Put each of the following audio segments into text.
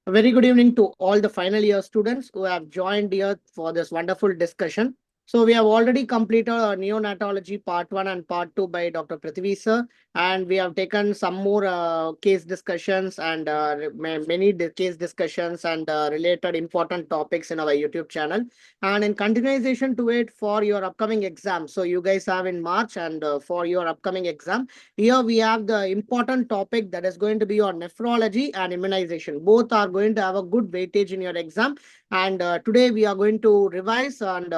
A very good evening to all the final year students who have joined here for this wonderful discussion. So we have already completed our neonatology part 1 and part 2 by Dr. Prithiviraj sir, and we have taken some more case discussions and many case discussions and related important topics in our YouTube channel. And in continuation to it for your upcoming exam, so you guys have in March and for your upcoming exam, here we have the important topic that is going to be on nephrology and immunization. Both are going to have a good weightage in your exam. And today we are going to revise, and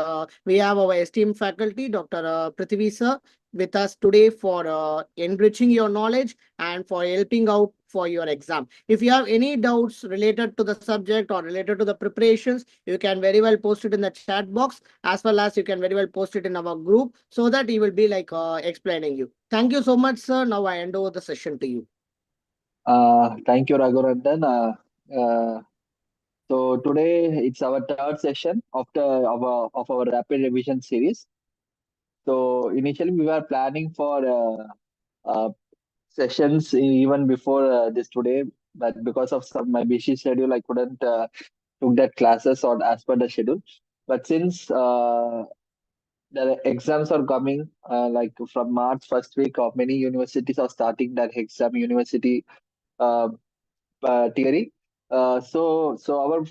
we have our esteemed faculty, Dr. Prithvi sir, with us today for enriching your knowledge and for helping out for your exam. If you have any doubts related to the subject or related to the preparations, you can very well post it in the chat box, as well as you can very well post it in our group so that he will be like explaining you. Thank you so much, sir. Now I hand over the session to you. Thank you, Raghurandan. So today it's our third session of our rapid revision series. So initially we were planning for sessions even before this today, but because of my busy schedule, I couldn't took that classes on as per the schedule. But since the exams are coming, like from March first week, of many universities are starting that exam university uh, theory. So our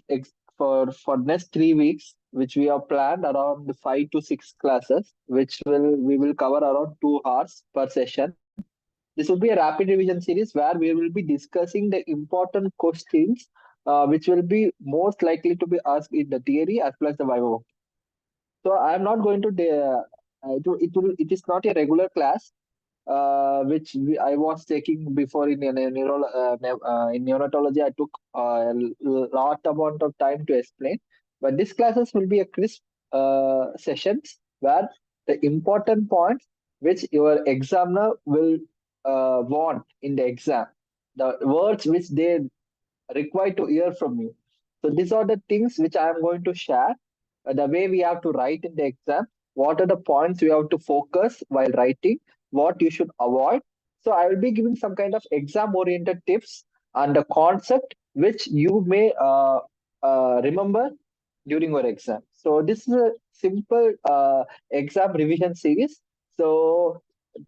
for next 3 weeks, which we have planned around 5 to 6 classes, which we will cover around 2 hours per session. This will be a rapid revision series where we will be discussing the important questions, which will be most likely to be asked in the theory as well as the viva. So I am not going to. It is not a regular class which I was taking before in neonatology. I took a lot amount of time to explain, but these classes will be a crisp sessions where the important points which your examiner will want in the exam, the words which they required to hear from you. So these are the things which I am going to share. The way we have to write in the exam, what are the points we have to focus while writing, what you should avoid. So I will be giving some kind of exam-oriented tips and the concept which you may remember during your exam. So this is a simple exam revision series. So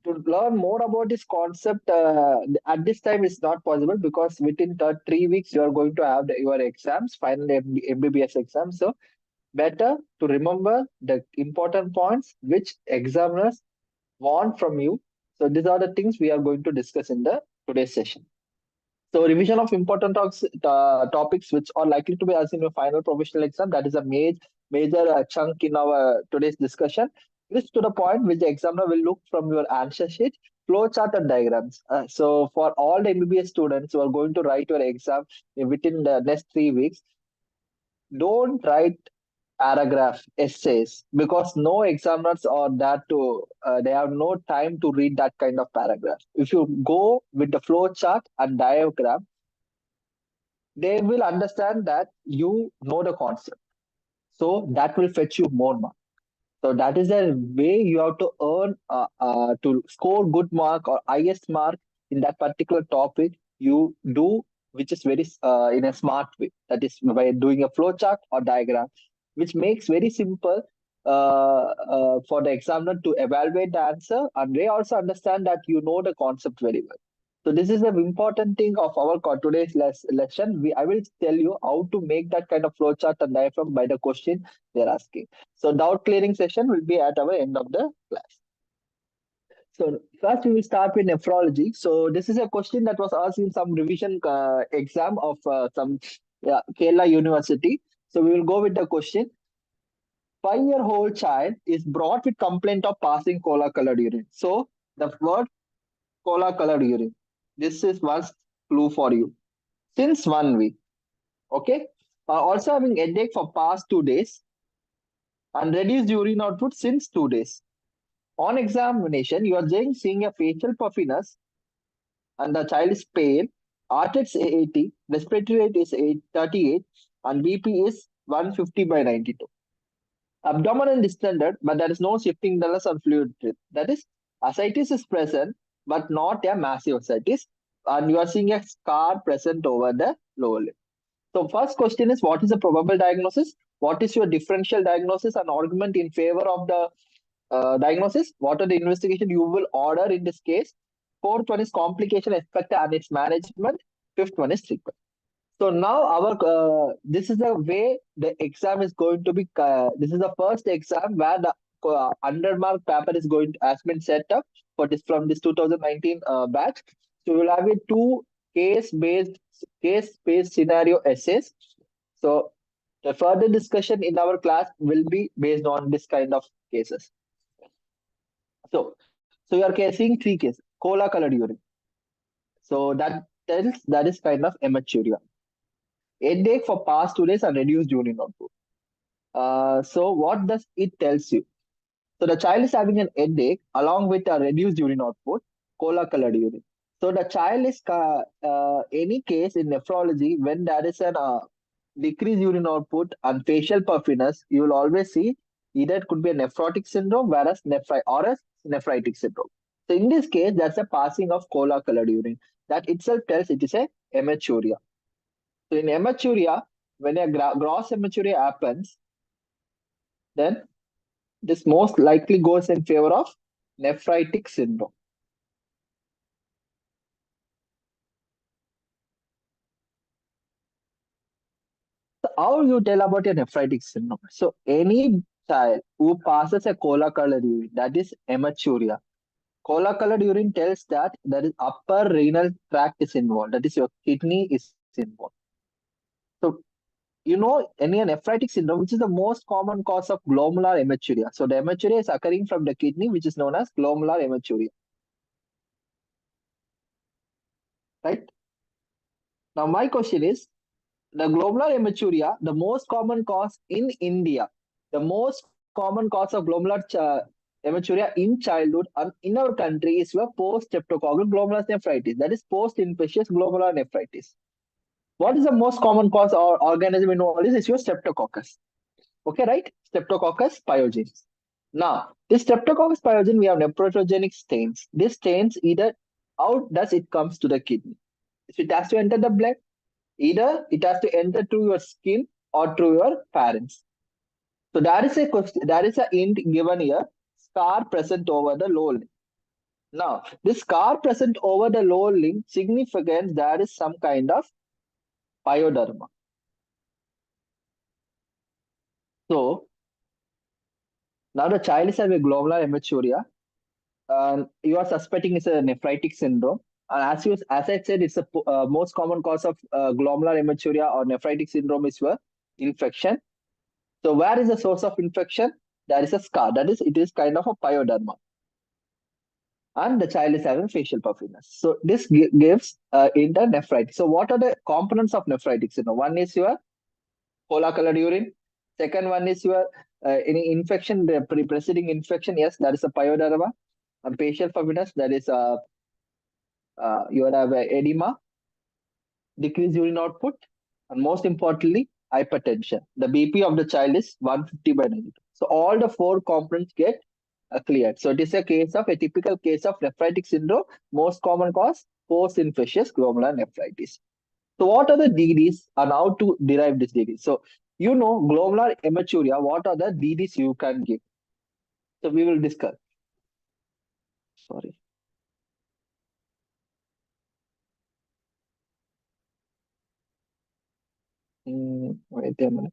to learn more about this concept at this time is not possible because within 3 weeks you are going to have your exams, final MBBS exams. So better to remember the important points which examiners want from you. So these are the things we are going to discuss in the today's session. So revision of important topics which are likely to be asked in your final professional exam. That is a major chunk in our today's discussion. This to the point which the examiner will look from your answer sheet, flow chart and diagrams. So for all the MBBS students who are going to write your exam within the next 3 weeks, don't write paragraph essays because no examiners are that to they have no time to read that kind of paragraph. If you go with the flow chart and diagram, they will understand that you know the concept. So that will fetch you more marks. So that is the way you have to earn to score good mark or highest mark in that particular topic. You do which is very in a smart way. That is by doing a flow chart or diagram, which makes very simple for the examiner to evaluate the answer, and they also understand that you know the concept very well. So this is an important thing of our today's lesson. I will tell you how to make that kind of flow chart and diagram by the question they're asking. So doubt clearing session will be at our end of the class. So first we will start with nephrology. So this is a question that was asked in some revision exam of some Kerala University. So we will go with the question. 5-year-old child is brought with complaint of passing cola colored urine. So the word cola colored urine. This is one clue for you. Since 1 week. Okay. Also having headache for past 2 days and reduced urine output since 2 days. On examination, you are seeing a facial puffiness and the child is pale. Heart rate is 80, respiratory rate is 38, and BP is 150 by 92. Abdomen is distended, but there is no shifting dullness or fluid drift. That is, ascites is present, but not a massive ascites. And you are seeing a scar present over the lower lip. So first question is, what is the probable diagnosis? What is your differential diagnosis and argument in favor of the diagnosis? What are the investigation you will order in this case? Fourth one is complication, effect, and its management. Fifth one is treatment. So now our this is the way the exam is going to be. This is the first exam where the 100-mark paper is has been set up for this from this 2019 batch. So we'll have a two case-based case-based scenario essays. So the further discussion in our class will be based on this kind of cases. So you are seeing three cases: cola colored urine. So that tells that is kind of hematuria. Headache for past 2 days and reduced urine output. So what does it tells you? So the child is having an headache along with a reduced urine output, cola colored urine. So the child is any case in nephrology when there is an decreased urine output and facial puffiness, you will always see either it could be a nephrotic syndrome, whereas or a nephritic syndrome. So in this case, that's a passing of cola colored urine. That itself tells it is a hematuria. So in hematuria, when a gross hematuria happens, then this most likely goes in favor of nephritic syndrome. So how you tell about a nephritic syndrome? So any child who passes a cola colored urine, that is hematuria. Cola colored urine tells that there is upper renal tract is involved. That is your kidney is involved. So any nephritic syndrome, which is the most common cause of glomerular hematuria. So the hematuria is occurring from the kidney, which is known as glomerular hematuria. Right? Now my question is, the glomerular hematuria, the most common cause in India, the most common cause of glomerular hematuria in childhood and in our country is your post-streptococcal glomerular nephritis. That is post-infectious glomerular nephritis. What is the most common cause or organism involved? Is your streptococcus. Okay, right? Streptococcus pyogenes. Now, this streptococcus pyogen, we have nephrogenic stains. These stains either, how does it comes to the kidney? If it has to enter the blood, either it has to enter through your skin or through your parents. So there is a question, there is a hint given here, scar present over the lower limb. Now, this scar present over the lower limb significant there is some kind of pyoderma. So now the child is having glomerular hematuria. You are suspecting it's a nephritic syndrome. And as I said, it's the most common cause of glomerular hematuria or nephritic syndrome is infection. So where is the source of infection? There is a scar. That is, it is kind of a pyoderma. And the child is having facial puffiness. So this gives internephritis. So what are the components of nephritic syndrome? One is your cola colored urine. Second one is your any infection, the preceding infection. Yes, that is a pyoderma. And facial puffiness, that is you have edema, decreased urine output, and most importantly, hypertension. The BP of the child is 150/92. So all the four components get cleared. So it is a typical case of nephritic syndrome. Most common cause, post-infectious glomerular nephritis. So what are the DDs and how to derive this DD? So glomerular hematuria, what are the DDs you can give? So we will discuss. Sorry. Wait a minute.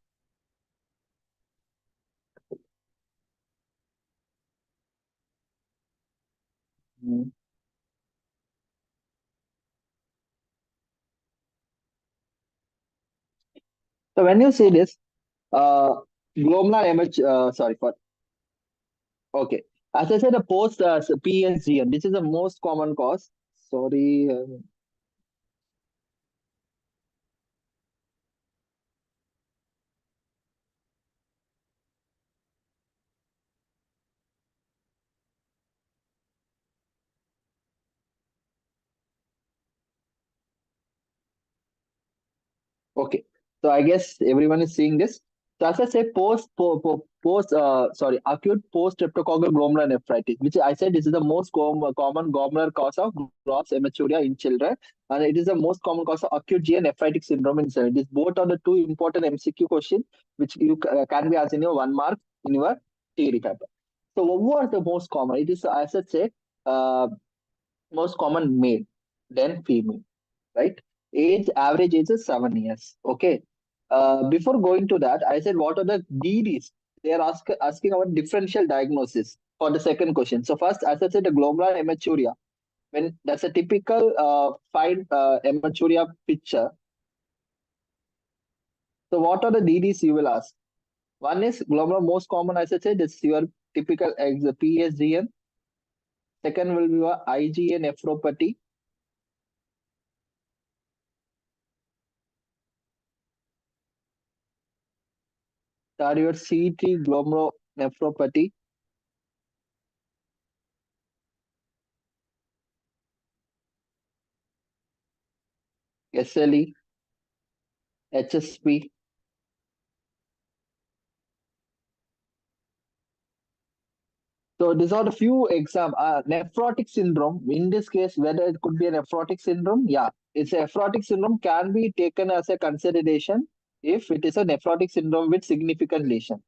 Mm. So when you see this, glomerular sorry for okay. As I said, the post PSGM. This is the most common cause. Sorry. Okay. So I guess everyone is seeing this. So as I say, post acute post-streptococcal glomerular nephritis, which I said this is the most common glomerular cause of gross hematuria in children, and it is the most common cause of acute GA nephritic syndrome in children. These both are the two important MCQ questions which you can be asked in your 1 mark in your theory paper. So what was the most common? It is, as I said, uh, most common male, then female, right? Average age is 7 years. Okay. Before going to that, I said what are the DDs? They are asking about differential diagnosis for the second question. So first, as I said, the glomerular hematuria. When that's a typical fine hematuria picture. So what are the DDs you will ask? One is glomerular, most common, as I said, is your typical PSGN. Second will be your IgA nephropathy. Third, your CT glomerulonephropathy. SLE, HSP. So these are the few exam. Nephrotic syndrome. In this case, whether it could be a nephrotic syndrome, yeah, it's a nephrotic syndrome can be taken as a consideration if it is a nephrotic syndrome with significant lesion.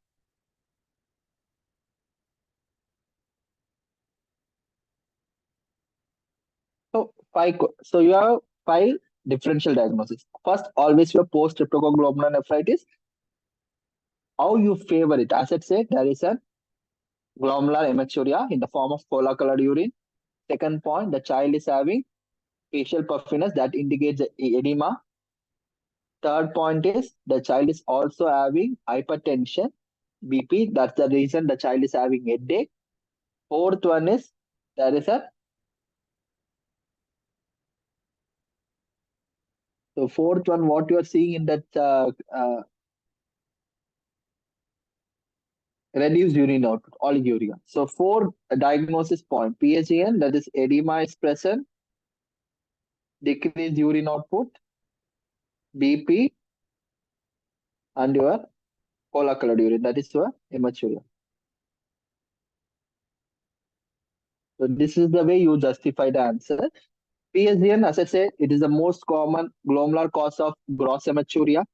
So you have five differential diagnoses. First, always your post-streptococcal glomerular nephritis. How you favor it? As I said, there is a glomerular hematuria in the form of cola-colored urine. Second point, the child is having facial puffiness that indicates edema. Third point is the child is also having hypertension, BP. That's the reason the child is having headache. Fourth one is there is a so fourth one what you are seeing in that reduced urine output, oliguria. So four diagnosis point: PSGN, that is edema is present, decreased urine output, BP, and your cola-colored urine, that is your hematuria. So this is the way you justify the answer. PSGN, as I said, it is the most common glomerular cause of gross hematuria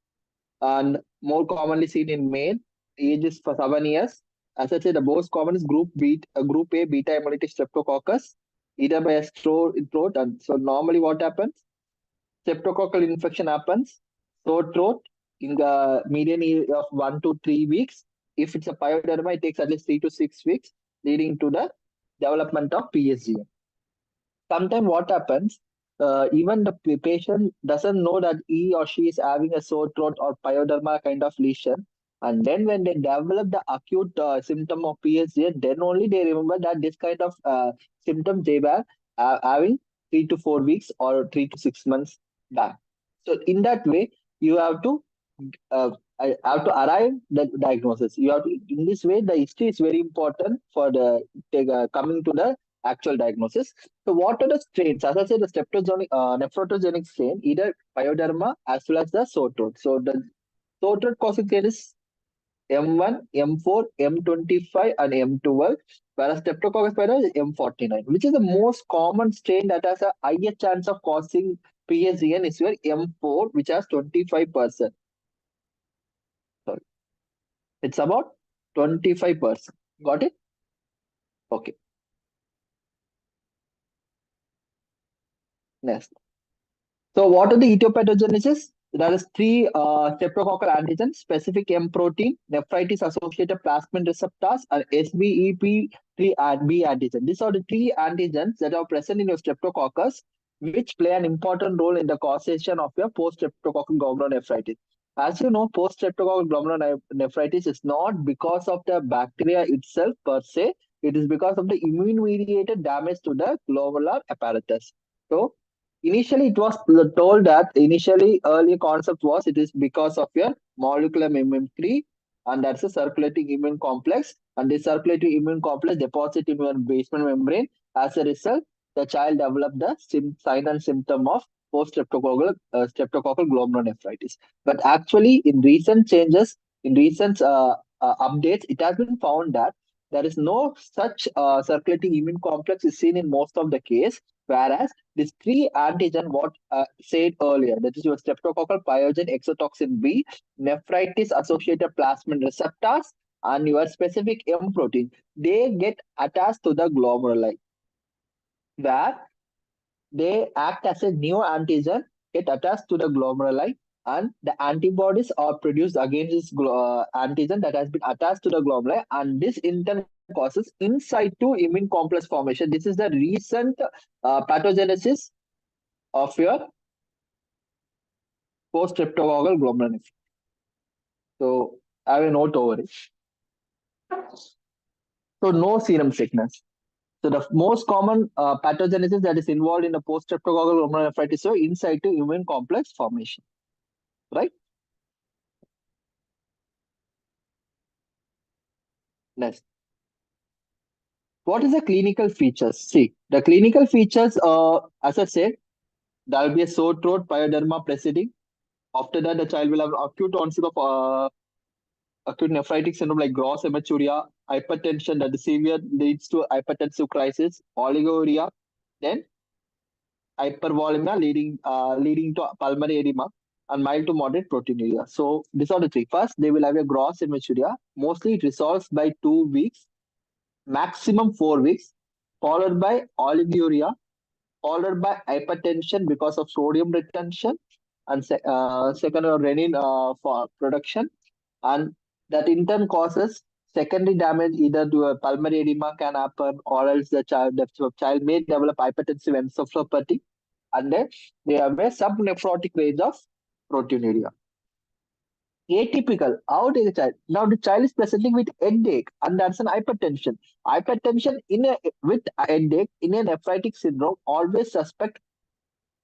and more commonly seen in male. Age is for 7 years. As I said, the most common is group A beta hemolytic streptococcus, either by a throat. And so normally what happens? Streptococcal infection happens, sore throat in the median age of 1 to 3 weeks. If it's a pyoderma, it takes at least 3 to 6 weeks, leading to the development of PSG. Sometimes what happens, even the patient doesn't know that he or she is having a sore throat or pyoderma kind of lesion. And then when they develop the acute symptom of PSG, then only they remember that this kind of symptoms they were having 3 to 4 weeks or 3 to 6 months back. So in that way, you have to I have to arrive the diagnosis. You have to, in this way, the history is very important for the coming to the actual diagnosis. So what are the strains? As I said, the nephrotogenic strain, either pyoderma as well as the sore throat. So the sore throat causing strain is M1, M4, M25, and M12, whereas Streptococcus pyogenes is M49, which is the most common strain that has a higher chance of causing PSGN is your M4, which has 25%. Sorry, it's about 25%. Got it? Okay. Next. So what are the etiopathogenesis? There is three streptococcal antigens: specific M protein, nephritis associated plasmin receptors, and SBEP3 and B antigen. These are the three antigens that are present in your streptococcus, which play an important role in the causation of your post-streptococcal glomerulonephritis. As you know, post-streptococcal glomerulonephritis is not because of the bacteria itself per se. It is because of the immune-mediated damage to the glomerular apparatus. So initially, it was told that initially early concept was it is because of your molecular mimicry, and that's a circulating immune complex, and this circulating immune complex deposit in your basement membrane. As a result, the child developed the sign and symptom of streptococcal glomerulonephritis. But actually, in recent changes, in recent updates, it has been found that there is no such circulating immune complex is seen in most of the case, whereas these three antigen, what said earlier, that is your streptococcal pyogen exotoxin B, nephritis associated plasmin receptors, and your specific M protein, they get attached to the glomeruli, where they act as a new antigen, get attached to the glomeruli, and the antibodies are produced against this antigen that has been attached to the glomeruli, and this in turn causes in situ immune complex formation. This is the recent pathogenesis of your post-streptococcal glomerulonephritis. So I have a note over it. So no serum sickness. So the most common pathogenesis that is involved in the post-streptococcal glomerulonephritis is in situ immune complex formation, right? Next. What is the clinical features? See, the clinical features, as I said, there will be a sore throat, pyoderma preceding. After that, the child will have acute onset of acute nephritic syndrome like gross hematuria, hypertension that is severe leads to hypertensive crisis, oliguria, then hypervolemia leading to pulmonary edema, and mild to moderate proteinuria. So these are the three. First, they will have a gross hematuria. Mostly it resolves by 2 weeks, maximum 4 weeks, followed by oliguria, followed by hypertension because of sodium retention, and second renin for production, and that in turn causes secondary damage either to a pulmonary edema can happen, or else the child may develop hypertensive encephalopathy, and then they have a subnephrotic range of proteinuria. Atypical. How does the child? Now the child is presenting with headache, and that's an hypertension. Hypertension with headache in a nephritic syndrome, always suspect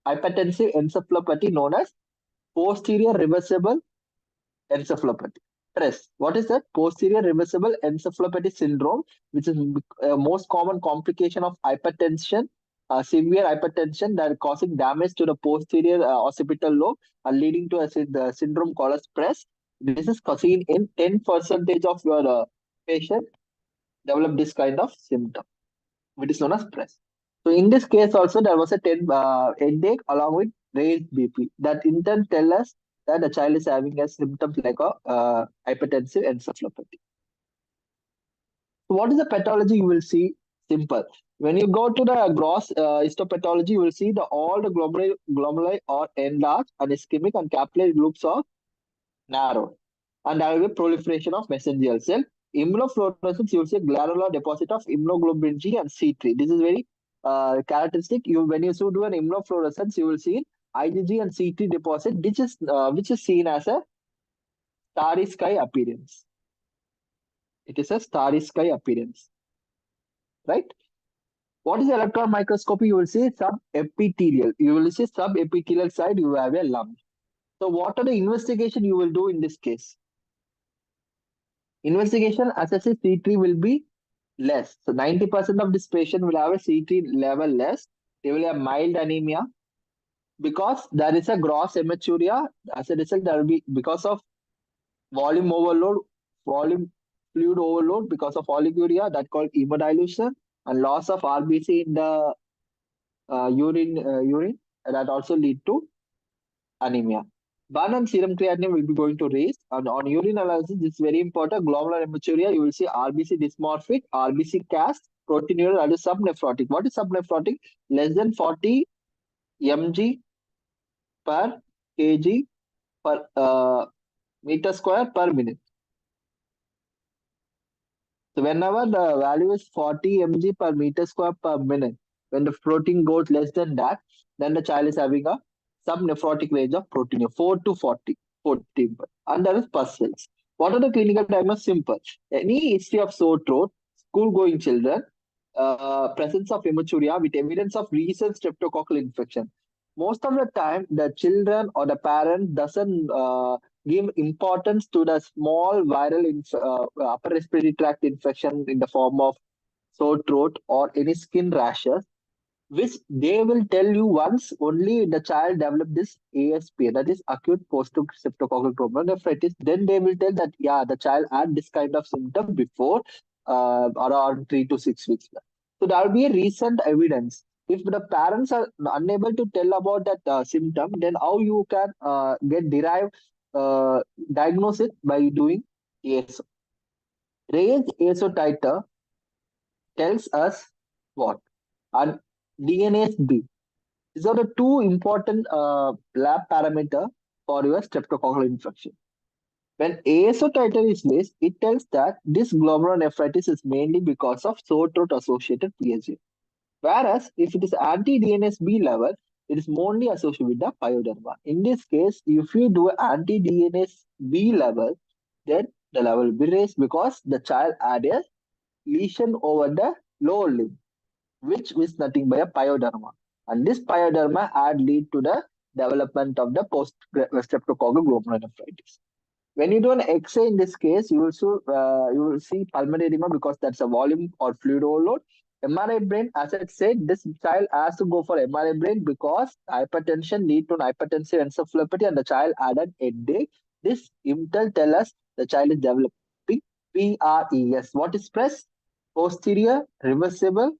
hypertensive encephalopathy known as posterior reversible encephalopathy. Press. What is that? Posterior reversible encephalopathy syndrome, which is most common complication of hypertension, severe hypertension that causing damage to the posterior occipital lobe and leading to the syndrome called as press. This is seen in 10% of your patient develop this kind of symptom, which is known as press. So in this case also there was a headache along with raised BP that in turn tell us that the child is having a symptoms like a hypertensive encephalopathy. So what is the pathology you will see? Simple. When you go to the gross histopathology, you will see all the glomeruli are enlarged and ischemic and capillary loops are narrowed. And there will be proliferation of mesangial cell. Immunofluorescence, you will see granular deposit of immunoglobulin G and C3. This is very characteristic. When you do an immunofluorescence, you will see IgG and C3 deposit, which is seen as a starry sky appearance. It is a starry sky appearance, right? What is electron microscopy? You will see subepithelial. You will see subepithelial side, you have a lump. So what are the investigation you will do in this case? Investigation, as I say, C3 will be less. So 90% of this patient will have a C3 level less. They will have mild anemia because there is a gross hematuria. As a result, there will be because of volume overload, volume fluid overload because of oliguria that called hemodilution, and loss of RBC in the urine that also lead to anemia. Burn and serum creatinine will be going to raise. And on urine analysis, this is very important. Glomerular hematuria, you will see RBC dysmorphic, RBC cast, proteinuria, that is subnephrotic. What is subnephrotic? Less than 40 mg per kg per meter square per minute. So whenever the value is 40 mg per meter square per minute, when the protein goes less than that, then the child is having a subnephrotic range of protein, 4 to 40, 14. And there is pus cells. What are the clinical diagnosis? Simple. Any history of sore throat, school-going children, presence of hematuria with evidence of recent streptococcal infection. Most of the time, the children or the parent doesn't give importance to the small viral upper respiratory tract infection in the form of sore throat or any skin rashes. which they will tell you once only the child develop this ASP, that is acute post-streptococcal pulmononephritis. Then they will tell that yeah, the child had this kind of symptom before around 3 to 6 weeks. So there will be a recent evidence. If the parents are unable to tell about that symptom, then how you can get derived diagnose it by doing ASO. Raised ASO titer tells us what? And DNASB. These are the two important lab parameter for your streptococcal infection. When ASO titer is less, it tells that this glomerulonephritis is mainly because of sore throat associated PSG. Whereas if it is anti-DNSB level, it is mainly associated with the pyoderma. In this case, if you do anti-DNSB level, then the level will be raised because the child had a lesion over the lower limb, which is nothing but a pyoderma. And this pyoderma had lead to the development of the post-streptococcal glomerulonephritis. When you do an X-ray in this case, you will see pulmonary edema because that's a volume or fluid overload. MRI brain, as I said, this child has to go for MRI brain because hypertension lead to an hypertensive encephalopathy and the child had an headache. This IMTEL tell us the child is developing PRES. What is PRES? Posterior reversible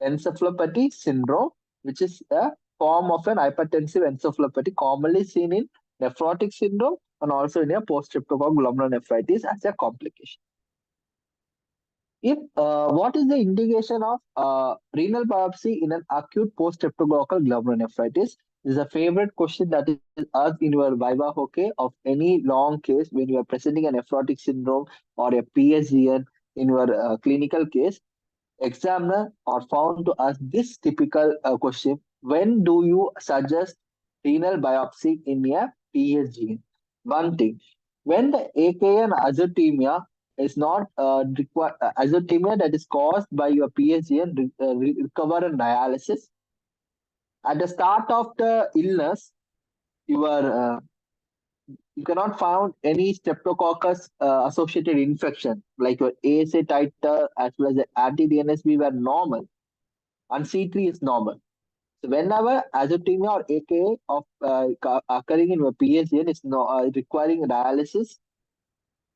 encephalopathy syndrome, which is a form of an hypertensive encephalopathy commonly seen in nephrotic syndrome and also in a post-streptococcal glomerulonephritis as a complication. If what is the indication of renal biopsy in an acute post-streptococcal glomerulonephritis? This is a favorite question that is asked in your Viva okay of any long case when you are presenting a nephrotic syndrome or a PSGN in your clinical case. Examiner are found to ask this typical question: when do you suggest renal biopsy in a PSG? One thing, when the AKN azotemia is not required, azotemia that is caused by your PSG and recover and dialysis. At the start of the illness, your you cannot find any streptococcus associated infection like your ASA titer as well as the anti-DNSB were normal and C3 is normal. So whenever azotemia or AKA of occurring in your PSGN is requiring dialysis,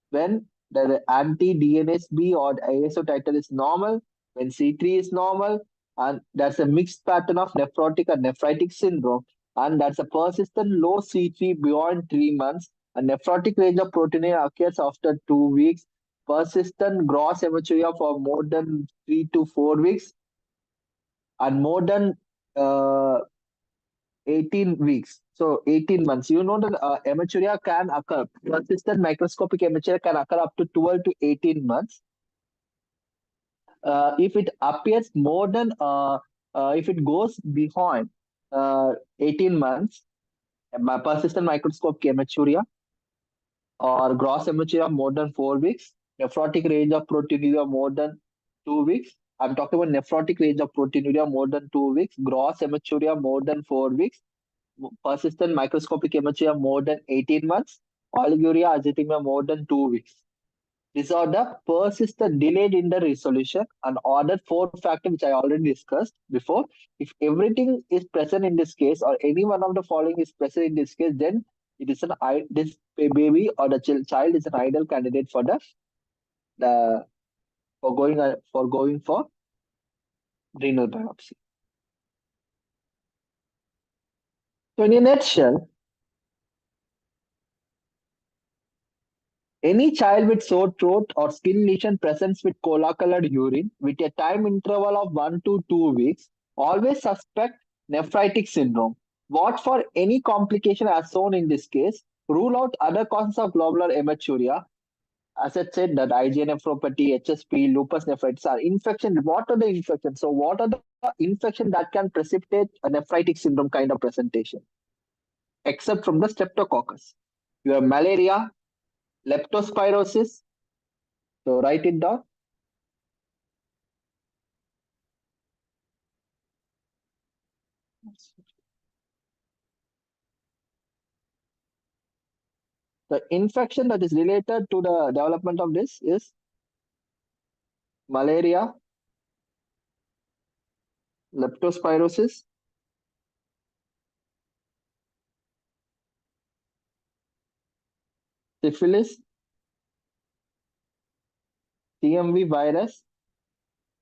when the anti-DNSB or ASO titer is normal, when C3 is normal, and that's a mixed pattern of nephrotic and nephritic syndrome, and that's a persistent low C3 beyond 3 months, a nephrotic range of proteinuria occurs after 2 weeks, persistent gross hematuria for more than 3 to 4 weeks, and more than uh, 18 weeks. So 18 months. You know that hematuria can occur. Persistent microscopic hematuria can occur up to 12 to 18 months. If it appears more than, if it goes behind 18 months, persistent microscopic hematuria or gross hematuria more than 4 weeks, nephrotic range of proteinuria more than 2 weeks. I'm talking about nephrotic range of proteinuria more than 2 weeks, gross hematuria more than 4 weeks, persistent microscopic hematuria more than 18 months, oliguria azotemia more than 2 weeks. These are the persistent delayed in the resolution and other four factors which I already discussed before. If everything is present in this case or any one of the following is present in this case, then it is this baby or the child is an ideal candidate for the for going for renal biopsy. So in a nutshell, any child with sore throat or skin lesion presents with cola-colored urine with a time interval of 1 to 2 weeks, always suspect nephritic syndrome. Watch for any complication as shown in this case. Rule out other causes of glomerular hematuria. As I said, that IgA nephropathy, HSP, lupus nephritis are infection. What are the infections? So, what are the infection that can precipitate a nephritic syndrome kind of presentation? Except from the streptococcus. You have malaria, leptospirosis. So write it down. The infection that is related to the development of this is malaria, leptospirosis, syphilis, CMV virus,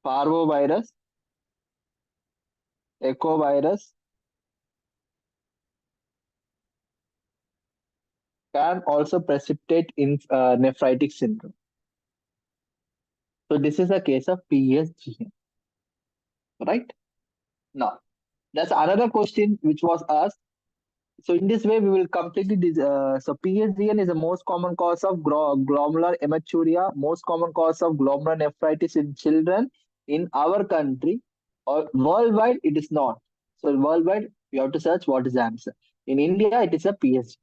parvovirus, echovirus can also precipitate in nephritic syndrome. So this is a case of PSGN, right? Now, that's another question which was asked. So in this way, we will completely. So PSGN is the most common cause of glomerular hematuria, most common cause of glomerular nephritis in children in our country, or worldwide it is not. So worldwide, you have to search what is the answer. In India, it is a PSGN.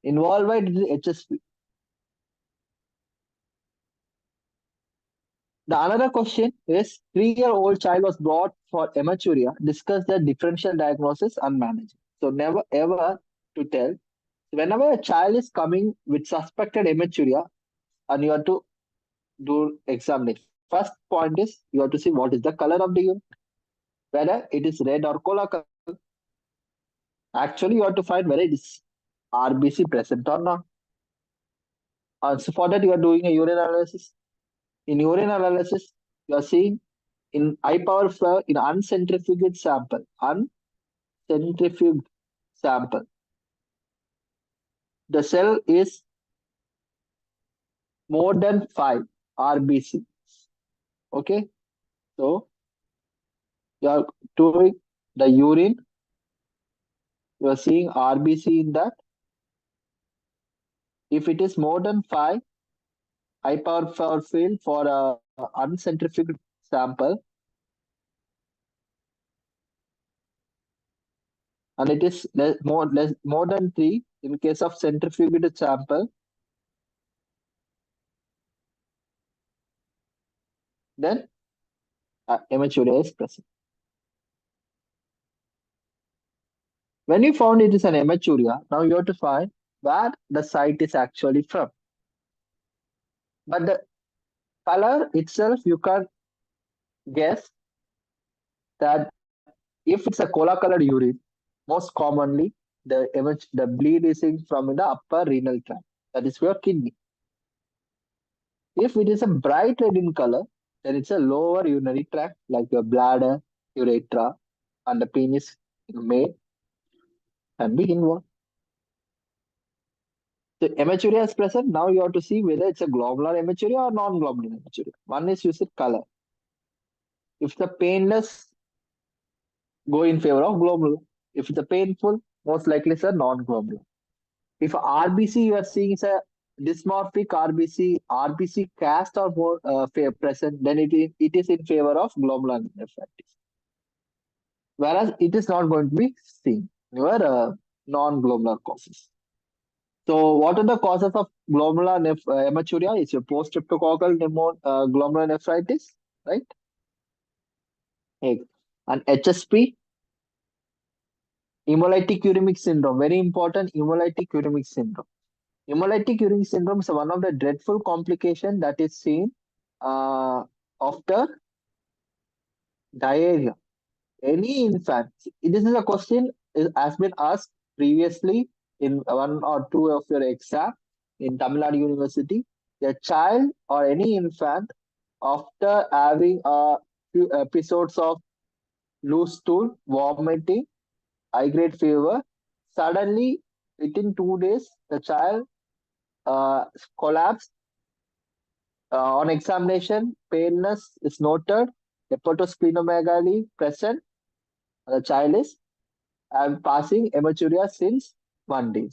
In worldwide, it is HSP. The another question is 3-year-old child was brought for hematuria. Discuss the differential diagnosis and manage. So never ever to tell. Whenever a child is coming with suspected hematuria and you have to do examination, first point is you have to see what is the color of the urine, whether it is red or cola color. Actually, you have to find whether it is RBC present or not. So for that, you are doing a urine analysis. In urine analysis, you are seeing in high power flow in uncentrifuged uncentrifuged sample, the cell is more than 5 RBC. Okay, so you are doing the urine, you are seeing RBC in that. If it is more than 5, high power field for a uncentrifuged sample, and it is more than 3 in case of centrifuged sample, then hematuria is present. When you found it is an hematuria, now you have to find where the site is actually from. But the color itself, you can guess that if it's a cola colored urine, most commonly the bleed is in from the upper renal tract, that is your kidney. If it is a bright red in color, then it's a lower urinary tract like your bladder, urethra, and the penis may can be involved. So hematuria is present. Now you have to see whether it's a glomerular hematuria or non-glomerular hematuria. One is you see color. If the painless, go in favor of glomerular. If it's a painful, most likely it's a non-glomerular. If RBC you are seeing is a dysmorphic RBC cast or more present, then it is in favor of glomerular nephritis. Whereas it is not going to be seen in your non-glomerular causes. So, what are the causes of glomerular hematuria? It's your post-streptococcal glomerular nephritis, right? And HSP, hemolytic uremic syndrome, very important, hemolytic uremic syndrome. Hemolytic uremic syndrome is one of the dreadful complications that is seen after diarrhea. Any infant, this is a question has been asked previously in one or two of your exam in Tamil Nadu University. A child or any infant after having a few episodes of loose stool, vomiting, high grade fever, suddenly within 2 days the child collapsed. On examination, paleness is noted, hepatosplenomegaly present. The child is passing hematuria since 1 day.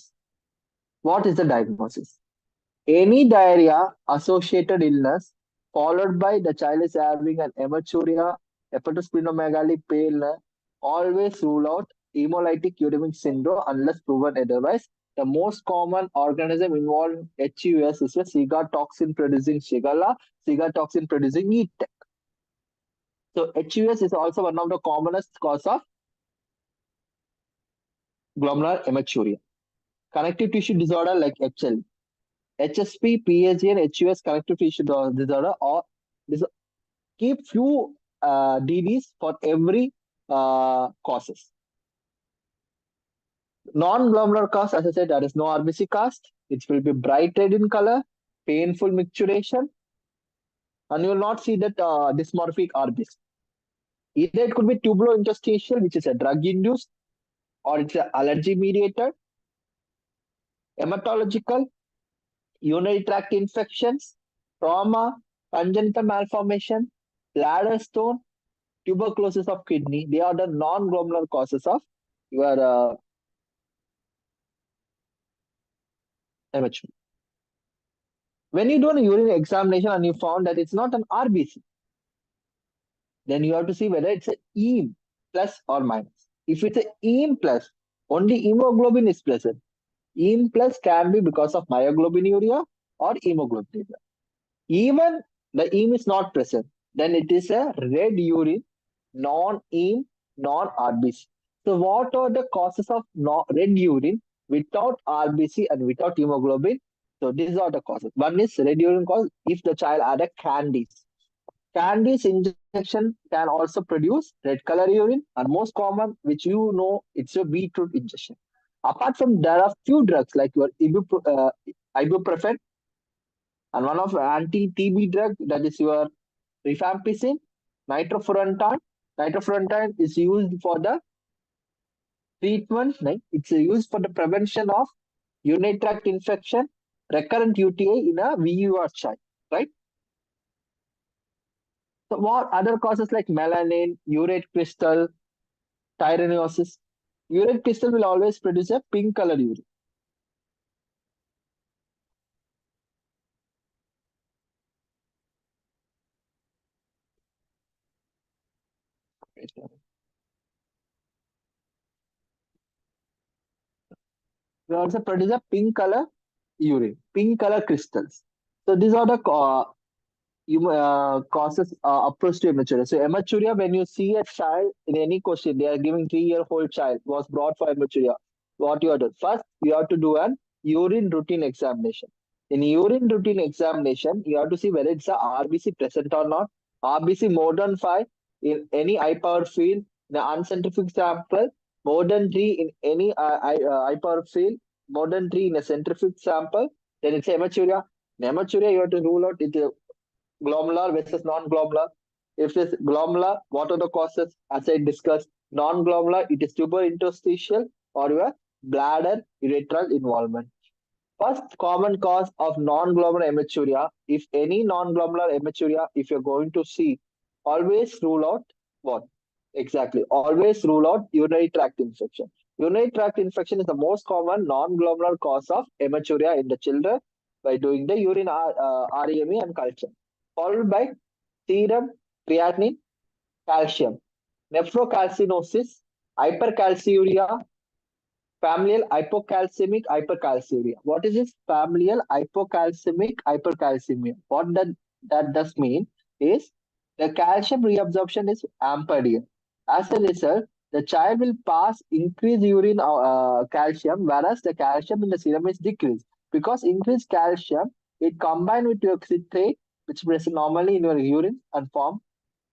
What is the diagnosis? Any diarrhea associated illness followed by the child is having an hematuria, hepatosplenomegaly, paleness, always rule out hemolytic uremic syndrome unless proven otherwise. The most common organism involved in HUS is a cigatoxin producing Shigella, cigatoxin producing ETEC. So HUS is also one of the commonest cause of glomerular hematuria. Connective tissue disorder like HL, HSP, PSG, and HUS connective tissue disorder or keep few DDs for every causes. Non-glomerular cast, as I said, there is no RBC cast. It will be bright red in color, painful micturition, and you will not see that dysmorphic RBC. Either it could be tubulointerstitial, which is a drug-induced, or it's an allergy-mediated, hematological, urinary tract infections, trauma, congenital malformation, bladder stone, tuberculosis of kidney. They are the non-glomerular causes of your MHB. When you do a urine examination and you found that it's not an RBC, then you have to see whether it's an EAM plus or minus. If it's an EAM plus, only hemoglobin is present. EAM plus can be because of myoglobinuria or hemoglobinuria. Even the EAM is not present, then it is a red urine, non-EAM, non-RBC. So what are the causes of red urine without RBC and without hemoglobin? So these are the causes. One is red urine cause if the child had a candies. Candies injection can also produce red color urine, and most common, which you know, it's a beetroot injection. Apart from there are few drugs like your ibuprofen and one of anti-TB drug, that is your rifampicin, nitrofurantoin. Nitrofurantoin is used for the treatment, like it's used for the prevention of urinary tract infection, recurrent UTI in a VUR child, right? So what other causes like melanin, urate crystal, tyrannosis? Urate crystal will always produce a pink color urine. We also produce a pink color urine, pink color crystals. So these are the causes approach to hematuria. So hematuria, when you see a child in any question, they are giving 3-year-old child was brought for hematuria. What you have to do? First, you have to do an urine routine examination. In urine routine examination, you have to see whether it's a RBC present or not. RBC more than 5 in any high power field, in an uncentrifugal sample, more than 3 in any high power field, more than 3 in a centrifuge sample, then it's hematuria. In hematuria, you have to rule out it glomerular versus non-glomerular. If it's glomerular, what are the causes? As I discussed, non-glomerular, it is tubulointerstitial or your bladder urethral involvement. First common cause of non-glomerular hematuria, if any non-glomerular hematuria, if you're going to see, always rule out what? Exactly. Always rule out urinary tract infection. Urinary tract infection is the most common non-glomerular cause of hematuria in the children by doing the urine REME and culture, followed by serum, creatinine, calcium, nephrocalcinosis, hypercalciuria, familial hypocalcemic hypercalciuria. What is this familial hypocalcemic hypercalcemia? What that does mean is the calcium reabsorption is hampered here. As a result, the child will pass increased urine calcium, whereas the calcium in the serum is decreased. Because increased calcium, it combined with your citrate, which present normally in your urine and form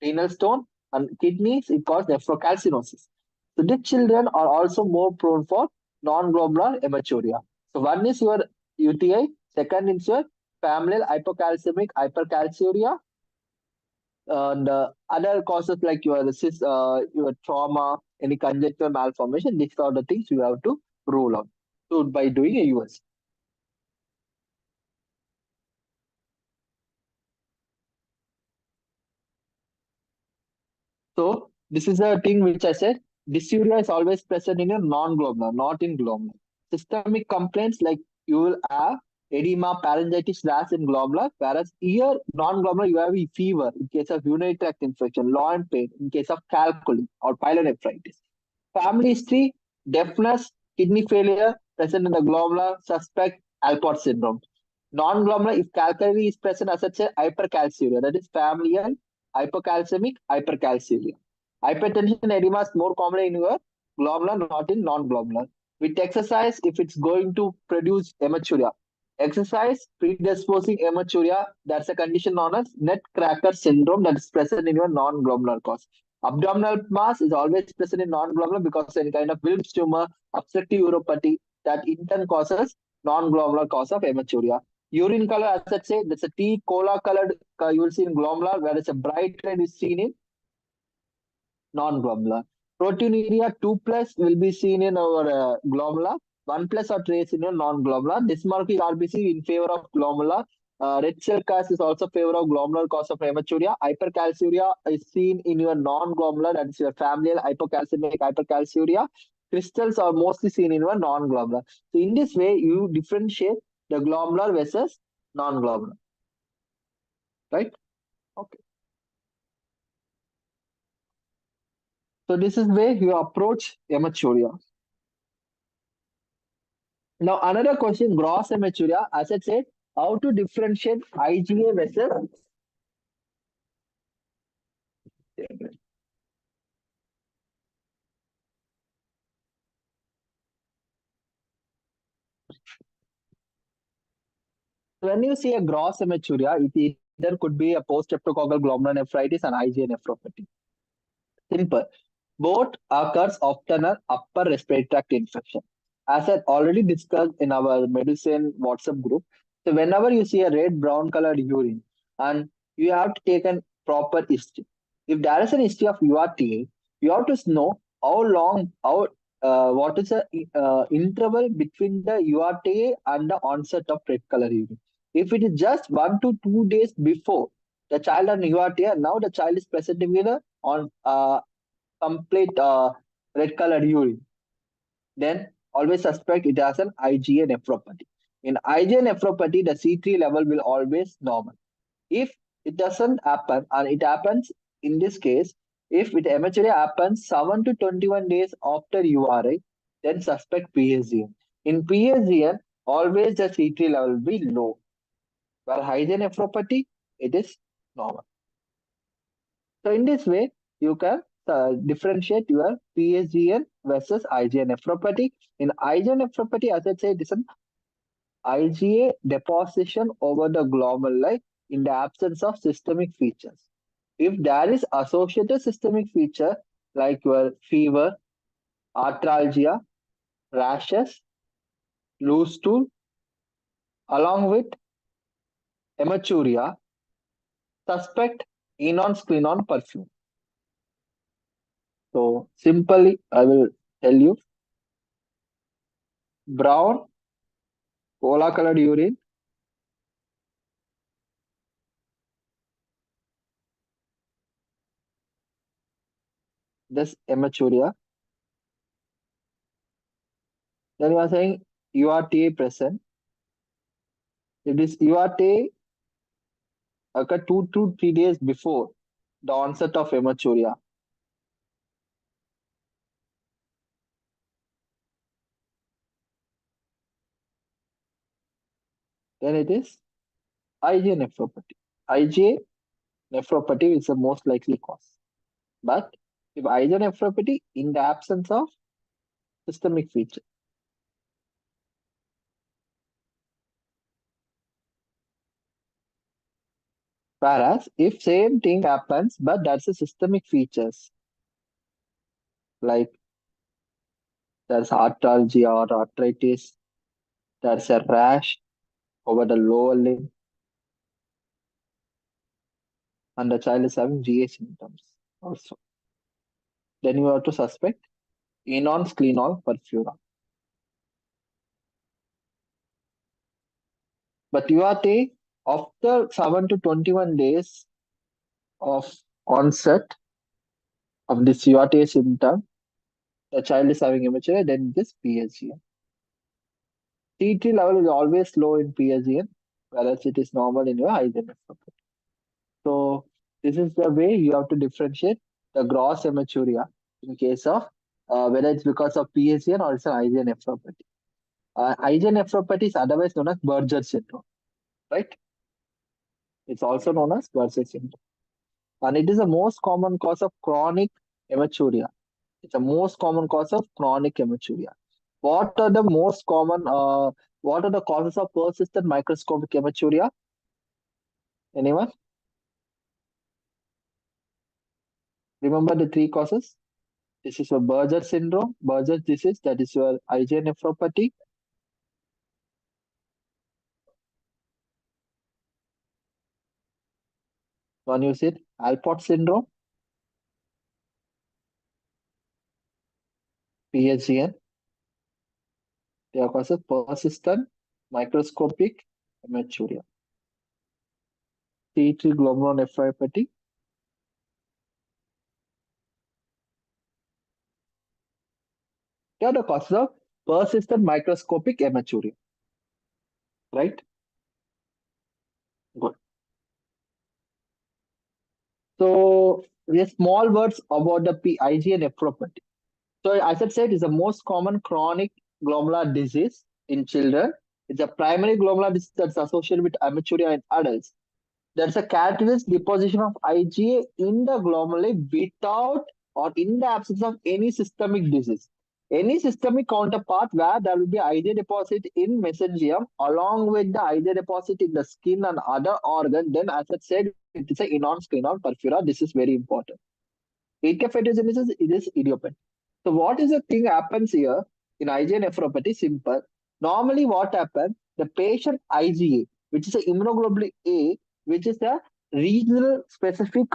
renal stone, and kidneys, it causes nephrocalcinosis. So these children are also more prone for non-glomerular hematuria. So one is your UTI, second is your familial hypocalcemic hypercalciuria, and other causes like your trauma, any congenital malformation. These are the things you have to rule out by doing a US. So this is a thing which I said. Dysuria is always present in a non-glomerular, not in glomerular. Systemic complaints like you will have edema, pharyngitis, rash in glomerular, whereas here non-glomerular you have a fever in case of urinary tract infection, loin pain in case of calculi or pyelonephritis. Family history, deafness, kidney failure present in the glomerular, suspect Alport syndrome. Non-glomerular, if calculi is present as such a hypercalciuria, that is familial hypocalcemic hypercalciuria. Hypertension edema is more common in your glomerular, not in non-glomerular. With exercise, if it's going to produce hematuria, Exercise predisposing hematuria, that's a condition known as nutcracker syndrome that is present in your non-glomerular cause. Abdominal mass is always present in non-glomerular because any kind of Wilms tumor, obstructive uropathy that in turn causes non-glomerular cause of hematuria. Urine color, as I say, that's a tea cola colored you will see in glomerular, whereas a bright red is seen in non-glomerular. Proteinuria 2 plus will be seen in our glomerular. 1 plus or trace in your non-glomerular. Dysmorphic RBC in favor of glomerular. Red cell cast is also favor of glomerular cause of hematuria. Hypercalciuria is seen in your non-glomerular, that is your familial hypocalcemic hypercalciuria. Crystals are mostly seen in your non-glomerular. So in this way, you differentiate the glomerular versus non-glomerular. Right? Okay. So this is where you approach hematuria. Now, another question, gross hematuria, as I said, how to differentiate IgA versus when you see a gross hematuria, it either could be a post-streptococcal glomerulonephritis and IgA nephropathy. Simple. Both occurs often an upper respiratory tract infection. As I already discussed in our Medusane WhatsApp group, so whenever you see a red brown colored urine and you have to take a proper history. If there is an history of URTA, you have to know how long, what is the interval between the URTA and the onset of red color urine. If it is just 1 to 2 days before the child on URTA, now the child is presenting with a on complete red colored urine, then always suspect it has an IgA nephropathy. In IgA nephropathy, the C3 level will always normal. If it doesn't happen, and it happens in this case, if it eventually happens 7 to 21 days after URI, then suspect PSGN. In PSGN, always the C3 level will be low. While IgA nephropathy, it is normal. So in this way, you can differentiate your PSGN versus IgA nephropathy. In IgA nephropathy, as I said, it is an IgA deposition over the glomeruli in the absence of systemic features. If there is associated systemic feature like your fever, arthralgia, rashes, loose stool, along with hematuria, suspect enon-splinon perfume. So simply, I will tell you, brown cola colored urine, this hematuria. Then you are saying URTA present. If this URTA occur 2 to 3 days before the onset of hematuria, then it is IgA nephropathy. IgA nephropathy is the most likely cause. But if IgA nephropathy in the absence of systemic feature, whereas if same thing happens but that's a systemic features like there's arthralgia or arthritis, there's a rash over the lower limb, and the child is having GA symptoms also, then you have to suspect enon-sclenol perfura. But URTA after 7 to 21 days of onset of this URTA symptom, the child is having immature, then this PSGN. T3 level is always low in PSGN, whereas it is normal in your IgA nephropathy. So this is the way you have to differentiate the gross hematuria in case of whether it's because of PSGN or it's an IgA nephropathy. IgA nephropathy is otherwise known as Berger syndrome, right? It's also known as Berger syndrome. And it is the most common cause of chronic hematuria. It's the most common cause of chronic hematuria. What are the most common What are the causes of persistent microscopic hematuria? Anyone? Remember the three causes? This is your Berger syndrome, Berger's disease, that is your IgA nephropathy. One you said Alport syndrome, PHGN. They are causes persistent microscopic hematuria. T3 glomerulonephropathy. They are the causes of persistent microscopic hematuria. Right? Good. So, the small words about the IgA nephropathy. So, as I said, it's the most common chronic glomerular disease in children. It's a primary glomerular disease that's associated with hematuria in adults. There's a characteristic deposition of IgA in the glomeruli without or in the absence of any systemic disease. Any systemic counterpart where there will be IgA deposit in mesenterium along with the IgA deposit in the skin and other organ, then as I said, it is a inon-squinone porphyra. This is very important. Etiophytogenesis, it is idiopathic. So what is the thing happens here in IgA nephropathy? Simple. Normally what happens, the patient IgA, which is a immunoglobulin A, which is a regional specific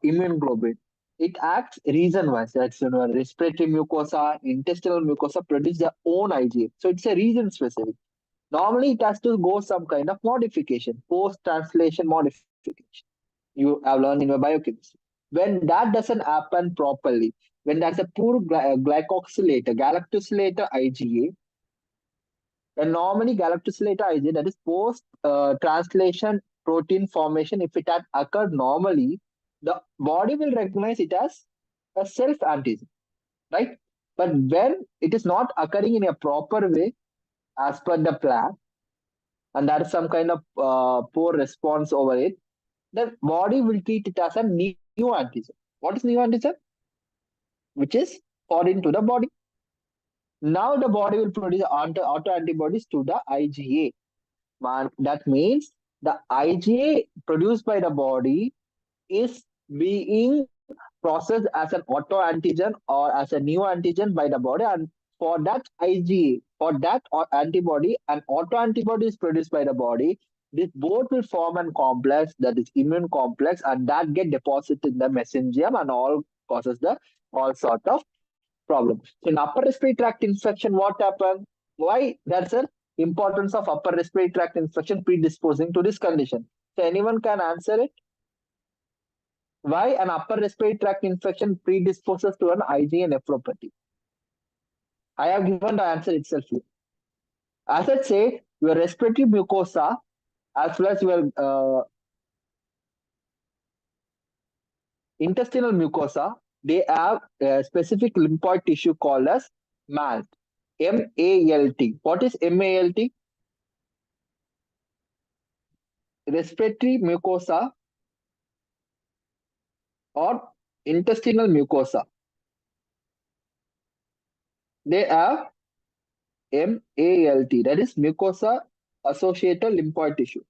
immune globulin. It acts region-wise. That's respiratory mucosa, intestinal mucosa produce their own IgA. So it's a region-specific. Normally it has to go some kind of modification, post-translation modification. You have learned in your biochemistry. When that doesn't happen properly, when there's a poor glycosylator, galactosylator IgA, and normally galactosylator IgA, that is post translation protein formation, if it had occurred normally, the body will recognize it as a self antigen, right? But when it is not occurring in a proper way as per the plan, and there is some kind of poor response over it, the body will treat it as a new antigen. What is new antigen? Which is foreign to the body. Now the body will produce autoantibodies to the IgA. That means the IgA produced by the body is being processed as an autoantigen or as a new antigen by the body. And for that IgA, for that antibody, an autoantibody is produced by the body. This both will form a complex, that is immune complex, and that get deposited in the mesenterium and all causes the all sort of problem. So in upper respiratory tract infection, what happens? Why there's an importance of upper respiratory tract infection predisposing to this condition? So anyone can answer it? Why an upper respiratory tract infection predisposes to an IgA nephropathy? I have given the answer itself here. As I say, your respiratory mucosa as well as your intestinal mucosa, they have a specific lymphoid tissue called as MALT. M-A-L-T. What is M-A-L-T? Respiratory mucosa or intestinal mucosa. They have MALT, that is mucosa associated lymphoid tissue.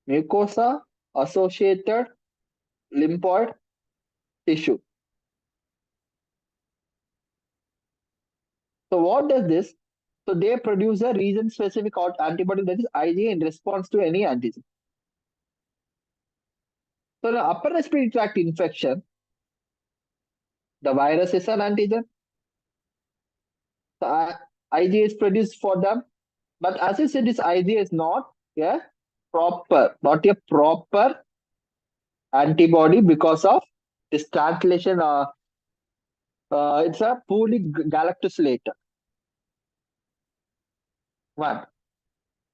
Mucosa associated lymphoid tissue. So what does this? So they produce a region-specific antibody, that is IgA, in response to any antigen. So the upper respiratory tract infection, the virus is an antigen. The IgA is produced for them. But as I said, this IgA is not a proper antibody because of this translation. It's a poorly galactosylator. One.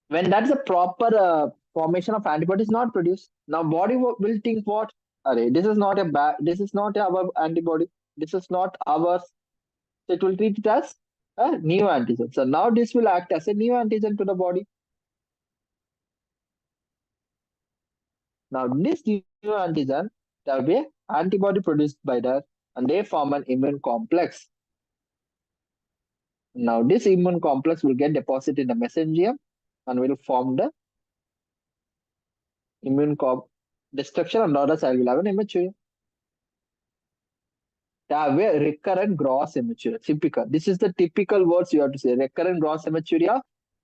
When that's a proper formation of antibody is not produced, now body will think what? Array, this is not a this is not our antibody. This is not ours. So it will treat it as a new antigen. So now this will act as a new antigen to the body. Now this new antigen, there will be an antibody produced by that, and they form an immune complex. Now this immune complex will get deposited in the mesenterium and will form the immune destruction, and other cell will have an hematuria. They have a recurrent gross hematuria. Typical. This is the typical words you have to say. Recurrent gross hematuria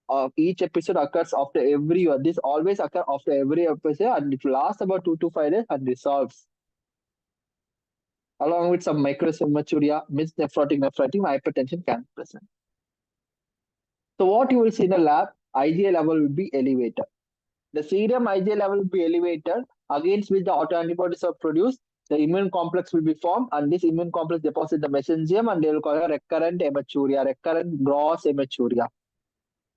of each episode occurs after every year. This always occurs after every episode and it lasts about 2 to 5 days and resolves. Along with some microhematuria, mixed nephrotic, hypertension can be present. So what you will see in the lab, IgA level will be elevated. The serum IgA level will be elevated, against which the autoantibodies are produced. The immune complex will be formed, and this immune complex deposits the mesenterium, and they will call it recurrent hematuria, recurrent gross hematuria.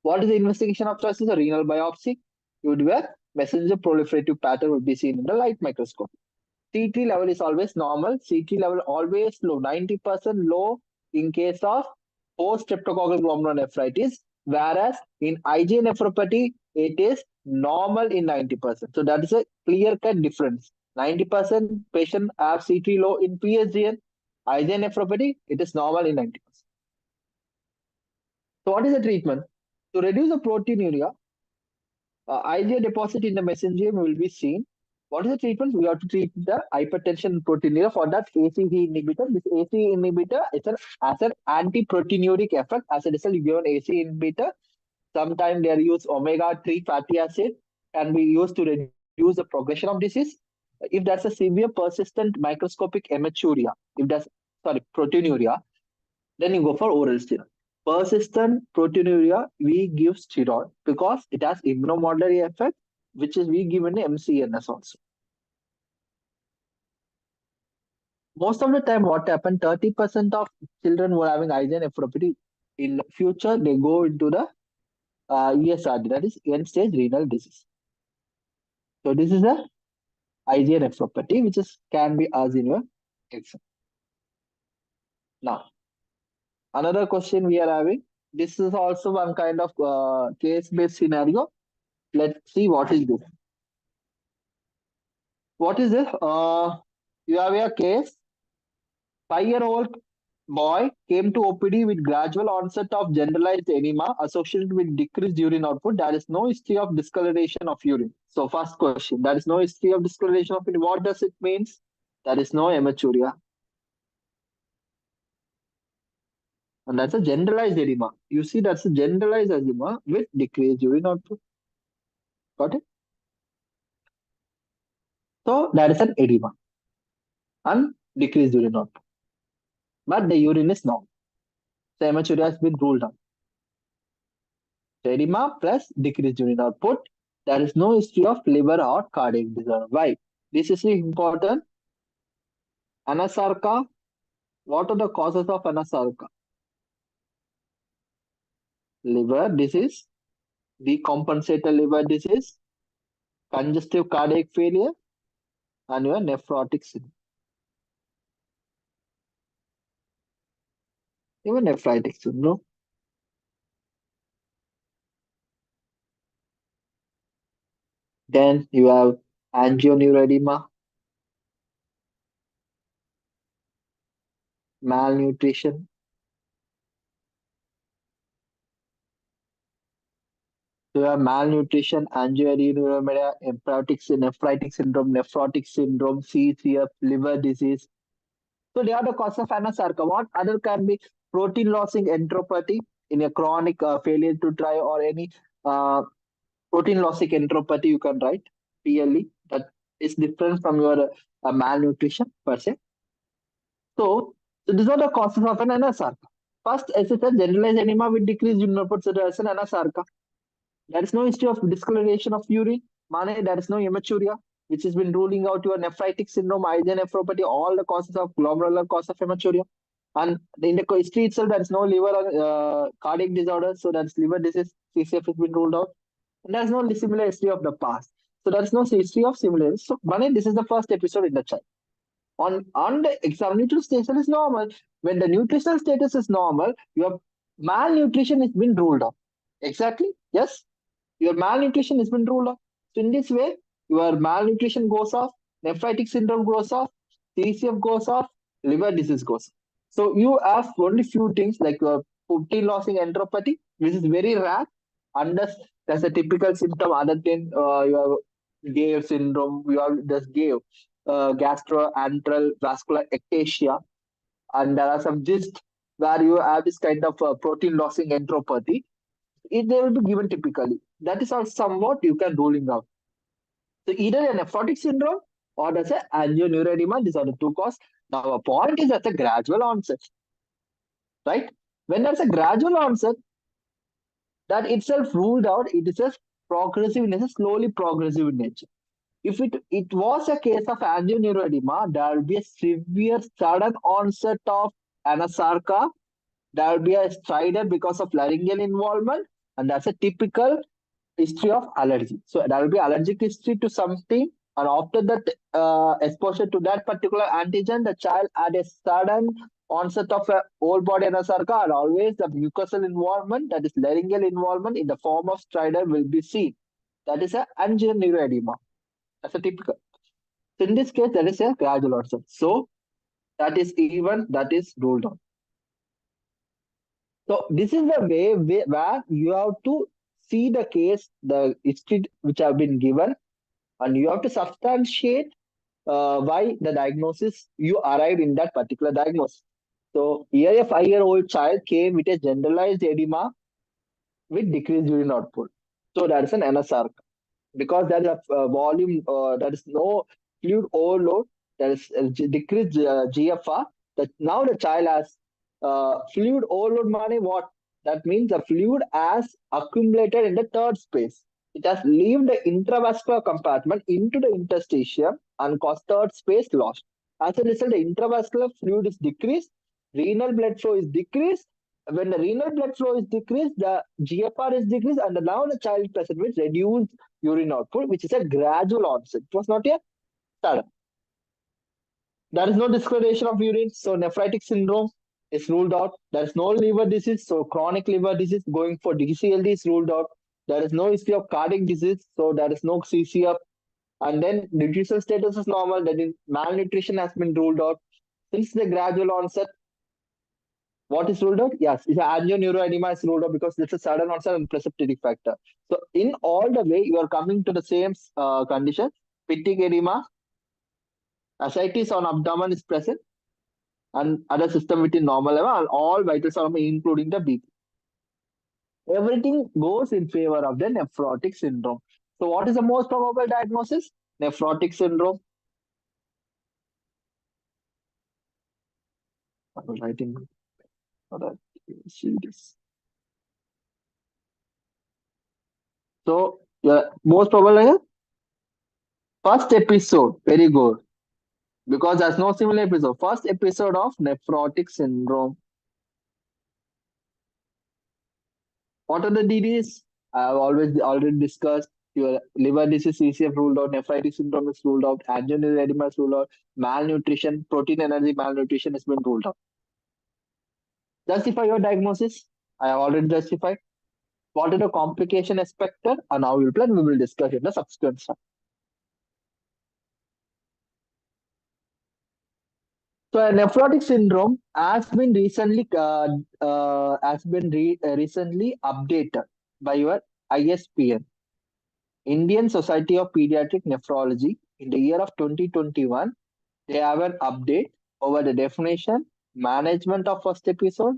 What is the investigation of choice? Is a renal biopsy. You would where messenger proliferative pattern would be seen in the light microscope. C3 level is always normal. C3 level always low, 90% low in case of post-streptococcal glomerulonephritis, whereas in IgA nephropathy, it is normal in 90%. So that is a clear-cut difference. 90% patient have C3 low in PSGN. IgA nephropathy, it is normal in 90%. So what is the treatment? To reduce the proteinuria, IgA deposit in the mesenterium will be seen. What is the treatment? We have to treat the hypertension proteinuria. For that, ACE inhibitor. This ACE inhibitor is has an anti-proteinuric effect. As a result, you give an ACE inhibitor. Sometimes they are used omega-3 fatty acid can be used to reduce the progression of disease. If that's a severe persistent microscopic hematuria, proteinuria, then you go for oral steroid. Persistent proteinuria, we give steroid because it has immunomodulatory effect, which is we give in MCNS also. Most of the time, what happened, 30% of children who are having IgA nephropathy, in future, they go into the ESRD, that is end-stage renal disease. So this is a IgA nephropathy, which can be asked in your exam. Now, another question we are having, this is also one kind of case-based scenario. Let's see what is this. What is this? You have a case. 5-year-old boy came to OPD with gradual onset of generalized edema associated with decreased urine output. There is no history of discoloration of urine. So first question, there is no history of discoloration of urine. What does it mean? There is no hematuria. And that's a generalized edema. You see, that's a generalized edema with decreased urine output. Got it? So that is an edema and decreased urine output. But the urine is normal. So hematuria has been ruled out. So edema plus decreased urine output. There is no history of liver or cardiac disorder. Why? This is important. Anasarca. What are the causes of anasarca? Liver disease, decompensated liver disease, congestive cardiac failure, and your nephrotic syndrome. Even nephritic syndrome. Then you have angioneuroedema, malnutrition. So you have malnutrition, angioedema, nephrotic syndrome, nephrotic syndrome, CCF, liver disease. So they are the cause of anasarca. What other can be protein losing enteropathy in a chronic failure to try, or any protein losing enteropathy you can write PLE. That is different from your malnutrition per se. So these are the causes of an anasarca. First, as I said, generalized edema with decreased urine output, so there is an anasarca. There is no history of discoloration of urine. There is no hematuria, which has been ruling out your nephritic syndrome, IgA nephropathy, all the causes of glomerular cause of hematuria. And in the history itself, there is no liver or cardiac disorder, so that is liver disease, CCF has been ruled out. And there is no similar history of the past. So there is no history of similar. So this is the first episode in the child. On the exam, nutritional status is normal. When the nutritional status is normal, your malnutrition has been ruled out. Exactly? Yes? Your malnutrition has been ruled out. So in this way, your malnutrition goes off, nephritic syndrome goes off, CCF goes off, liver disease goes off. So you have only few things like your protein losing enteropathy, which is very rare, unless there's a typical symptom other than you have Gave syndrome, you have just Gave gastroantral vascular ectasia, and there are some cysts where you have this kind of protein losing enteropathy. They will be given typically. That is also somewhat you can ruling out. So either a nephrotic syndrome or there's a angioneuroedema. These are the two causes. Now, a point is that's a gradual onset, right? When there's a gradual onset, that itself ruled out, it is a progressive in nature, slowly progressive in nature. If it was a case of angioneuroedema, there will be a severe sudden onset of anasarca. There will be a stridor because of laryngeal involvement, and that's a typical history of allergy. So there will be allergic history to something, and after that exposure to that particular antigen, the child had a sudden onset of a whole body anasarca, and always the mucosal involvement, that is laryngeal involvement in the form of stridor, will be seen. That is a angioneuroedema. That's a typical. So in this case, that is a gradual onset. So that is ruled out. So this is the way where you have to see the case, the history which have been given, and you have to substantiate why the diagnosis you arrived in that particular diagnosis. So here a 5-year-old child came with a generalized edema with decreased urine output. So that is an NSR because there is a volume, there is no fluid overload, there is decreased GFR. That now the child has fluid overload. Money what? That means the fluid has accumulated in the third space. It has left the intravascular compartment into the interstitium and caused third space lost. As a result, the intravascular fluid is decreased, renal blood flow is decreased. When the renal blood flow is decreased, the GFR is decreased, and now the child present with reduced urine output, which is a gradual onset. It was not a sudden. There is no discoloration of urine, so nephritic syndrome is ruled out. There is no liver disease, so chronic liver disease going for DCLD is ruled out. There is no history of cardiac disease, so there is no CCF. And then nutritional status is normal, that is malnutrition has been ruled out. Since the gradual onset, what is ruled out? Yes, it's angioneuroedema is ruled out because it's a sudden onset and precipitating factor. So in all the way, you are coming to the same condition. Pittic edema, ascites on abdomen is present, and other system within normal level, and all vitals are including the BP. Everything goes in favor of the nephrotic syndrome. So what is the most probable diagnosis? Nephrotic syndrome. I was writing for that. See this. So yeah, most probable first episode, very good. Because there's no similar episode. First episode of nephrotic syndrome. What are the DDs? I've already discussed. Your liver disease, CCF ruled out, nephritic syndrome is ruled out, angioedema is ruled out, malnutrition, protein energy malnutrition has been ruled out. Justify your diagnosis. I have already justified. What are the complication expected? And now we will discuss in the subsequent slide. So a nephrotic syndrome has been recently recently updated by your ISPN, Indian Society of Pediatric Nephrology. In the year of 2021, they have an update over the definition, management of first episode,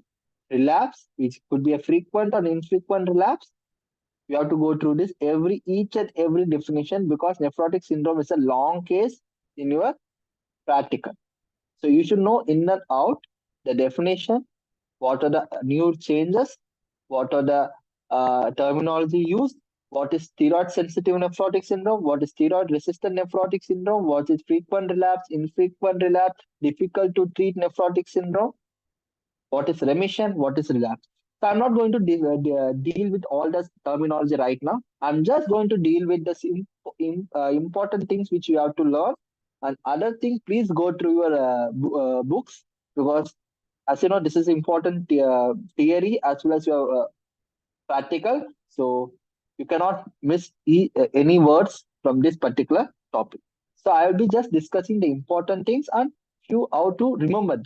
relapse, which could be a frequent or infrequent relapse. You have to go through this each and every definition because nephrotic syndrome is a long case in your practical. So you should know in and out the definition, what are the new changes, what are the terminology used, what is steroid sensitive nephrotic syndrome, what is steroid resistant nephrotic syndrome, what is frequent relapse, infrequent relapse, difficult to treat nephrotic syndrome, what is remission, what is relapse. So I'm not going to deal with all the terminology right now. I'm just going to deal with the important things which you have to learn. And other things, please go through your books because, as you know, this is important theory as well as your practical. So you cannot miss any words from this particular topic. So I will be just discussing the important things and how to remember them.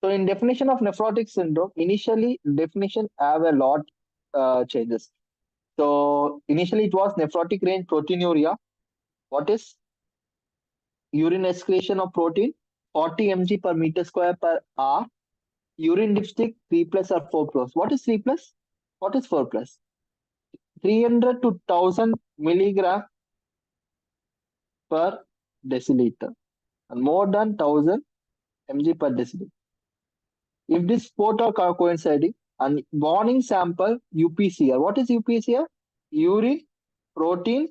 So in definition of nephrotic syndrome, initially definition have a lot changes. So initially it was nephrotic range proteinuria. What is urine excretion of protein? 40 mg per meter square per hour. Urine dipstick 3 plus or 4 plus. What is 3 plus? What is 4 plus? 300 to 1000 milligram per deciliter and more than 1000 mg per deciliter. If this both are coinciding, and warning sample UPCR. What is UPCR? Urine protein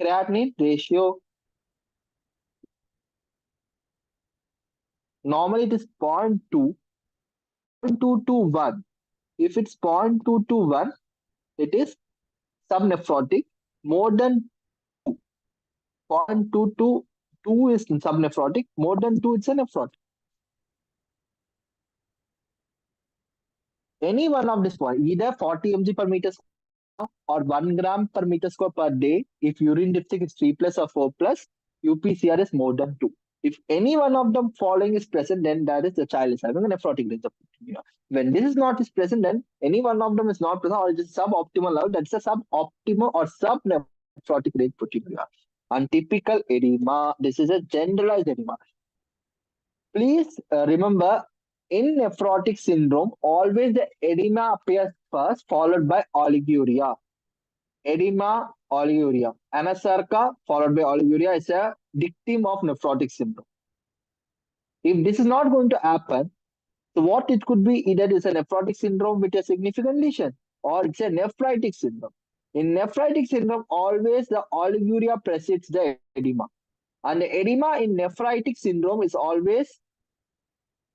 creatinine ratio. Normally it is 0.2, 0.221. If it's 0.221, it is subnephrotic. More than 0.222 is subnephrotic. More than 2, it's a nephrotic. Any one of this point, either 40 mg per meter or 1 gram per meter square per day. If urine dipstick is 3 plus or 4 plus, UPCR is more than 2. If any one of the following is present, then that is the child is having a nephrotic range of proteinuria. When this is not is present, then any one of them is not present or it is suboptimal level, that's a suboptimal or subnephrotic range proteinuria. And typical edema, this is a generalized edema. Please remember, in nephrotic syndrome, always the edema appears first, followed by oliguria. Edema, oliguria. Anasarca followed by oliguria is a victim of nephrotic syndrome. If this is not going to happen, so what it could be, either it's a nephrotic syndrome with a significant lesion or it's a nephritic syndrome. In nephritic syndrome, always the oliguria precedes the edema. And the edema in nephritic syndrome is always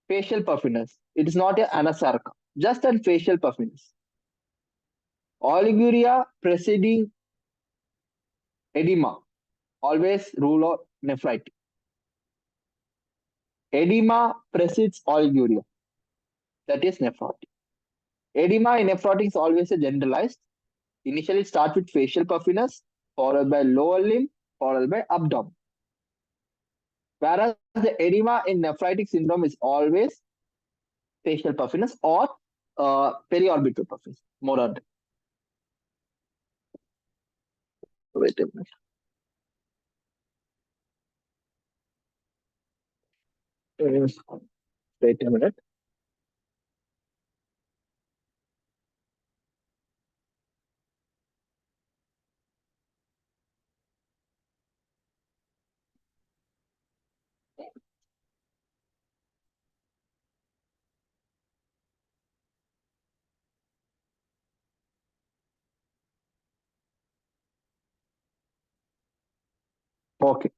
facial puffiness. It is not a anasarca, just a facial puffiness. Oliguria preceding edema, always rule of nephritic. Edema precedes oliguria, that is nephrotic. Edema in nephrotic is always a generalized. Initially start with facial puffiness, followed by lower limb, followed by abdomen. Whereas the edema in nephritic syndrome is always facial puffiness or periorbital puffiness, more or less. Wait a minute. Wait a minute. Okay.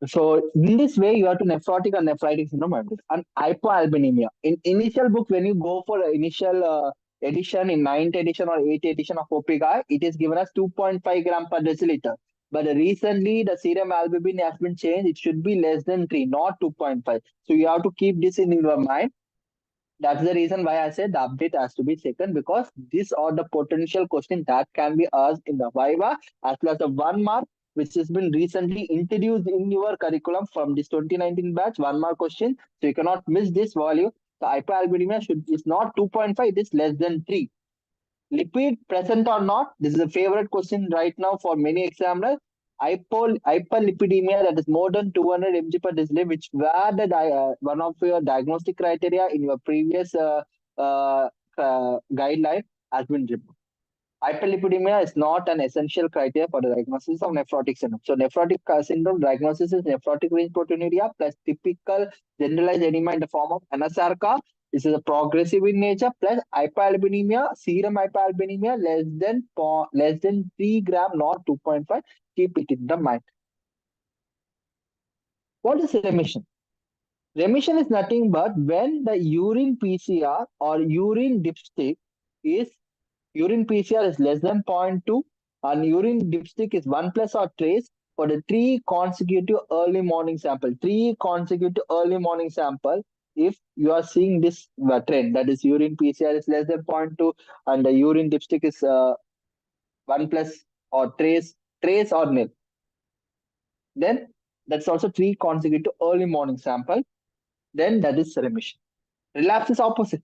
So in this way, you have to nephrotic and nephritic syndrome and hypoalbuminemia. In initial book, when you go for initial edition in 9th edition or 8th edition of OPGI, it is given as 2.5 gram per deciliter. But recently, the serum albumin has been changed. It should be less than 3, not 2.5. So you have to keep this in your mind. That's the reason why I said the update has to be taken, because these are the potential questions that can be asked in the Viva, as well as the 1 mark, which has been recently introduced in your curriculum from this 2019 batch, 1 mark question. So you cannot miss this value. The hyperalbuminemia is not 2.5, it is less than 3. Lipid present or not? This is a favorite question right now for many examiners. Hyperlipidemia, that is more than 200 mg per deciliter, which were the one of your diagnostic criteria in your previous guideline, has been removed. Hyperlipidemia is not an essential criteria for the diagnosis of nephrotic syndrome. So nephrotic syndrome diagnosis is nephrotic range proteinuria plus typical generalized edema in the form of anasarca. This is a progressive in nature, plus hyperalbuminemia, serum hyperalbuminemia less than 3 gram, not 2.5. Keep it in the mind. What is remission? Remission is nothing but when the urine PCR or urine dipstick is less than 0.2 and urine dipstick is 1 plus or trace for the 3 consecutive early morning sample. 3 consecutive early morning sample. If you are seeing this trend, that is urine PCR is less than 0.2 and the urine dipstick is 1 plus or trace or nil, then that's also 3 consecutive early morning sample. then that is remission. Relapse is opposite.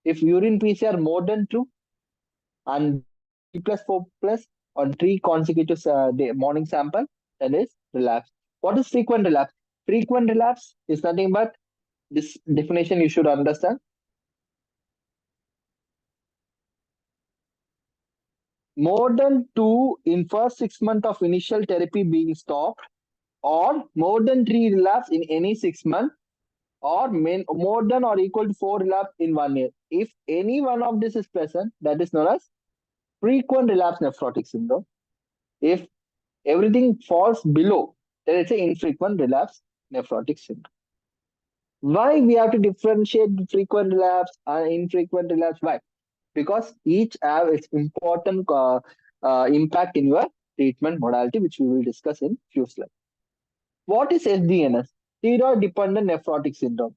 If urine PCR more than 2 and there is 3 plus 4 plus on 3 consecutive morning sample, that is relapse. What is frequent relapse? Frequent relapse is nothing but this definition you should understand. More than 2 in first 6 months of initial therapy being stopped, or more than 3 relapse in any 6 months, or more than or equal to 4 relapse in 1 year. If any one of this is present, that is known as frequent relapse nephrotic syndrome. If everything falls below, then it's an infrequent relapse nephrotic syndrome. Why we have to differentiate frequent relapse and infrequent relapse? Why? Because each have its important impact in your treatment modality, which we will discuss in few slides. What is SDNS? Steroid dependent nephrotic syndrome.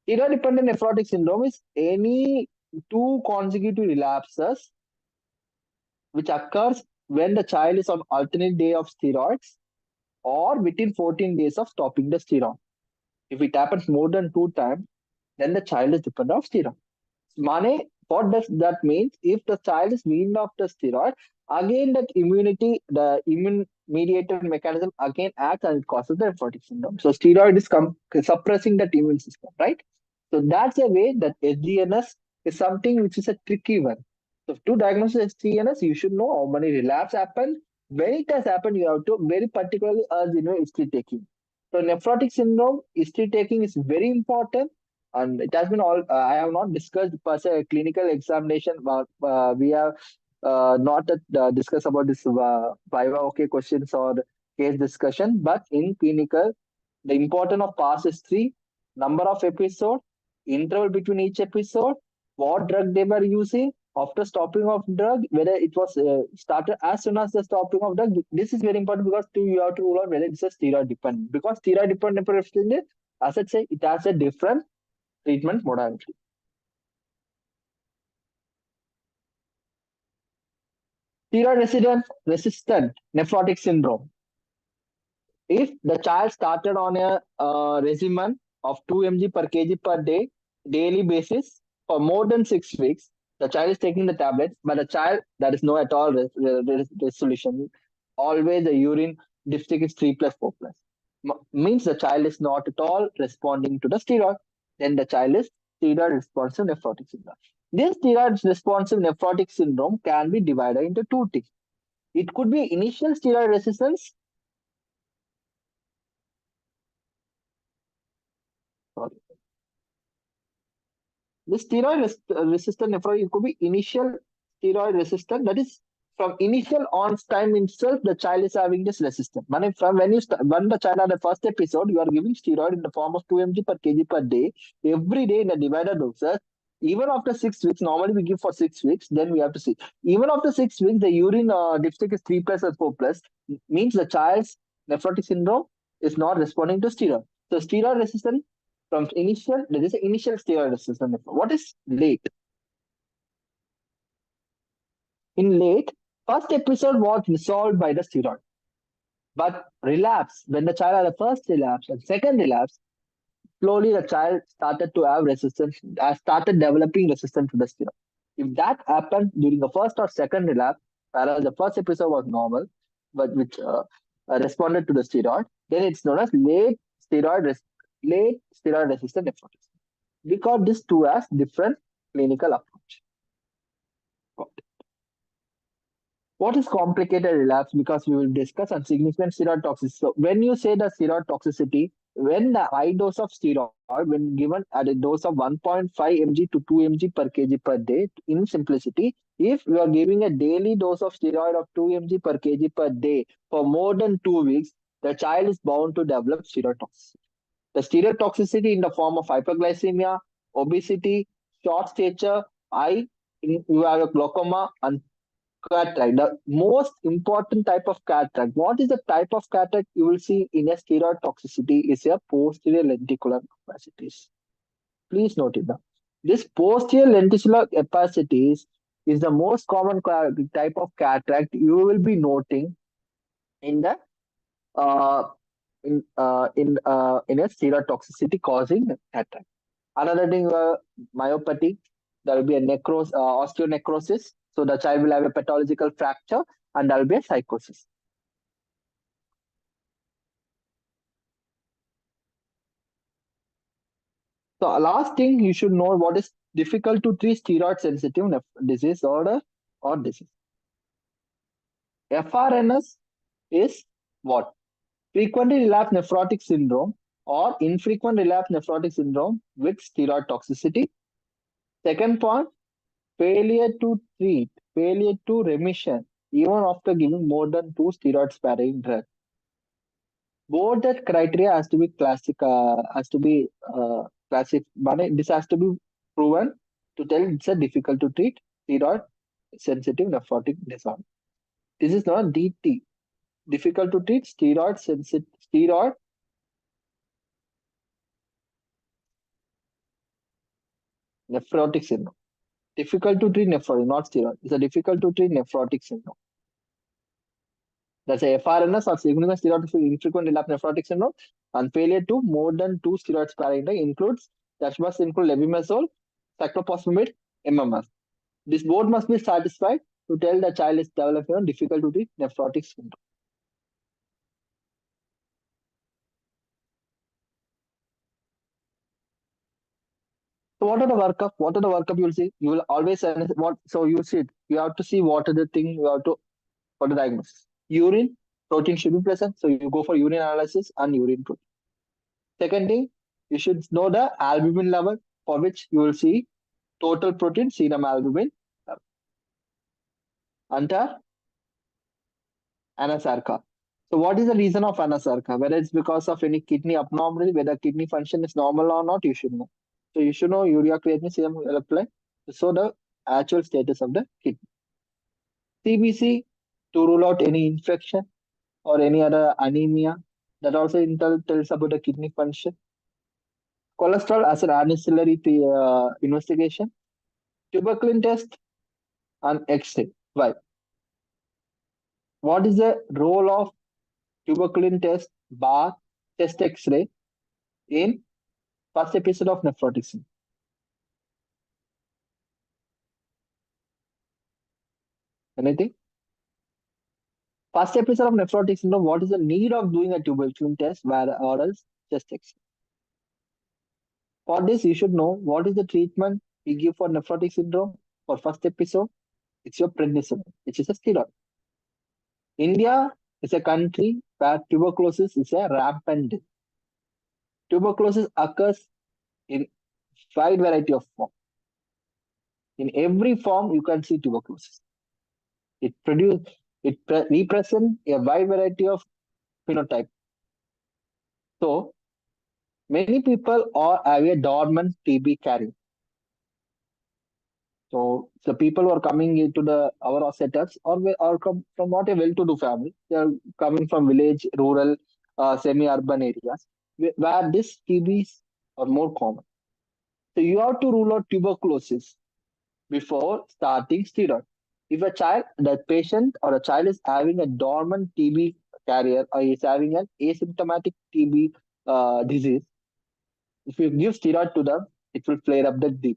Steroid dependent nephrotic syndrome is any 2 consecutive relapses which occurs when the child is on alternate day of steroids or within 14 days of stopping the steroid. If it happens more than 2 times, then the child is dependent on steroid. Mane, what does that mean? If the child is weaned off the steroid, again that immunity, the immune mediated mechanism again acts and it causes the nephrotic syndrome. So steroid is suppressing that immune system, right? So that's a way that SDNS is something which is a tricky one. So to diagnose SDNS, you should know how many relapse happened. When it has happened, you have to very particularly urge history taking. So nephrotic syndrome, history taking is very important, and it has been all. I have not discussed per se clinical examination, but we have not discussed about this viva okay questions or case discussion. But in clinical, the importance of past history, number of episode, interval between each episode, what drug they were using, after stopping of drug, whether it was started as soon as the stopping of drug. This is very important because you have to rule out whether it's a steroid dependent. Because steroid dependent, as I say, it has a different treatment modality. Steroid resistant nephrotic syndrome. If the child started on a regimen of 2 mg per kg per day, daily basis for more than 6 weeks, the child is taking the tablets, but the child, there is no at all resolution. Always the urine dipstick is 3 plus 4 plus. Means the child is not at all responding to the steroid. Then the child is steroid responsive nephrotic syndrome. This steroid responsive nephrotic syndrome can be divided into 2 things. It could be initial steroid resistance. Sorry. The steroid resistant nephrotic, it could be initial steroid resistant. That is, from initial on time itself, the child is having this resistance. From when the child had the first episode, you are giving steroid in the form of 2 mg per kg per day, every day in the divided doses. Even after 6 weeks, normally we give for 6 weeks, then we have to see. Even after 6 weeks, the urine dipstick is 3 plus or 4 plus, means the child's nephrotic syndrome is not responding to steroid. So steroid resistant from initial, there is an initial steroid resistance. What is late? In late, first episode was resolved by the steroid. But relapse, when the child had a first relapse and second relapse, slowly the child started to have resistance, started developing resistance to the steroid. If that happened during the first or second relapse, whereas the first episode was normal, but which responded to the steroid, then it's known as late steroid resistant nephrosis. Because these two has different clinical approach. What is complicated relapse? Because we will discuss on significant steroid toxicity. So when you say the steroid toxicity, when the high dose of steroid, when given at a dose of 1.5 mg to 2 mg per kg per day, in simplicity, if you are giving a daily dose of steroid of 2 mg per kg per day for more than 2 weeks, the child is bound to develop steroid toxicity. The steroid toxicity in the form of hyperglycemia, obesity, short stature, you have a glaucoma, and cataract. The most important type of cataract. What is the type of cataract you will see in a steroid toxicity is a posterior lenticular opacities. Please note it down. This posterior lenticular opacities is the most common type of cataract you will be noting in the uh, in a steroid toxicity causing attack. Another thing, myopathy. There will be a osteonecrosis. So the child will have a pathological fracture, and there will be a psychosis. So last thing you should know what is difficult to treat steroid sensitive disease or disease. FRNS is what? Frequently relapsed nephrotic syndrome or infrequent relapsed nephrotic syndrome with steroid toxicity. Second point, failure to treat, failure to remission, even after giving more than two steroid sparing drugs. Both that criteria has to be classic. This has to be proven to tell it's a difficult to treat steroid sensitive nephrotic disorder. This is not DT. Difficult to treat steroid nephrotic syndrome. Difficult to treat nephrotic, not steroid. It's a difficult to treat nephrotic syndrome. That's a FRNS or significant steroid infrequent relapse nephrotic syndrome, and failure to more than two steroid sparing includes that must include levimazole, cyclophosphamide, MMS. This both must be satisfied to tell the child is developing difficult to treat nephrotic syndrome. So what are the workup? What are the workup you'll see? You will always what so you see it. You have to see what are the thing you have to for the diagnosis. Urine, protein should be present. So you go for urine analysis and urine protein. Second thing, you should know the albumin level, for which you will see total protein, serum albumin level. Under anasarca. So what is the reason of anasarca? Whether it's because of any kidney abnormality, whether kidney function is normal or not, you should know. So you should know urea creatinine serum electrolyte to show the actual status of the kidney. CBC to rule out any infection or any other anemia. That also tells about the kidney function. Cholesterol as an ancillary investigation. Tuberculin test and X-ray. Why? What is the role of tuberculin test bar chest X-ray in first episode of nephrotic syndrome? Anything? First episode of nephrotic syndrome, what is the need of doing a tuberculin test or else chest X-ray? For this, you should know what is the treatment we give for nephrotic syndrome for first episode. It's your prednisone, which is a steroid. India is a country where tuberculosis is a rampant. Tuberculosis occurs in wide variety of form. In every form, you can see tuberculosis. It represents a wide variety of phenotype. So many people have a dormant TB carrier. So the people who are coming into our setups or come from not a well-to-do family. They are coming from village, rural, semi-urban areas where these TBs are more common. So you have to rule out tuberculosis before starting steroid. If the patient or a child is having a dormant TB carrier or is having an asymptomatic TB disease, if you give steroid to them, it will flare up the TB.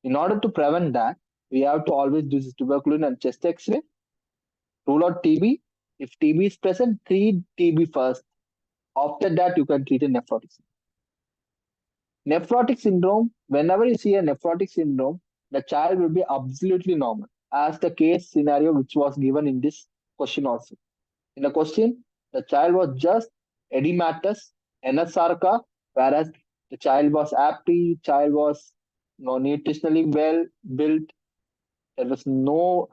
In order to prevent that, we have to always do this tuberculin and chest X-ray, rule out TB. If TB is present, treat TB first. After that, you can treat a nephrotic syndrome. Nephrotic syndrome, whenever you see a nephrotic syndrome, the child will be absolutely normal, as the case scenario which was given in this question also. In the question, the child was just edematous, anasarca, whereas the child was happy, child was nutritionally well built. There was no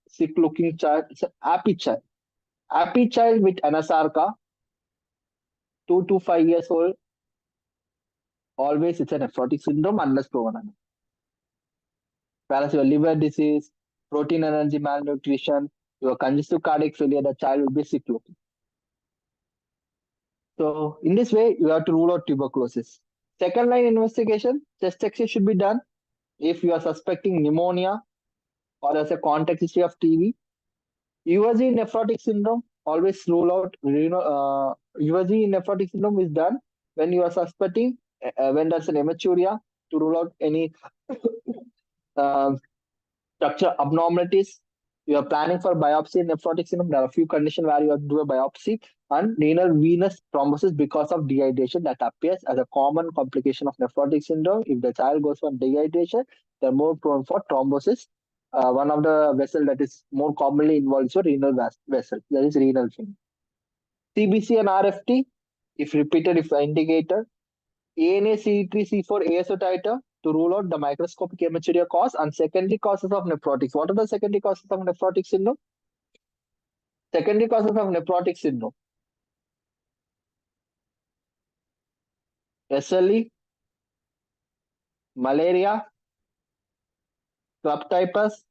sick looking child. It's a happy child. Happy child with anasarca, 2 to 5 years old. Always it's a nephrotic syndrome unless proven. Whereas your liver disease, protein energy malnutrition, your congestive cardiac failure, the child will be sick looking. So in this way, you have to rule out tuberculosis. Second line investigation, chest X-ray should be done if you are suspecting pneumonia or as a contact history of TB. USG nephrotic syndrome always rule out USG in nephrotic syndrome is done when you are suspecting when there's an hematuria to rule out any uh, structure abnormalities. You are planning for biopsy in nephrotic syndrome. There are a few conditions where you have to do a biopsy and renal venous thrombosis because of dehydration that appears as a common complication of nephrotic syndrome. If the child goes for dehydration, they're more prone for thrombosis. One of the vessel that is more commonly involved is a renal vessel, that is renal vein. CBC and RFT, if repeated, if indicated, ANA C3 C4 ASO titer to rule out the microscopic hematuria cause and secondary causes of nephrotics. What are the secondary causes of nephrotic syndrome? Secondary causes of nephrotic syndrome: SLE, malaria, club typhus,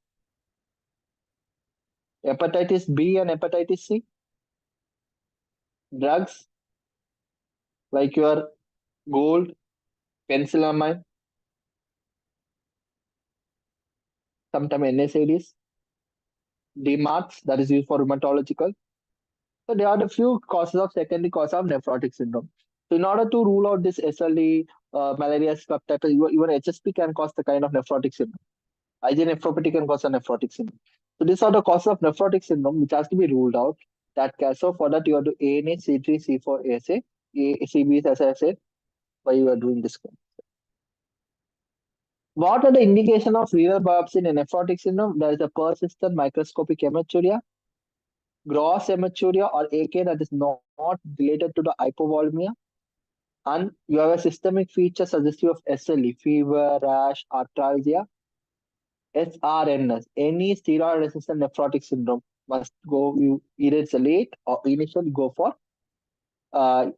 hepatitis B and hepatitis C, drugs like your gold, penicillamine, sometimes NSAIDs, DMARCs that is used for rheumatological. So there are a few causes of secondary cause of nephrotic syndrome. So in order to rule out this SLE, malaria, club typhus, even HSP can cause the kind of nephrotic syndrome. IgA nephropathy can cause a nephrotic syndrome. So these are the causes of nephrotic syndrome which has to be ruled out. So for that you have to ANA, C3, C4, ASA, CBs as I said, why you are doing this. What are the indication of renal biopsy in nephrotic syndrome? There is a persistent microscopic hematuria, gross hematuria or AK that is not related to the hypovolemia, and you have a systemic feature suggestive of SLE, fever, rash, arthralgia. SRNS, any steroid resistant nephrotic syndrome must go, you either it's a late or initially go for the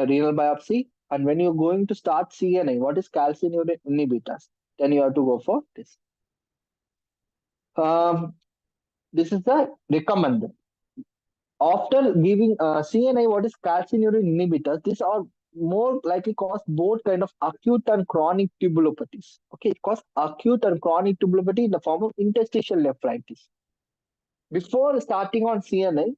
renal biopsy. And when you're going to start CNI, what is calcineurin inhibitors? Then you have to go for this. This is the recommended. After giving CNI, what is calcineurin inhibitors? These are more likely cause both kind of acute and chronic tubulopathies. Okay, it cause acute and chronic tubulopathy in the form of interstitial nephritis. Before starting on CNI,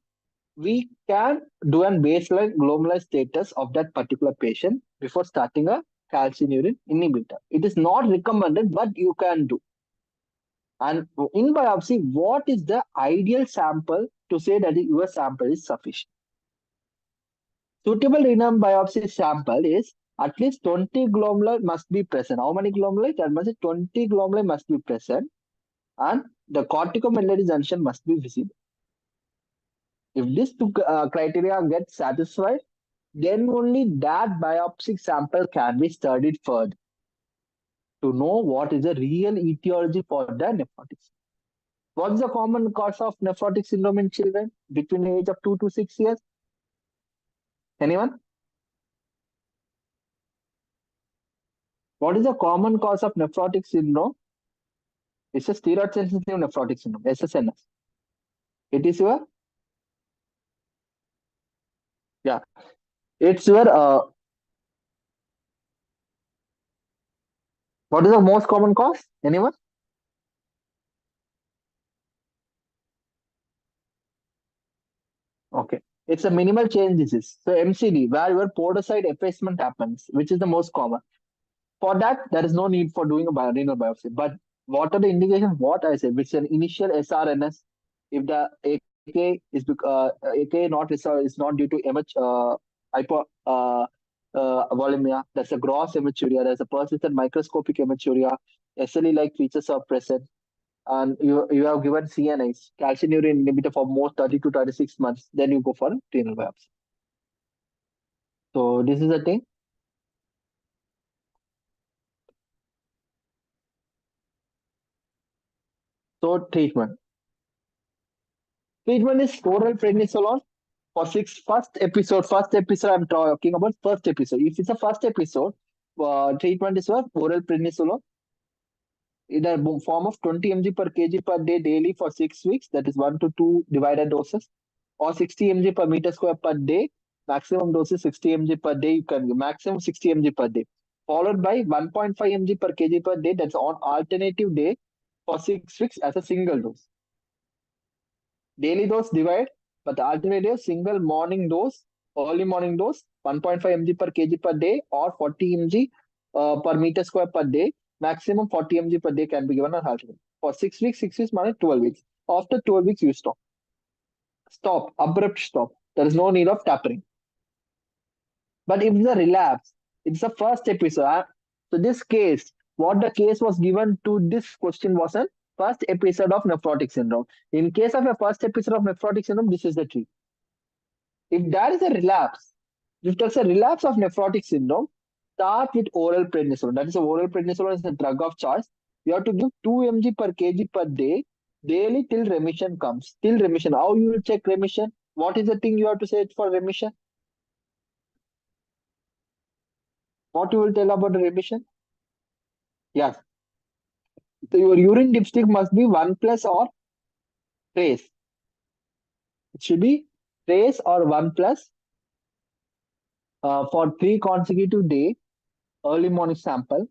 we can do a baseline glomerular status of that particular patient before starting a calcineurin inhibitor. It is not recommended, but you can do. And in biopsy, what is the ideal sample to say that your sample is sufficient? Suitable renal biopsy sample is at least 20 glomeruli must be present. How many glomeruli? That means 20 glomeruli must be present and the corticomedullary junction must be visible. If these two criteria get satisfied, then only that biopsy sample can be studied further to know what is the real etiology for the nephrotic syndrome. What is the common cause of nephrotic syndrome in children between the age of 2 to 6 years? Anyone? What is the common cause of nephrotic syndrome? It's a steroid sensitive nephrotic syndrome, SSNS. It is your, yeah, it's your, what is the most common cause? Anyone? Okay. It's a minimal change disease. So MCD, where your podocyte effacement happens, which is the most common. For that, there is no need for doing a renal biopsy. But what are the indications? What I said, which is an initial SRNS. If the AK is AK not is not due to hypo volemia, that's a gross hematuria. There's a persistent microscopic hematuria. SLE-like features are present, and you have given CNIs, calcineurin inhibitor for more 30 to 36 months. Then you go for a renal biopsy. So this is the thing. So treatment. Treatment is oral prednisolone for first episode. First episode, I'm talking about first episode. If it's a first episode, treatment is what? Oral prednisolone in a form of 20 mg per kg per day daily for 6 weeks. That is 1 to 2 divided doses, or 60 mg per meter square per day. Maximum dose is 60 mg per day. You can maximum 60 mg per day, followed by 1.5 mg per kg per day. That's on alternative day for 6 weeks as a single dose. Daily dose divide But the alternative single morning dose, early morning dose, 1.5 mg per kg per day or 40 mg per meter square per day. Maximum 40 mg per day can be given on alternate. For 6 weeks, 6 weeks, minus 12 weeks. After 12 weeks, you stop. Stop, abrupt stop. There is no need of tapering. But if it's a relapse, it's the first episode. So this case, what the case was given to this question was a first episode of nephrotic syndrome. In case of a first episode of nephrotic syndrome, this is the treatment. If there is a relapse, if there's a relapse of nephrotic syndrome, start with oral prednisolone. That is, oral prednisolone is a drug of choice. You have to give 2 mg per kg per day daily till remission comes. Till remission. How you will check remission? What is the thing you have to say for remission? What you will tell about the remission? Yes. So your urine dipstick must be 1 plus or trace. It should be trace or 1 plus for 3 consecutive days, early morning sample.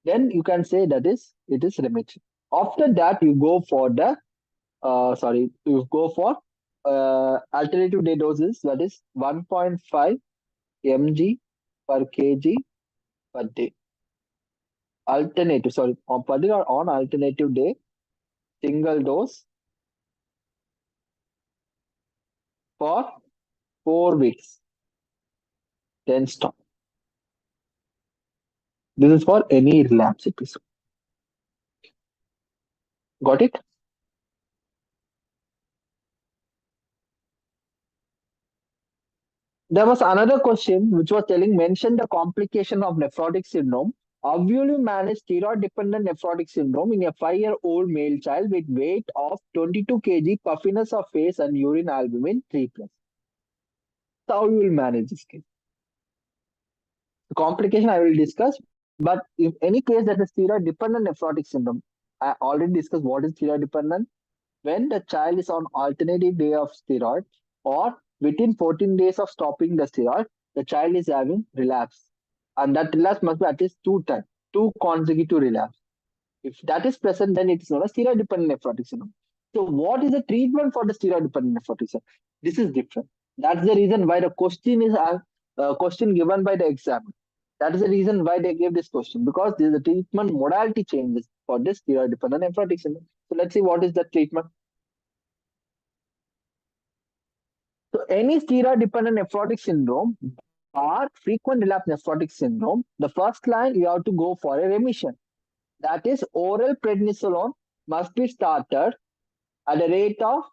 Then you can say that it is remission. After that, you go for the alternative day doses, that is 1.5 mg per kg per day. Alternative, particular on alternative day, single dose for 4 weeks. Then stop. This is for any relapse episode. Got it? There was another question which was mention the complication of nephrotic syndrome. How will you manage steroid-dependent nephrotic syndrome in a 5-year-old male child with weight of 22 kg, puffiness of face, and urine albumin 3+? How you will manage this case? The complication I will discuss, but if any case that is steroid-dependent nephrotic syndrome, I already discussed what is steroid-dependent. When the child is on alternative day of steroid or within 14 days of stopping the steroid, the child is having relapse. And that relapse must be at least 2 times, 2 consecutive relapse. If that is present, then it is known as steroid-dependent nephrotic syndrome. So what is the treatment for the steroid-dependent nephrotic syndrome? This is different. That's the reason why the question is a question given by the examiner. That is the reason why they gave this question, because the treatment modality changes for this steroid-dependent nephrotic syndrome. So let's see what is the treatment. So any steroid-dependent nephrotic syndrome or frequent relapse nephrotic syndrome, the first line you have to go for a remission. That is, oral prednisolone must be started at a rate of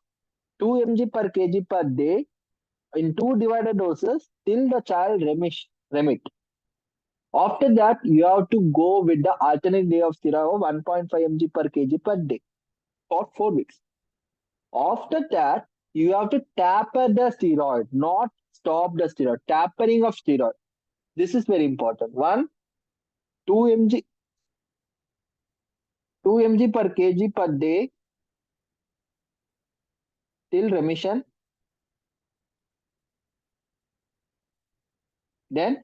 2 mg per kg per day in 2 divided doses till the child remit. After that, you have to go with the alternate day of steroid of 1.5 mg per kg per day for 4 weeks. After that, you have to taper the steroid, not stop the steroid. Tapering of steroid. This is very important. 2 mg, 2 mg per kg per day till remission. Then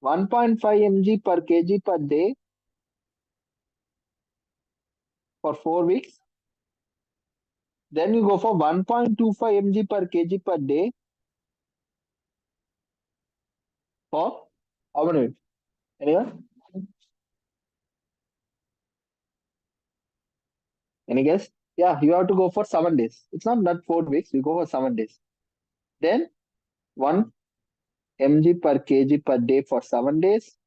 1.5 mg per kg per day for 4 weeks. Then you go for 1.25 mg per kg per day for how many weeks? Anyone? Any guess? Yeah, you have to go for 7 days. It's not that 4 weeks, you go for 7 days. Then 1 mg per kg per day for 7 days.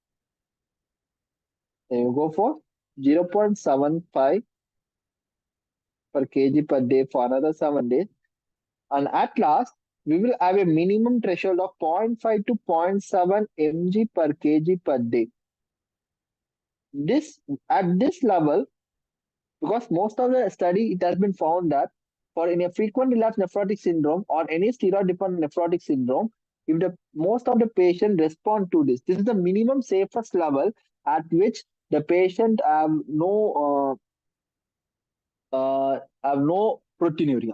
Then you go for 0.75 per kg per day for another 7 days. And at last, we will have a minimum threshold of 0.5 to 0.7 mg per kg per day. At this level, because most of the study, it has been found that for in a frequent relapse nephrotic syndrome or any steroid-dependent nephrotic syndrome, if the most of the patient respond to this is the minimum safest level at which the patient have no proteinuria.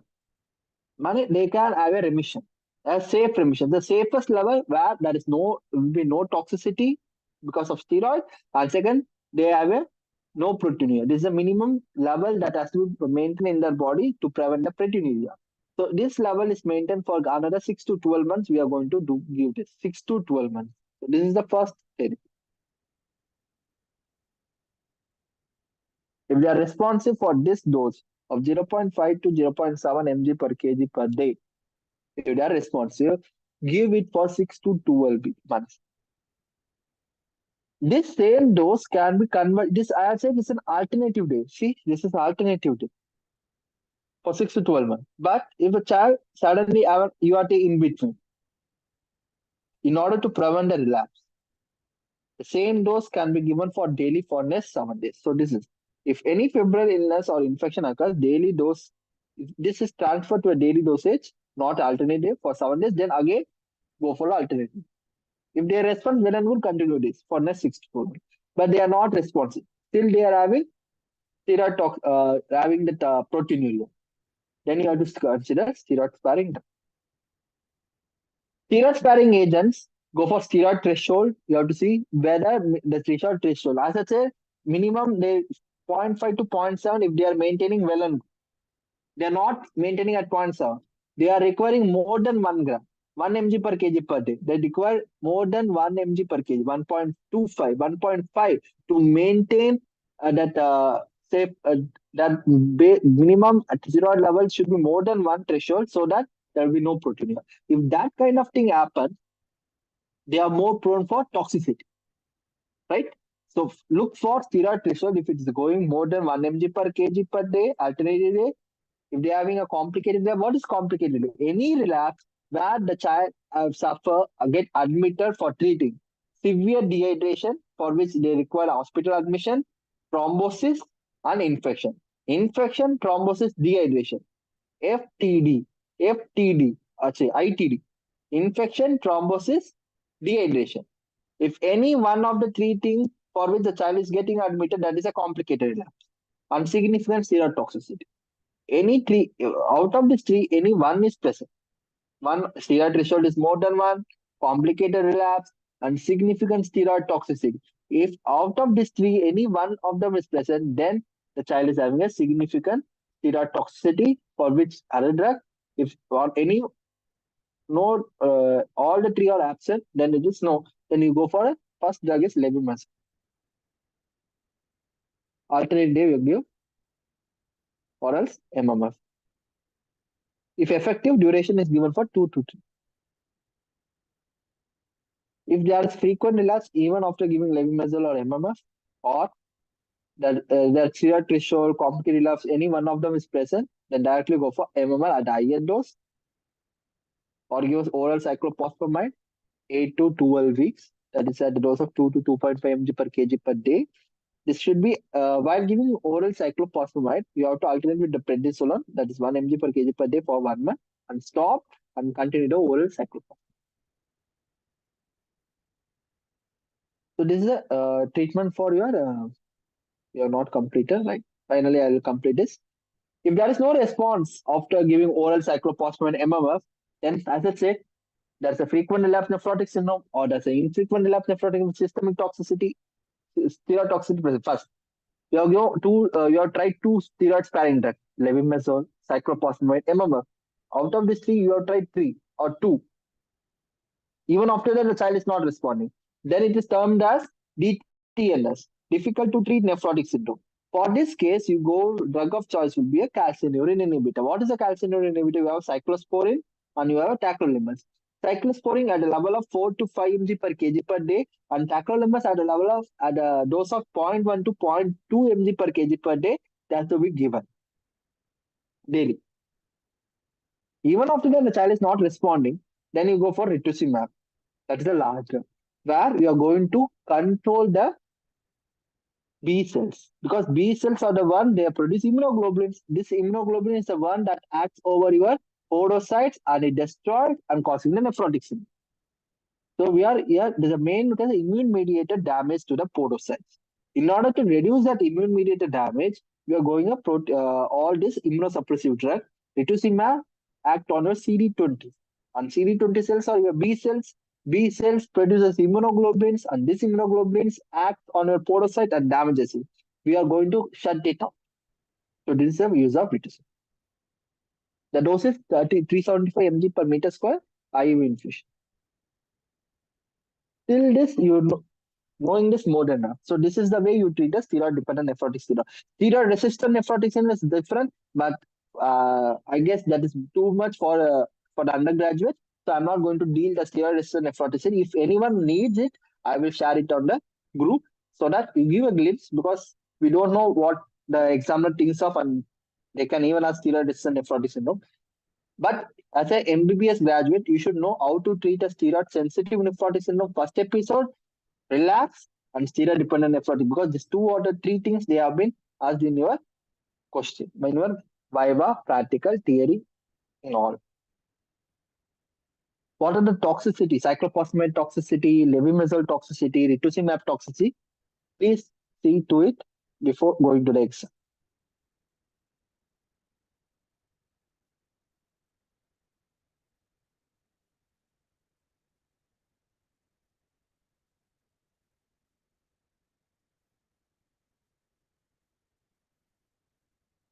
They can have a remission, a safe remission, the safest level where there is will be no toxicity because of steroid, and second, they have a no proteinuria. This is the minimum level that has to be maintained in their body to prevent the proteinuria. So this level is maintained for another 6 to 12 months. We are going to give this 6 to 12 months. So this is the first therapy. If they are responsive for this dose of 0.5 to 0.7 mg per kg per day, if they are responsive, give it for 6 to 12 months. This same dose can be converted. This I have said is an alternative day. See, this is alternative day for 6 to 12 months. But if a child suddenly have URT in between, in order to prevent a relapse, the same dose can be given for daily for next 7 days. So this is if any febrile illness or infection occurs, daily dose. If this is transferred to a daily dosage, not alternative for 7 days. Then again go for alternative. If they respond, well and good, continue this for next 6 to 4 months. But they are not responsive. Still they are having steroid having that proteinuria. Then you have to consider steroid sparing. Steroid sparing agents go for steroid threshold. You have to see whether the threshold threshold. As I said, minimum they 0.5 to 0.7 if they are maintaining well and they are not maintaining at 0.7. They are requiring more than 1 gram, 1 mg per kg per day. They require more than 1 mg per kg, 1.25, 1.5 to maintain that say that minimum steroid level should be more than 1 threshold so that there will be no proteinuria. If that kind of thing happens, they are more prone for toxicity, right? So look for steroid threshold if it's going more than 1 mg per kg per day, alternative day. If they're having a complicated day, what is complicated day? Any relapse where the child suffer, get admitted for treating severe dehydration for which they require hospital admission, thrombosis, and infection. Infection, thrombosis, dehydration. FTD, FTD, actually ITD. Infection, thrombosis, dehydration. If any one of the three things for which the child is getting admitted, that is a complicated relapse. Unsignificant steroid any three out of these three, any one is present. One steroid threshold is more than one, complicated relapse, and significant steroid toxicity. If out of these three, any one of them is present, then the child is having a significant steroid toxicity for which other drug. If or any no all the three are absent, then it is no. Then you go for a first drug is levimass. Alternate day you give or else MMF. If effective, duration is given for 2 to 3. If there is frequent relapse even after giving levimazole or MMF, or that the steroid threshold, complicated relapse, any one of them is present, then directly go for MMR at higher dose or give oral cyclophosphamide 8 to 12 weeks. That is at the dose of 2 to 2.5 mg per kg per day. This should be while giving oral cyclophosphamide, you have to alternate with the prednisolone, that is 1 mg per kg per day for 1 month, and stop and continue the oral cyclophosphamide. So this is a treatment for you're not completed. Like finally, I will complete this. If there is no response after giving oral cyclophosphamide MMF, then as I said, there's a frequent relapse nephrotic syndrome or there's an infrequent relapse nephrotic with systemic toxicity, steroid toxicity present. First, you have tried two steroid sparing drugs, levimazole, cyclophosphamide, MMF. Out of these three, you have tried three or two. Even after that, the child is not responding. Then it is termed as DTNS, difficult to treat nephrotic syndrome. For this case, you go drug of choice will be a calcineurin inhibitor. What is a calcineurin inhibitor? You have cyclosporin and you have tacrolimus. Cyclosporin at a level of 4 to 5 mg per kg per day, and tacrolimus at a dose of 0.1 to 0.2 mg per kg per day. That will be given daily. Even after that, the child is not responding. Then you go for rituximab. That is the last drug, where you are going to control the B cells, because B cells are the one they produce immunoglobulins. This immunoglobulin is the one that acts over your podocytes and it destroys and causing the nephrotic syndrome. So we are here. There's a main immune mediated damage to the podocytes. In order to reduce that immune mediated damage, we are going up all this immunosuppressive drug. Rituximab act on your CD20, and CD20 cells are your B cells. B cells produces immunoglobulins, and these immunoglobulins act on your podocyte and damages it. We are going to shut it off. So this is the use of rituximab. The dose is 375 mg per meter square IV infusion. Till this, knowing this more than enough. So this is the way you treat a steroid-dependent nephrotic syndrome. Steroid-resistant nephrotic syndrome is different, but I guess that is too much for the undergraduate. So I'm not going to deal the steroid-resistant nephrotic syndrome. If anyone needs it, I will share it on the group so that we give a glimpse, because we don't know what the examiner thinks of, and they can even ask steroid-resistant nephrotic syndrome. But as a MBBS graduate, you should know how to treat a steroid-sensitive nephrotic syndrome. First episode, relax, and steroid dependent nephrotic, because these two or the three things they have been asked in your question, in your viva, practical, theory, and all. What are the toxicity? Cyclophosphamide toxicity, levimazole toxicity, rituximab toxicity. Please see to it before going to the exam.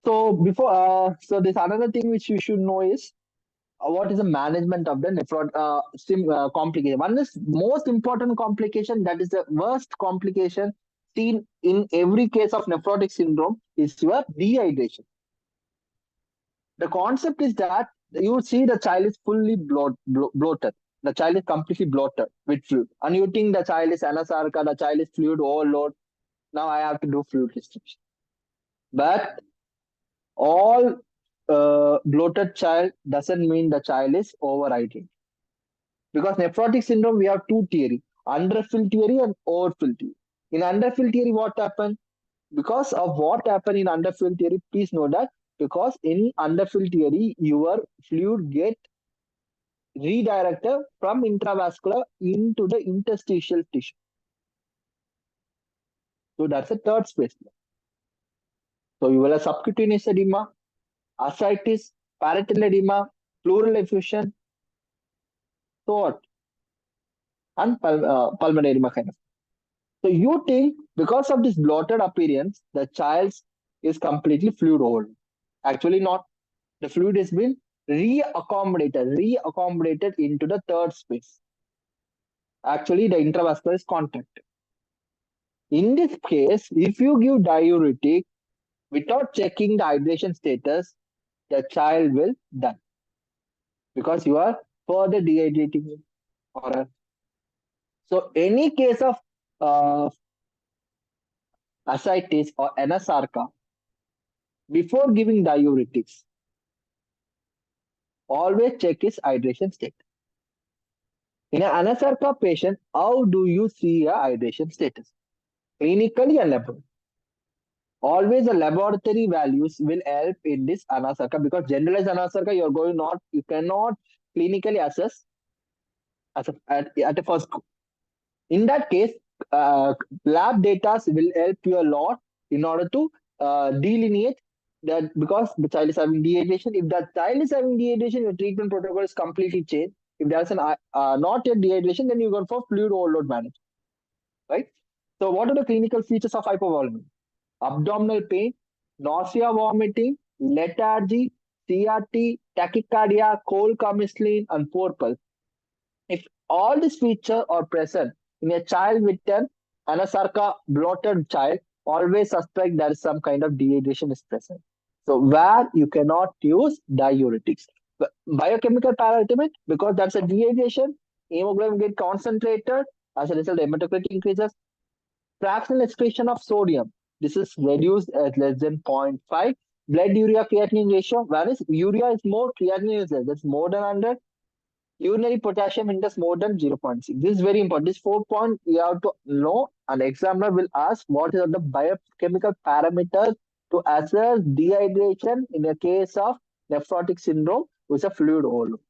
So there's another thing which you should know is what is the management of the complication. One is most important complication, that is the worst complication seen in every case of nephrotic syndrome, is your dehydration. The concept is that you see the child is fully bloated. The child is completely bloated with fluid, and you think the child is anasarca, the child is fluid overload. Now I have to do fluid restriction. But all bloated child doesn't mean the child is overhydrated. Because nephrotic syndrome, we have two theory: underfill theory and overfill theory. In underfill theory, what happened? Because of what happened in underfill theory, please know that because in underfill theory, your fluid get redirected from intravascular into the interstitial tissue. So that's the third space. So you will have subcutaneous edema, ascites, parietal edema, pleural effusion, so what? And pulmonary edema kind of. So you think because of this bloated appearance, the child is completely fluid overload. Actually not. The fluid has been reaccommodated into the third space. Actually, the intravascular is contracted. In this case, if you give diuretic without checking the hydration status, the child will die because you are further dehydrating him. So any case of ascites or anasarca, before giving diuretics, always check his hydration state. In an anasarca patient, how do you see a hydration status? Clinically and laboratory. Always the laboratory values will help in this anasarca, because generalized anasarca you cannot clinically assess at a first go. In that case, lab data will help you a lot in order to delineate that, because the child is having dehydration. If that child is having dehydration, your treatment protocol is completely changed. If there's an not yet dehydration, then you go for fluid overload management, right? So what are the clinical features of hypovolemia? Abdominal pain, nausea, vomiting, lethargy, CRT, tachycardia, cold commisline, and poor pulse. If all these features are present in a child with an anasarca bloated child, always suspect there is some kind of dehydration is present. So where you cannot use diuretics. Biochemical paradigm, because that's a dehydration, hemoglobin get concentrated, as a result, the hematocrit increases. Fractional excretion of sodium. This is reduced at less than 0.5. Blood urea creatinine ratio, whereas urea is more, creatinine is less. That's more than 100. Urinary potassium index more than 0.6. This is very important. This 4 point you have to know, and examiner will ask what are the biochemical parameters to assess dehydration in a case of nephrotic syndrome with a fluid overload.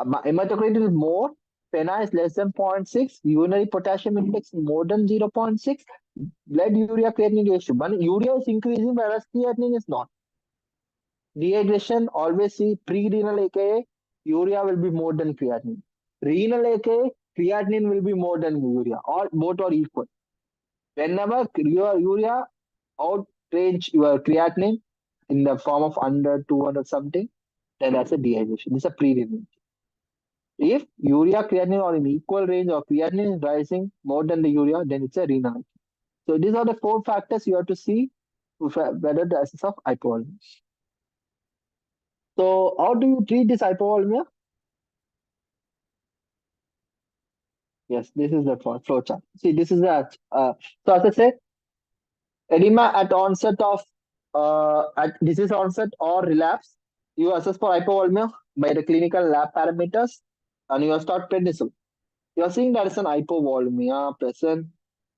Hematocrit is more, PENA is less than 0.6, urinary potassium index more than 0.6, blood urea creatinine ratio. But urea is increasing, whereas creatinine is not. Dehydration, always see pre-renal aka urea will be more than creatinine. Renal aka creatinine will be more than urea, or both are equal. Whenever your urea outrange your creatinine, in the form of under 200 something, then that's a dehydration. This is a pre-revenue. If urea creatinine are in equal range or creatinine is rising more than the urea, then it's a renal. So these are the four factors you have to see whether the assess of hypovolemia. So how do you treat this hypovolemia? Yes, this is the flow chart. See, this is the so as I said, edema at onset of at disease onset or relapse. You assess for hypovolemia by the clinical lab parameters, and you start prednisone. You are seeing that is an hypovolemia present.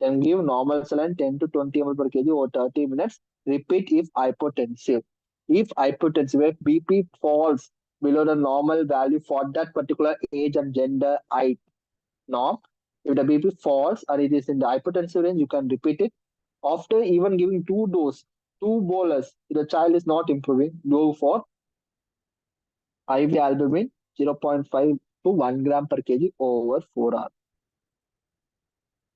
Then give normal saline 10 to 20 ml per kg over 30 minutes. Repeat if hypotensive. If hypotensive, if BP falls below the normal value for that particular age and gender height norm, if the BP falls or it is in the hypotensive range, you can repeat it. After even giving two doses, two bolus, if the child is not improving, go for IV albumin 0.5 to 1 gram per kg over 4 hours.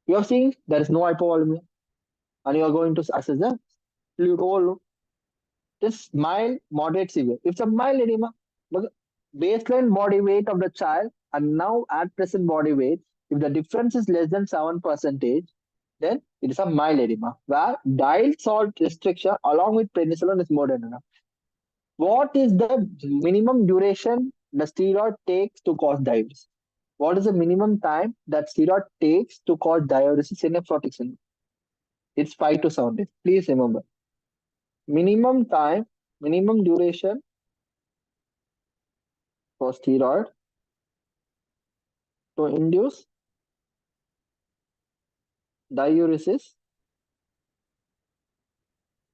You are seeing there is no hypovolemia, and you are going to assess the fluid overload. This mild, moderate, severe. If it's a mild edema, the baseline body weight of the child and now at present body weight, if the difference is less than 7%, then it is a mild edema, where diet salt restriction along with prednisolone is more than enough. What is the minimum duration the steroid takes to cause diuresis? What is the minimum time that steroid takes to cause diuresis in nephrotic syndrome? It's 5 to 7 days. Please remember. Minimum time, minimum duration for steroid to induce diuresis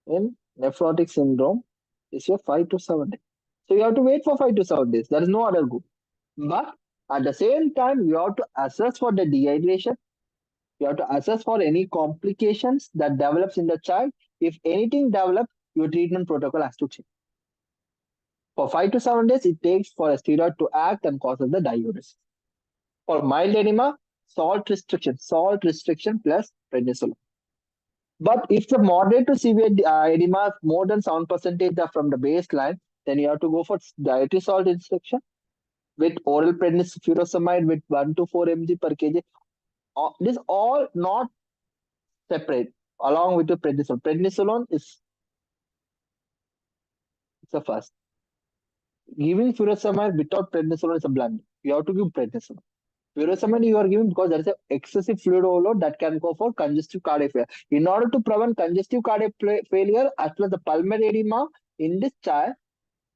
in nephrotic syndrome is your 5 to 7 days. So you have to wait for 5 to 7 days. There is no other good. But at the same time, you have to assess for the dehydration. You have to assess for any complications that develops in the child. If anything develops, your treatment protocol has to change. For 5 to 7 days, it takes for a steroid to act and causes the diuresis. For mild edema, salt restriction plus prednisolone. But if the moderate to severe edema more than 7% from the baseline, then you have to go for dietary salt restriction with oral furosemide with 1 to 4 mg per kg. This all not separate along with the prednisolone. Prednisolone is the first. Giving furosemide without prednisolone is a blunder. You have to give prednisolone. Furosemide you are giving because there is an excessive fluid overload that can go for congestive cardiac failure. In order to prevent congestive cardiac failure as well as the pulmonary edema in this child,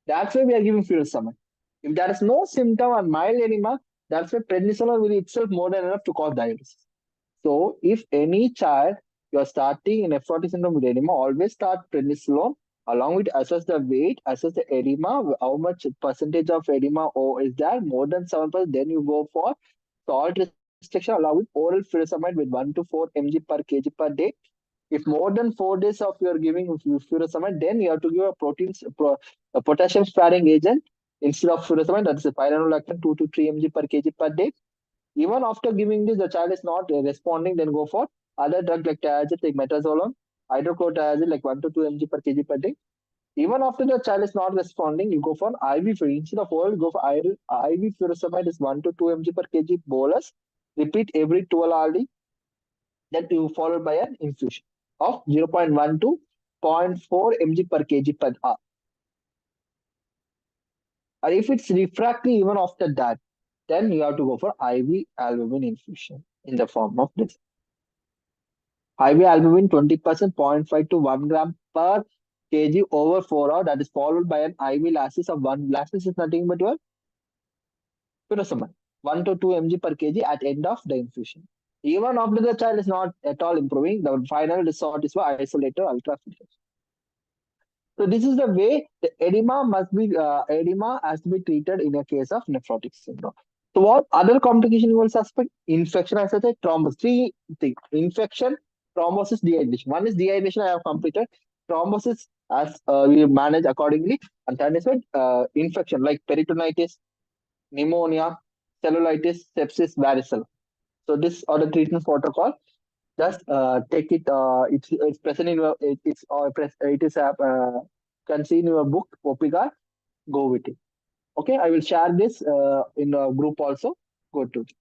that's why we are giving furosemide. If there is no symptom or mild edema, that's why prednisolone will itself more than enough to cause diuresis. So if any child you are starting in nephrotic syndrome with edema, always start prednisolone along with assess the weight, assess the edema, how much percentage of edema is there, more than 7%, then you go for salt restriction along with oral furosemide with 1 to 4 mg per kg per day. If more than 4 days of you are giving furosemide, then you have to give a potassium sparing agent instead of furosemide, that is a pyranolactone 2 to 3 mg per kg per day. Even after giving this, the child is not responding, then go for other drugs like thiazide, like metazolone, hydrochlorothiazide, like 1 to 2 mg per kg per day. Even after the child is not responding, you go for IV. Instead of oral, go for IV furosemide is 1 to 2 mg per kg bolus. Repeat every 12 hours. Then you followed by an infusion of 0.1 to 0.4 mg per kg per hour. And if it's refractory even after that, then you have to go for IV albumin infusion in the form of this. IV albumin 20%, 0.5 to 1 gram per kg over 4 hours. That is followed by an IV laxis of 1. Laxis is nothing but your furosemide, 1 to 2 mg per kg at end of the infusion. Even after the child is not at all improving, the final resort is for isolated ultrafiltration. So this is the way the edema has to be treated in a case of nephrotic syndrome. So what other complication you will suspect? Infection, as I said, thrombosis. Three things: infection, thrombosis, dehydration. One is dehydration. I have completed. Thrombosis, as we manage accordingly, and then is infection like peritonitis, pneumonia, cellulitis, sepsis, varicella. So this are the treatment protocol. Just take it. It's present in it is can see in your book, Opika, go with it. Okay, I will share this in a group also. Go to it.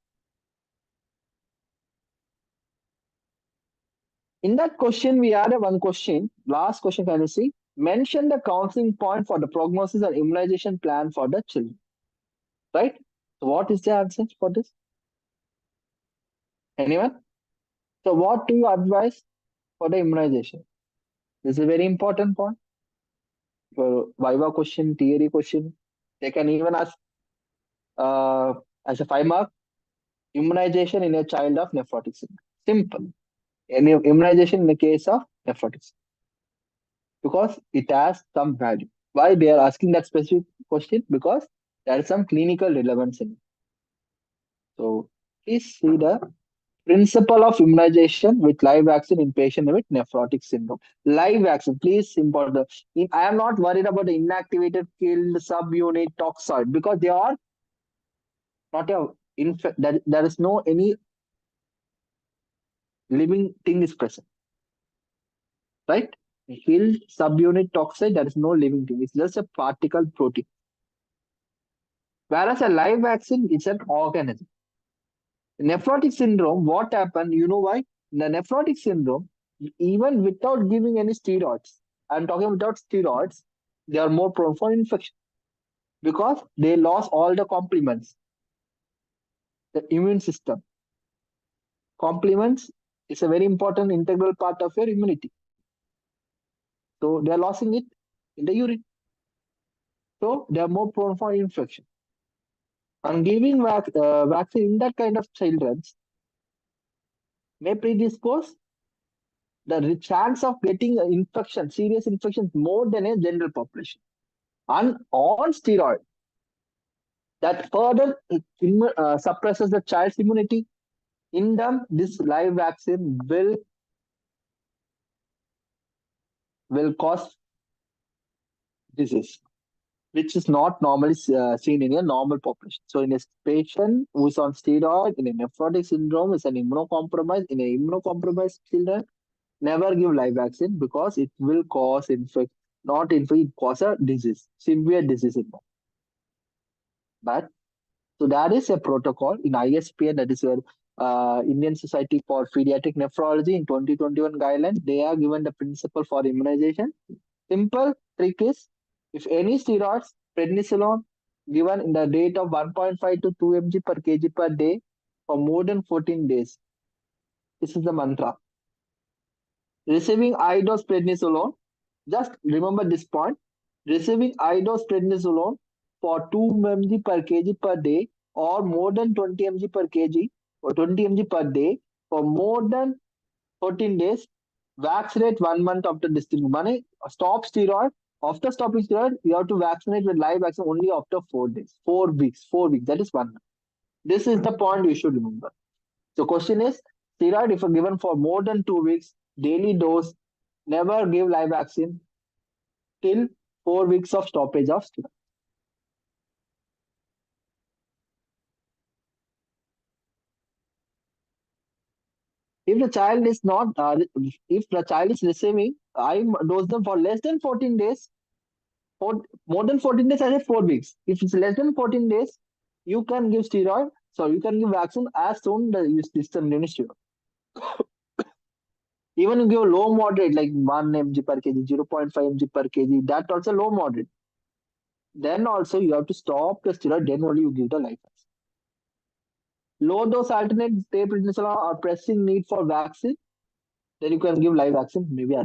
In that question, we had a one question. Last question, can you see? Mention the counseling point for the prognosis and immunization plan for the children. Right? So, what is the answer for this? Anyone? So, what do you advise for the immunization? This is a very important point. For Viva question, theory question, they can even ask uh, as a 5 mark immunization in a child of nephrotic syndrome. Simple. Any immunization in the case of nephrotic syndrome because it has some value. Why they are asking that specific question? Because there is some clinical relevance in it. So please see the principle of immunization with live vaccine in patient with nephrotic syndrome. Live vaccine, please important. I am not worried about the inactivated, killed, subunit, toxoid because they are not a there is no any living thing is present, right? Killed subunit toxoid, there is no living thing. It's just a particle protein. Whereas a live vaccine is an organism. Nephrotic syndrome, what happened? You know why? In the nephrotic syndrome, even without giving any steroids, I'm talking without steroids, they are more prone for infection because they lost all the complements. The immune system complements is a very important integral part of your immunity. So they are losing it in the urine. So they are more prone for infection. And giving vaccine in that kind of children may predispose the chance of getting infection, serious infections more than a general population. And on steroid, that further suppresses the child's immunity. In them, this live vaccine will cause disease, which is not normally seen in a normal population. So, in a patient who is on steroid in a nephrotic syndrome is an immunocompromised, in a immunocompromised children, never give live vaccine because it will cause not infection, it cause a disease, severe disease in them. But so that is a protocol in ISPN, that is where Indian Society for Pediatric Nephrology in 2021 guidelines, they are given the principle for immunization. Simple trick is if any steroids, prednisolone, given in the rate of 1.5 to 2 mg per kg per day for more than 14 days. This is the mantra. Receiving high dose prednisolone, just remember this point. Receiving high dose prednisolone for 2 mg per kg per day or more than 20 mg per kg or 20 mg per day for more than 14 days. Vaccinate 1 month after discharge. Stop steroid. After stopping steroid, you have to vaccinate with live vaccine only after 4 days. 4 weeks. 4 weeks. That is 1 month. This is the point you should remember. So question is, steroid if given for more than 2 weeks, daily dose, never give live vaccine till 4 weeks of stoppage of steroid. If the child is not, if the child is receiving, I dose them for less than 14 days, for more than 14 days, I say 4 weeks. If it's less than 14 days, you can give steroid, so you can give vaccine as soon as you discontinue steroid. Even you give low moderate like 1 mg per kg, 0.5 mg per kg, that also low moderate. Then also you have to stop the steroid, then only you give the life vaccine. Low dose alternate prednisolone or pressing need for vaccine, then you can give live vaccine, maybe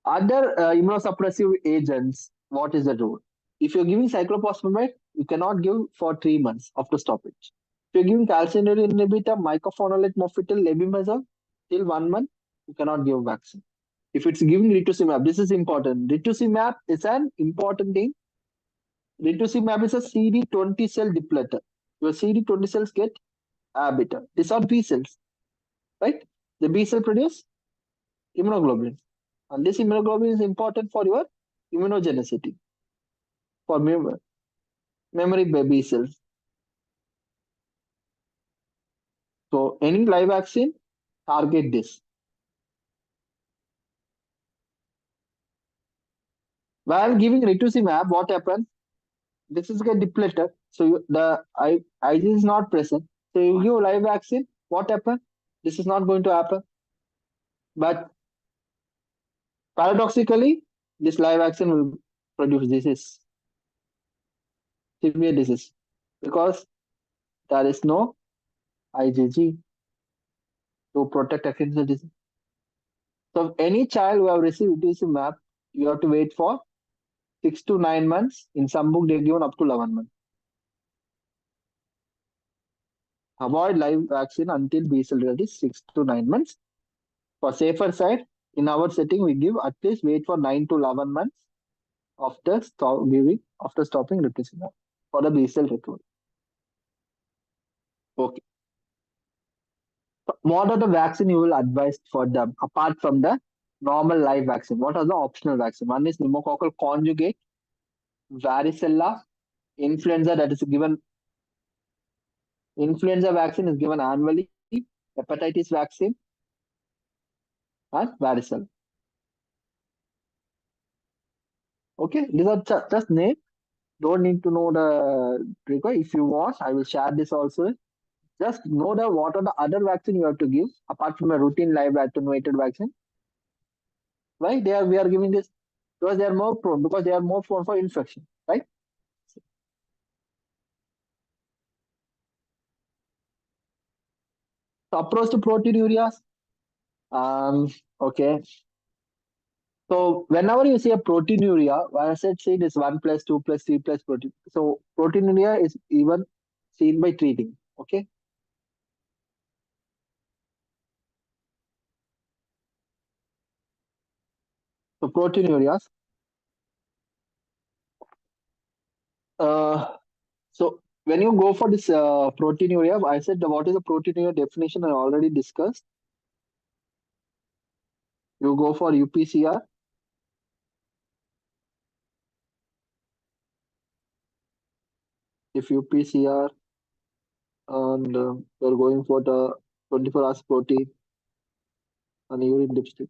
other immunosuppressive agents. What is the rule? If you're giving cyclophosphamide, you cannot give for 3 months after stoppage. If you're giving calcineurin inhibitor, mycophenolate mofetil, lebimazole, till 1 month, you cannot give vaccine. If it's giving rituximab, this is important. Rituximab is an important thing. Rituximab is a CD20 cell depleter. Your CD20 cells get habitat. These are B cells, right? The B cell produce immunoglobulin. And this immunoglobulin is important for your immunogenicity, for memory B cells. So any live vaccine, target this. While giving rituximab, what happens? This is get depleted. So IG is not present. So you give live vaccine, what happens? This is not going to happen. But paradoxically, this live vaccine will produce disease, severe disease, because there is no IgG to protect against the disease. So any child who have received rituximab, you have to wait for 6 to 9 months. In some book, they're given up to 11 months. Avoid live vaccine until B cell result is 6 to 9 months. For safer side, in our setting, we give at least wait for 9 to 11 months after stopping rituximab for the B cell recovery. Okay. So what are the vaccine you will advise for them apart from the normal live vaccine? What are the optional vaccine? One is pneumococcal conjugate, varicella, influenza that is given. Influenza vaccine is given annually, hepatitis vaccine, and varicella. Okay, these are just name. Don't need to know the trigger. If you want, I will share this also. Just know the what are the other vaccine you have to give apart from a routine live attenuated vaccine. Why we are giving this? Because they are more prone, because they are more prone for infection, right? So approach to proteinuria. Okay. So whenever you see a proteinuria, when I said see this 1 plus 2 plus 3 plus protein. So proteinuria is even seen by treating. Okay. So proteinurias. Uh, so when you go for this proteinuria, I said what is the proteinuria definition I already discussed. You go for UPCR. If UPCR and you're going for the 24 hours protein and urine dipstick.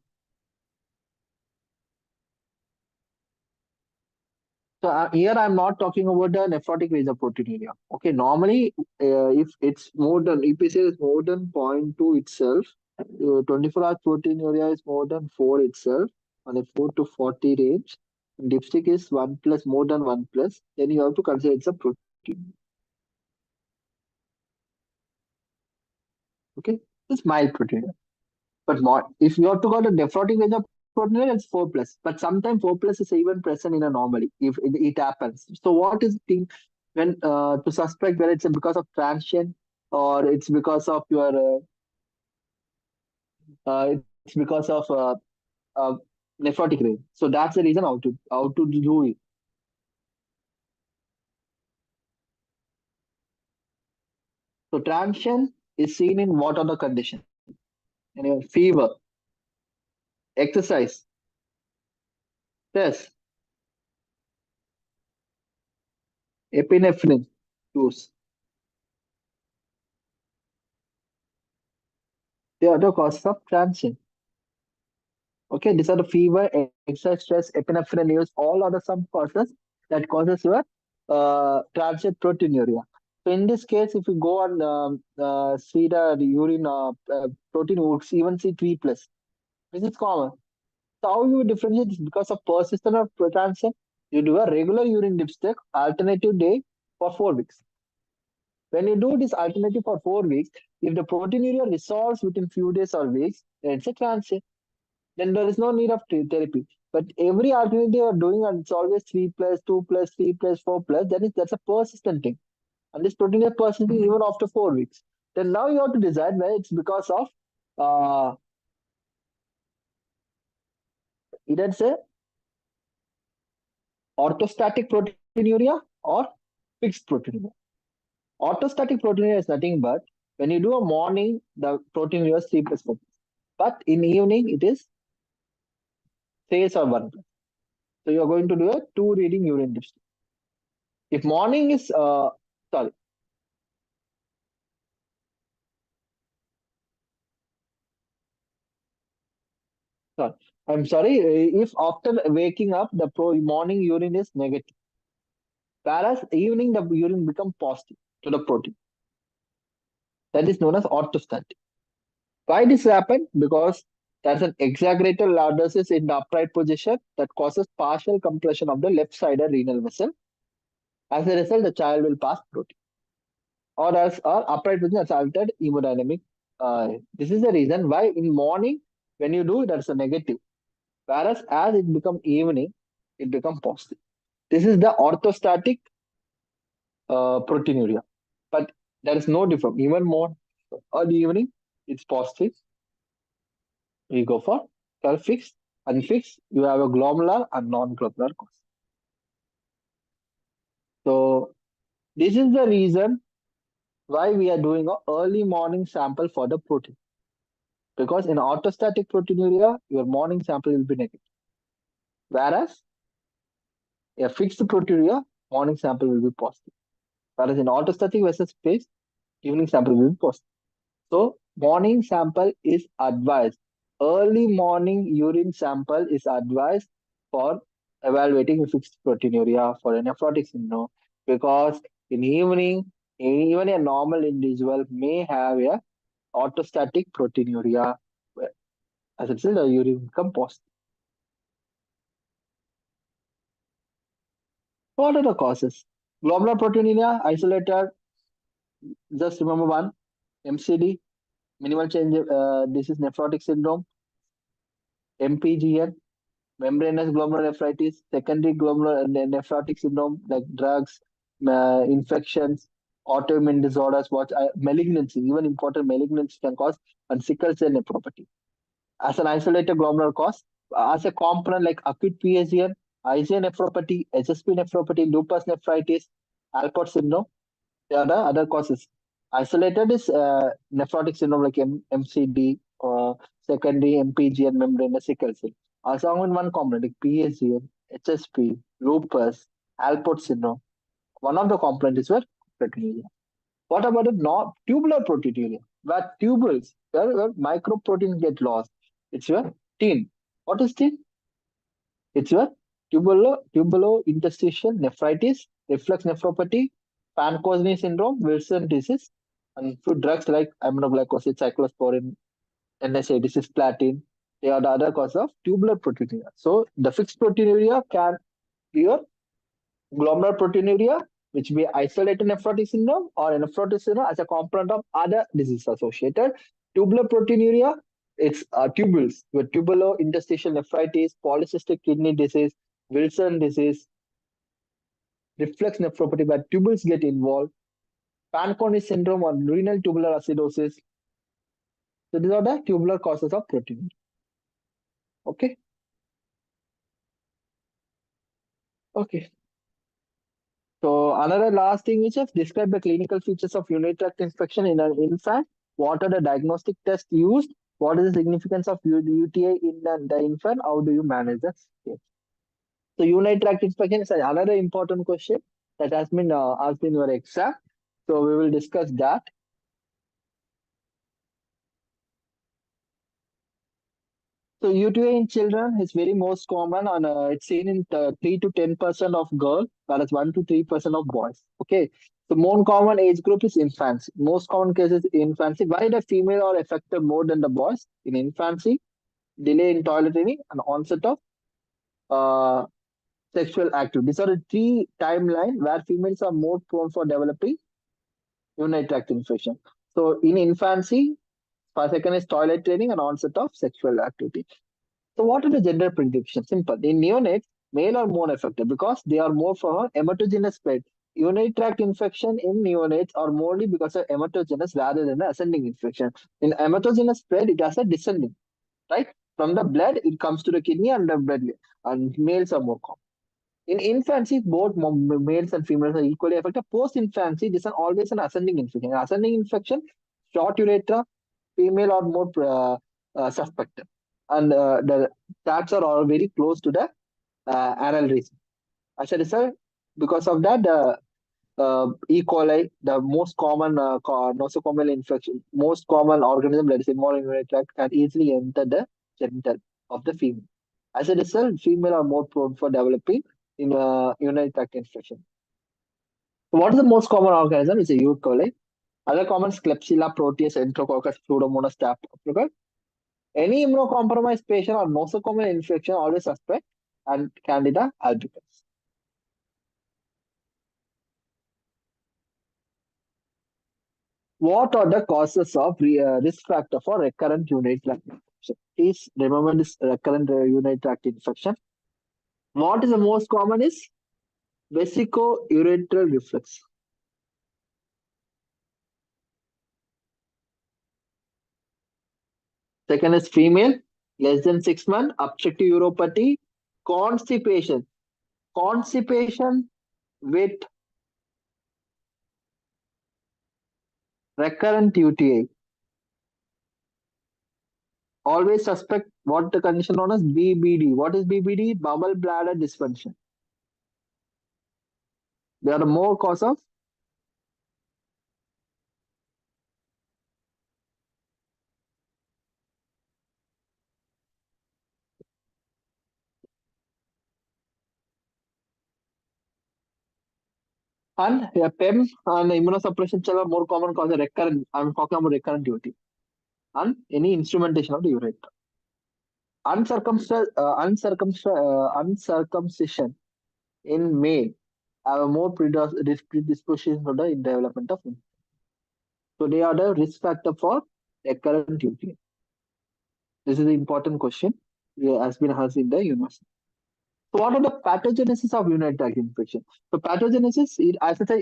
So here I'm not talking about the nephrotic vasoproteinuria. Okay, normally if it's more than EPCR is more than zero point 0.2 itself, 24 hours proteinuria is more than 4 itself, on a 4 to 40 range. Dipstick is 1 plus more than 1 plus, then you have to consider it's a protein. Okay, it's mild proteinuria. But more, if you have to go to nephrotic vasoproteinuria, it's 4 plus. But sometimes 4 plus is even present in a normally if it happens. So what is the thing when to suspect whether it's because of transient or it's because of your it's because of uh, nephrotic range. So that's the reason how to do it. So transient is seen in what other condition? Anyway, fever, exercise, stress, epinephrine use. The other causes of transient. Okay, these are the fever, exercise, stress, epinephrine use. All are the some causes that causes your transient proteinuria. So in this case, if you go and see the urine protein, you would even see 3 plus. This is common. So how you differentiate this? Because of persistent of transient, you do a regular urine dipstick alternative day for 4 weeks. When you do this alternative for 4 weeks, if the proteinuria resolves within few days or weeks, then it's a transient. Then there is no need of therapy. But every alternative you are doing, and it's always 3 plus, 2 plus, 3 plus, 4 plus, that's a persistent thing. And this protein is persisting even after 4 weeks. Then now you have to decide whether it's because of either say orthostatic proteinuria or fixed proteinuria. Orthostatic proteinuria is nothing but when you do a morning, the proteinuria is 3 plus 4 plus. But in evening, it is 3 or 1 plus. So you're going to do a 2 reading urine test. If morning is sorry, sorry. I'm sorry, if after waking up, the morning urine is negative, whereas evening the urine become positive to the protein. That is known as orthostatic. Why this happen? Because there's an exaggerated lordosis in the upright position that causes partial compression of the left-sided renal vessel. As a result, the child will pass protein. Or as or upright position has altered hemodynamic. This is the reason why in morning when you do that's a negative, whereas as it become evening, it become positive. This is the orthostatic proteinuria. But there is no difference. Even more early evening, it's positive. We go for fixed, unfixed. You have a glomerular and non-glomerular cause. So this is the reason why we are doing a early morning sample for the protein. Because in orthostatic proteinuria, your morning sample will be negative. Whereas a fixed proteinuria, morning sample will be positive. Whereas in orthostatic versus fixed, evening sample will be positive. So morning sample is advised. Early morning urine sample is advised for evaluating fixed proteinuria for a nephrotic syndrome because in evening, even a normal individual may have a orthostatic proteinuria. As a result, the urine become positive. What are the causes? Glomerular proteinuria, isolated, just remember one, MCD, minimal change, this is nephrotic syndrome, MPGN, membranous glomerulonephritis, secondary glomerular nephrotic syndrome like drugs, infections, autoimmune disorders, malignancy, even important malignancy can cause, and sickle cell nephropathy. As an isolated glomerular cause, as a component like acute PSGN, IgA nephropathy, HSP nephropathy, lupus nephritis, Alport syndrome, there are the other causes. Isolated is nephrotic syndrome like MCD or secondary MPGN membranous sickle cell. Along with one component like PSGN, HSP, lupus, Alport syndrome. One of the components is where proteinuria. What about the tubular proteinuria? Where tubules, where microproteins get lost. It's your TIN. What is TIN? It's your tubulointerstitial nephritis, reflux nephropathy, Fanconi syndrome, Wilson disease, and few drugs like aminoglycosid, cyclosporin, NSAID, cisplatin. They are the other cause of tubular proteinuria. So the fixed proteinuria can be your glomerular proteinuria, which be isolated nephrotic syndrome or a nephrotic syndrome as a component of other disease associated. Tubular proteinuria, it's tubules with tubulointerstitial nephritis, polycystic kidney disease, Wilson disease, reflux nephropathy where tubules get involved, Fanconi syndrome or renal tubular acidosis. So these are the tubular causes of proteinuria. Okay. Okay. So another last thing which is describe the clinical features of urinary tract infection in an infant. What are the diagnostic tests used? What is the significance of UTI in the infant? How do you manage that? Okay. So urinary tract infection is another important question that has been asked in your exam. So we will discuss that. So UTI in children is very most common and it's seen in 3 to 10% of girls, whereas 1 to 3% of boys. Okay. The more common age group is infancy. Most common cases infancy. Why the female are affected more than the boys? In infancy, delay in toileting and onset of uh, sexual activity. These are the three timeline where females are more prone for developing urinary tract infection. So in infancy, second is toilet training and onset of sexual activity. So what are the gender predictions? Simple. In neonates, male are more affected because they are more from hematogenous spread. Urinary tract infection in neonates are morely because of hematogenous rather than ascending infection. In hematogenous spread, it has a descending, right? From the blood, it comes to the kidney and the blood, and males are more common. In infancy, both males and females are equally affected. Post-infancy, this is always an ascending infection. Ascending infection, short urethra, female are more suspected. And the stats are all very close to the anal region. As a result, because of that, the E. coli, the most common nosocomial infection, most common organism that is involved in urinary tract can easily enter the genital of the female. As a result, female are more prone for developing in urinary tract infection. So what is the most common organism? It's a E. coli. Other common Klebsiella, Proteus, Enterococcus, Pseudomonas, Staphylococcus. Any immunocompromised patient or nosocomial infection always suspect and Candida albicans. What are the causes of risk factor for recurrent urinary tract infection? Please remember this recurrent urinary tract infection. What is the most common is vesicoureteral reflux. Second is female, less than 6 months, obstructive uropathy, constipation. Constipation with recurrent UTI. Always suspect what the condition known as BBD. What is BBD? Bowel bladder dysfunction. There are more cause of and PEM and immunosuppression are more common cause of recurrent. I'm talking about recurrent UTI and any instrumentation of the urethra. Uncircumcision in male have a more predisposition for the development of infection. So they are the risk factor for recurrent UTI. This is the important question has been asked in the university. So what are the pathogenesis of urinary tract infection? So pathogenesis is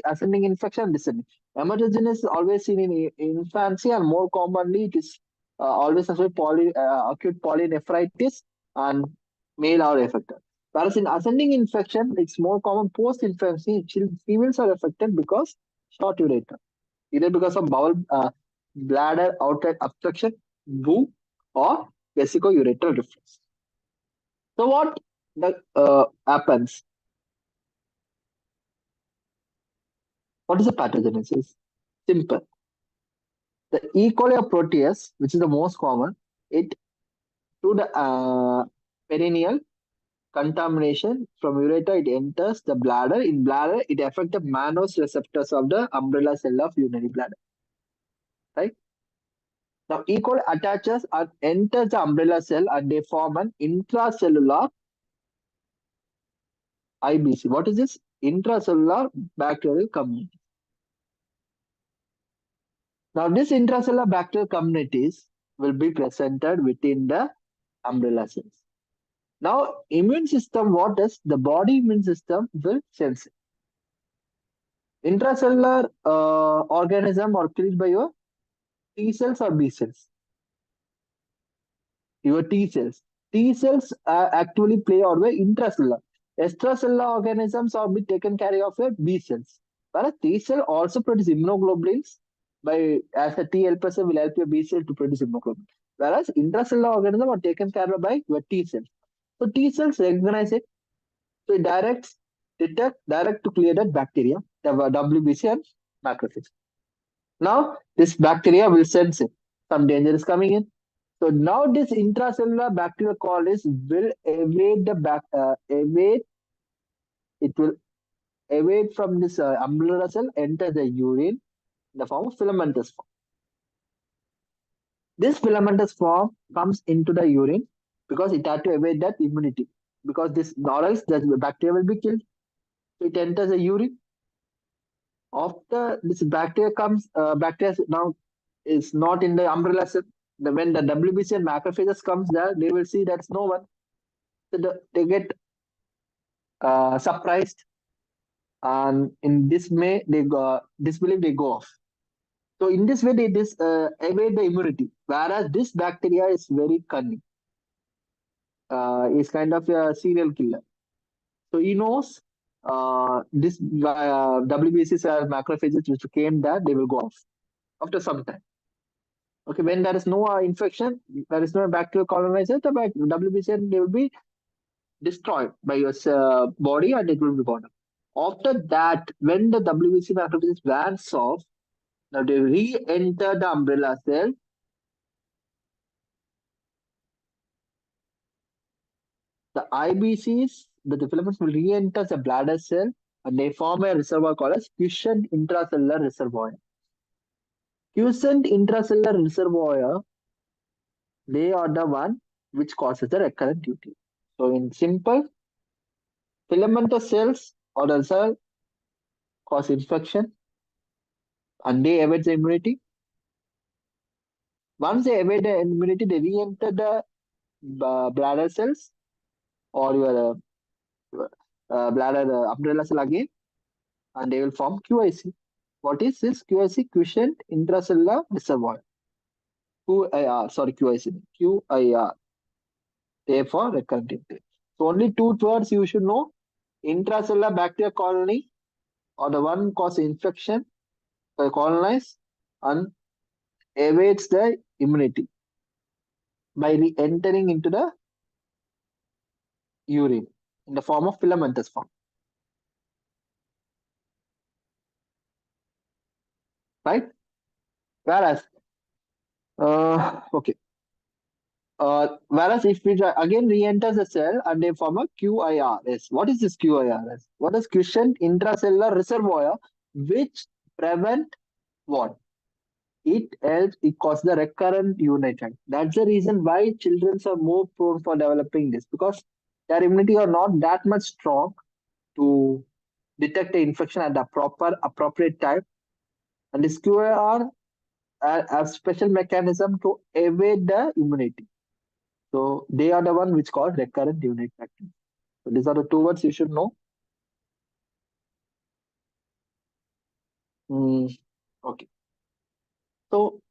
ascending infection and descending. Emergency is always seen in infancy and more commonly it is always associated with acute polynephritis and male are affected. Whereas in ascending infection, it's more common post-infancy. Females are affected because short urethra, either because of bowel, bladder outlet obstruction, boo, or vesicoureteral reflux. So what happens? What is the pathogenesis? Simple. The E. coli or Proteus, which is the most common, it through the perineal contamination from urethra, it enters the bladder. In bladder, it affects the mannose receptors of the umbrella cell of urinary bladder. Right? Now, E. coli attaches and enters the umbrella cell and they form an intracellular IBC. What is this? Intracellular bacterial community. Now, this intracellular bacterial communities will be presented within the umbrella cells. Now, immune system, what does the body immune system will sense it? Intracellular organism are killed by your T cells or B cells? Your T cells. T cells actually play our way intracellular. Extracellular organisms are be taken care of your B cells. Whereas T cell also produce immunoglobulins by as a T helper will help your B cell to produce immunoglobulin. Whereas intracellular organisms are taken care of by your T cells. So T cells recognize it. So it direct to clear that bacteria, the WBC and macrophage. Now this bacteria will sense it. Some danger is coming in. So now this intracellular bacterial colonies will evade. It will evade from this umbrella cell, enter the urine in the form of filamentous form. This filamentous form comes into the urine because it had to evade that immunity. Because this, or else the bacteria will be killed. So it enters the urine. After this bacteria comes, bacteria now is not in the umbrella cell. When the WBC and macrophages comes there, they will see that's no one. So they get surprised, and in this way they disbelief they go off. So in this way they evade the immunity. Whereas this bacteria is very cunning. Is kind of a serial killer. So he knows this WBCs or macrophages which came there, they will go off after some time. Okay, when there is no infection, there is no bacterial colonizer, the WBC they will be destroyed by your body and it will be gone. After that, when the WBC macrophages wears off, now they re-enter the umbrella cell. The IBCs, the filaments will re-enter the bladder cell and they form a reservoir called as quiescent intracellular reservoir. Quiescent intracellular reservoir, they are the one which causes the recurrent UTI. So in simple, filamentous cells or the cell cause infection and they evade the immunity. Once they evade the immunity, they re-enter the bladder cells or your bladder umbrella cell again and they will form QIC. What is this QIC? Quiescent intracellular reservoir. QIR, sorry, QIC. QIR. Therefore, recurrent infection. So only two words you should know. Intracellular bacteria colony or the one cause infection, colonize and evades the immunity by re-entering into the urine in the form of filamentous form. Right? Whereas, okay. Whereas if we again re-enter the cell and they form a QIRS. What is this QIRS? What is quiescent intracellular reservoir which prevent what? It helps, it causes the recurrent united. That's the reason why children are more prone for developing this because their immunity are not that much strong to detect the infection at the proper appropriate time. And this QIR a special mechanism to evade the immunity. So they are the one which cause recurrent unit factor. So these are the two words you should know. Okay. So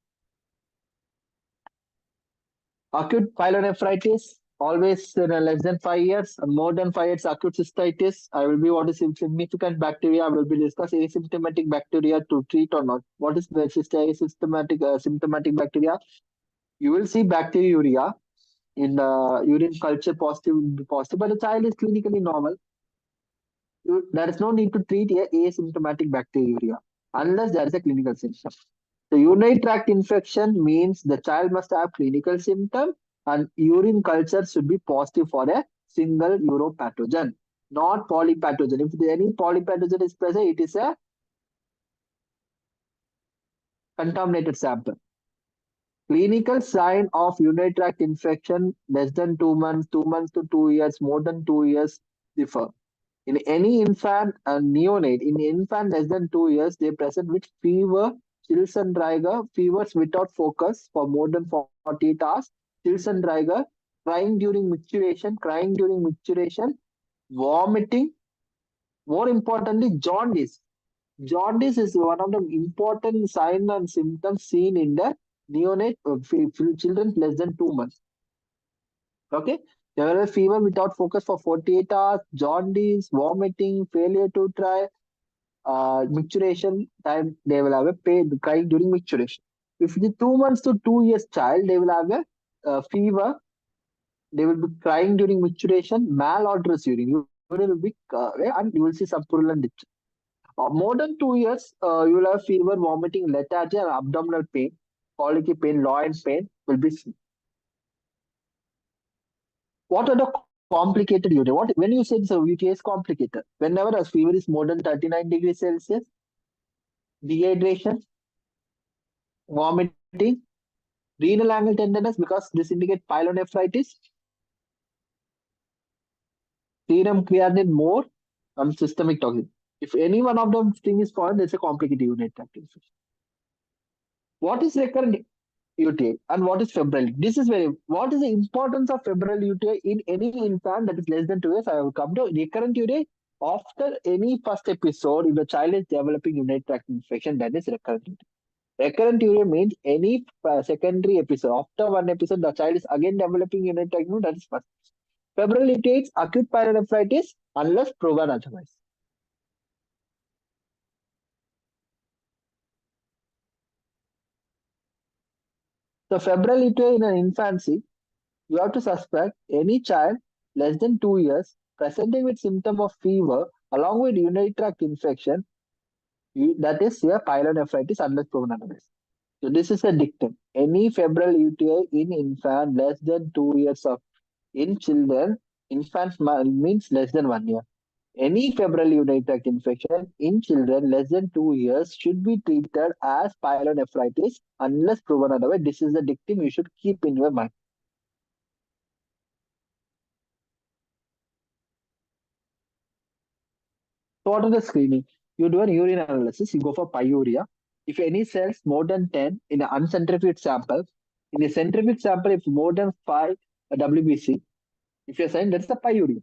acute pyelonephritis, always less than 5 years, and more than 5 years acute cystitis. I will be what is significant bacteria. I will be discuss asymptomatic bacteria to treat or not. What is symptomatic bacteria? You will see bacteriuria in the urine culture positive will be positive, but the child is clinically normal. There is no need to treat a asymptomatic bacteriuria unless there is a clinical symptom. The urinary tract infection means the child must have clinical symptom and urine culture should be positive for a single uropathogen, not polypathogen. If any polypathogen is present, it is a contaminated sample. Clinical sign of urinary tract infection less than 2 months, 2 months to 2 years, more than 2 years differ. In any infant and neonate, in infant less than 2 years, they present with fever, chills and rigor, fevers without focus for more than 48 hours, chills and rigor, crying during maturation, vomiting. More importantly, jaundice. Jaundice is one of the important signs and symptoms seen in the neonate children less than 2 months. Okay, there will be fever without focus for 48 hours, jaundice, vomiting, failure to try, maturation time, they will have a pain, crying during maturation. If the 2 months to 2 years child, they will have a fever, they will be crying during maturation, malodorous urine will be, and you will see some purulent itch. More than 2 years, you will have fever, vomiting, lethargy, and abdominal pain, colicky pain, loin pain will be seen. What are the complicated UTI? What when you say so UTI is complicated? Whenever a fever is more than 39 degrees Celsius, dehydration, vomiting, renal angle tenderness because this indicates pyelonephritis, serum creatinine more, and systemic toxin. If any one of them thing is found, there's a complicated urinary tract infection. What is recurrent UTI and what is febrile? This is very. What is the importance of febrile UTI in any infant that is less than 2 years? I will come to recurrent UTI after any first episode. If the child is developing urinary tract infection, that is recurrent UTI. Recurrent UTI means any secondary episode. After one episode, the child is again developing urinary tract infection. That is first. Febrile UTI is acute pyelonephritis unless proven otherwise. So febrile UTI in an infancy, you have to suspect any child less than 2 years presenting with symptom of fever along with urinary tract infection, that is a pyelonephritis unless proven otherwise. So this is a dictum. Any febrile UTI in infant less than 2 years of in children Means less than 1 year. Any febrile urinary tract infection in children less than 2 years should be treated as pyelonephritis unless proven otherwise. This is the dictum you should keep in your mind. So what are the screening? You do an urine analysis, you go for pyuria. If any cells more than 10 in an uncentrifuged sample, in a centrifuge sample, if more than 5 WBC, if you're saying that's the pyuria.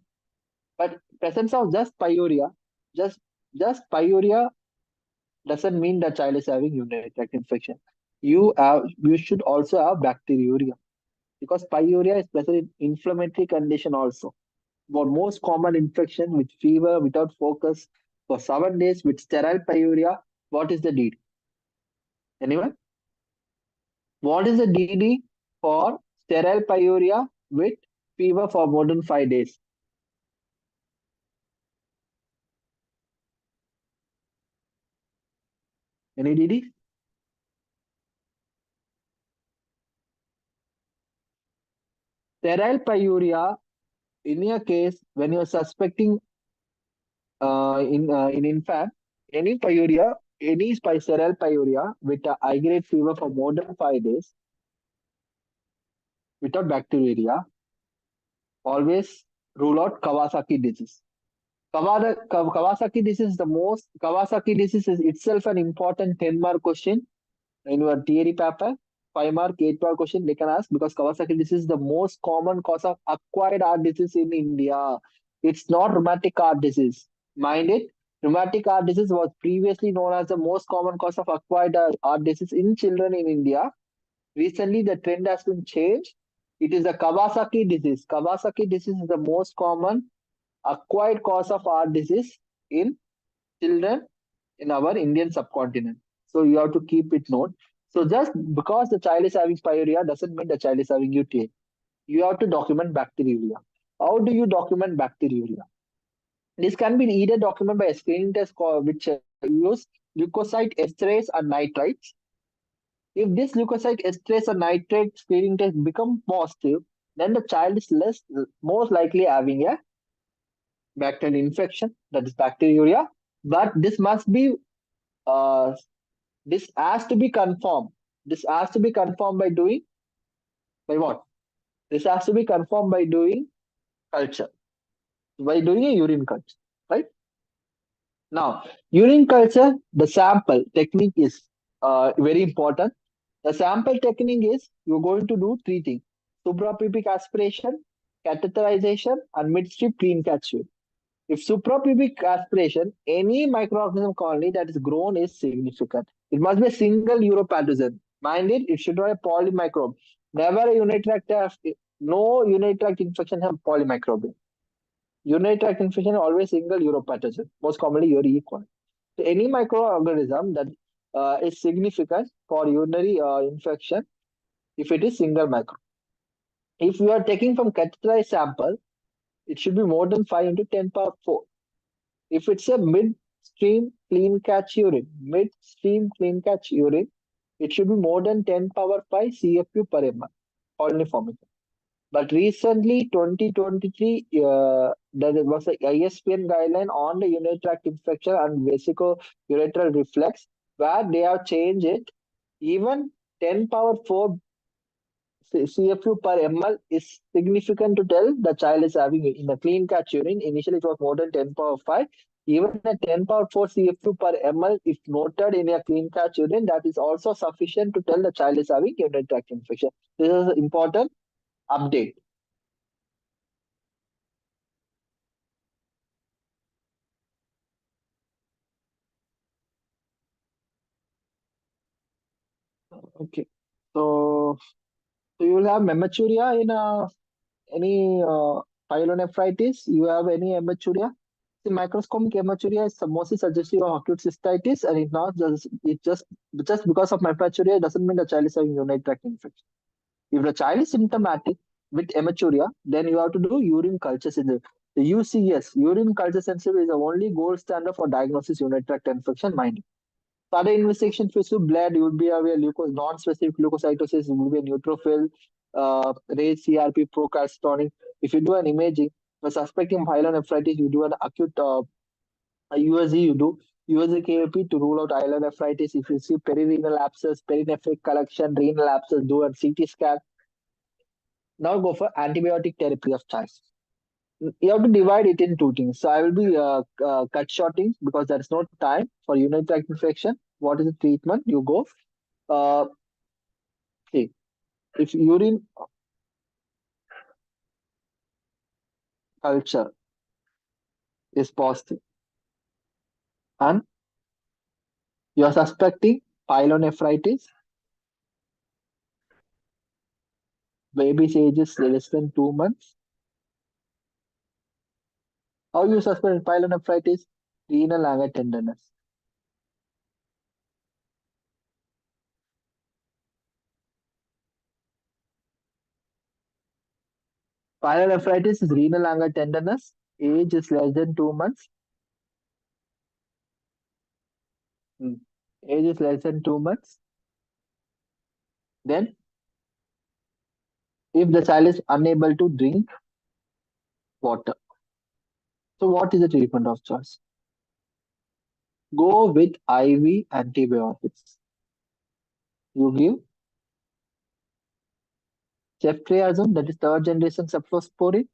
But presence of just just pyuria doesn't mean the child is having urinary tract infection. You should also have bacteriuria because pyuria is present in inflammatory condition also. For most common infection with fever without focus for 7 days with sterile pyuria, what is the DD? Anyone? What is the DD for sterile pyuria with fever for more than 5 days? Any DD? Sterile pyuria, in your case, when you're suspecting in infant, any pyuria, sterile pyuria with a high grade fever for more than 5 days without bacteriuria, always rule out Kawasaki disease. Kawasaki disease is the most. Kawasaki disease is itself an important 10-mark question in your theory paper. 5 mark, 8-mark question they can ask because Kawasaki disease is the most common cause of acquired heart disease in India. It's not rheumatic heart disease. Mind it, rheumatic heart disease was previously known as the most common cause of acquired heart disease in children in India. Recently, the trend has been changed. It is the Kawasaki disease. Kawasaki disease is the most common acquired cause of heart disease in children in our Indian subcontinent. So you have to keep it known. So just because the child is having pyorrhea doesn't mean the child is having UTI. You have to document bacteriuria. How do you document bacteriuria? This can be either documented by a screening test which use leukocyte esterase and nitrites. If this leukocyte esterase and nitrate screening test become positive, then the child is most likely having a bacterial infection, that is bacteriuria. But uh, this has to be confirmed. This has to be confirmed by doing by what? This has to be confirmed by doing culture, by doing a urine culture, right? Now, urine culture, the sample technique is very important. The sample technique is you're going to do three things: suprapubic aspiration, catheterization, and midstream clean catch urine. If suprapubic aspiration, any microorganism colony that is grown is significant. It must be a single uropathogen. Mind it should not be a polymicrobe. Never a urinary tract, no urinary tract infection have polymicrobial. Urinary tract infection is always single uropathogen, most commonly Uri E. coli. So any microorganism that is significant for urinary infection if it is single micro. If you are taking from catheterized sample, it should be more than 5 into 10 power 4. If it's a midstream clean catch urine, it should be more than 10 power 5 CFU per ml, colony-forming. But recently, 2023, there was a ISPN guideline on the urinary tract infection and vesicoureteral reflex, where they have changed it. Even 10 power 4 CFU per ml is significant to tell the child is having it. In a clean catch urine, initially it was more than 10 power 5. Even a 10 power 4 CFU per ml, if noted in a clean catch urine, that is also sufficient to tell the child is having urinary tract infection. This is an important update. Okay. So, you will have hematuria in any pyelonephritis? You have any hematuria? The microscopic hematuria is mostly suggestive of acute cystitis, and it just because of hematuria doesn't mean the child is having urinary tract infection. If the child is symptomatic with hematuria, then you have to do urine culture sensitive. The UCS, urine culture sensitive, is the only gold standard for diagnosis urinary tract infection. Mind. Other investigation phase to blood, you would be aware non-specific leukocytosis, you would be a neutrophil, raised CRP, procalcitonin. If you do an imaging, For suspecting pyelonephritis, you do an acute USG, you do USG KAP to rule out pyelonephritis. If you see perirenal abscess, perinephric collection, renal abscess, do a CT scan. Now go for antibiotic therapy of choice. You have to divide it in two things. So I will be cut shorting because there is no time for urinary tract infection. What is the treatment? You go. Uh, see, if urine culture is positive and you are suspecting pyelonephritis, baby's age is less than 2 months. How you suspect pyelonephritis? Renal anger tenderness. Pyelonephritis is renal anger tenderness. Age is less than 2 months. Hmm. Age is less than 2 months. Then, if the child is unable to drink water, so what is the treatment of choice? Go with IV antibiotics. You give ceftriaxone, that is third generation cephalosporin.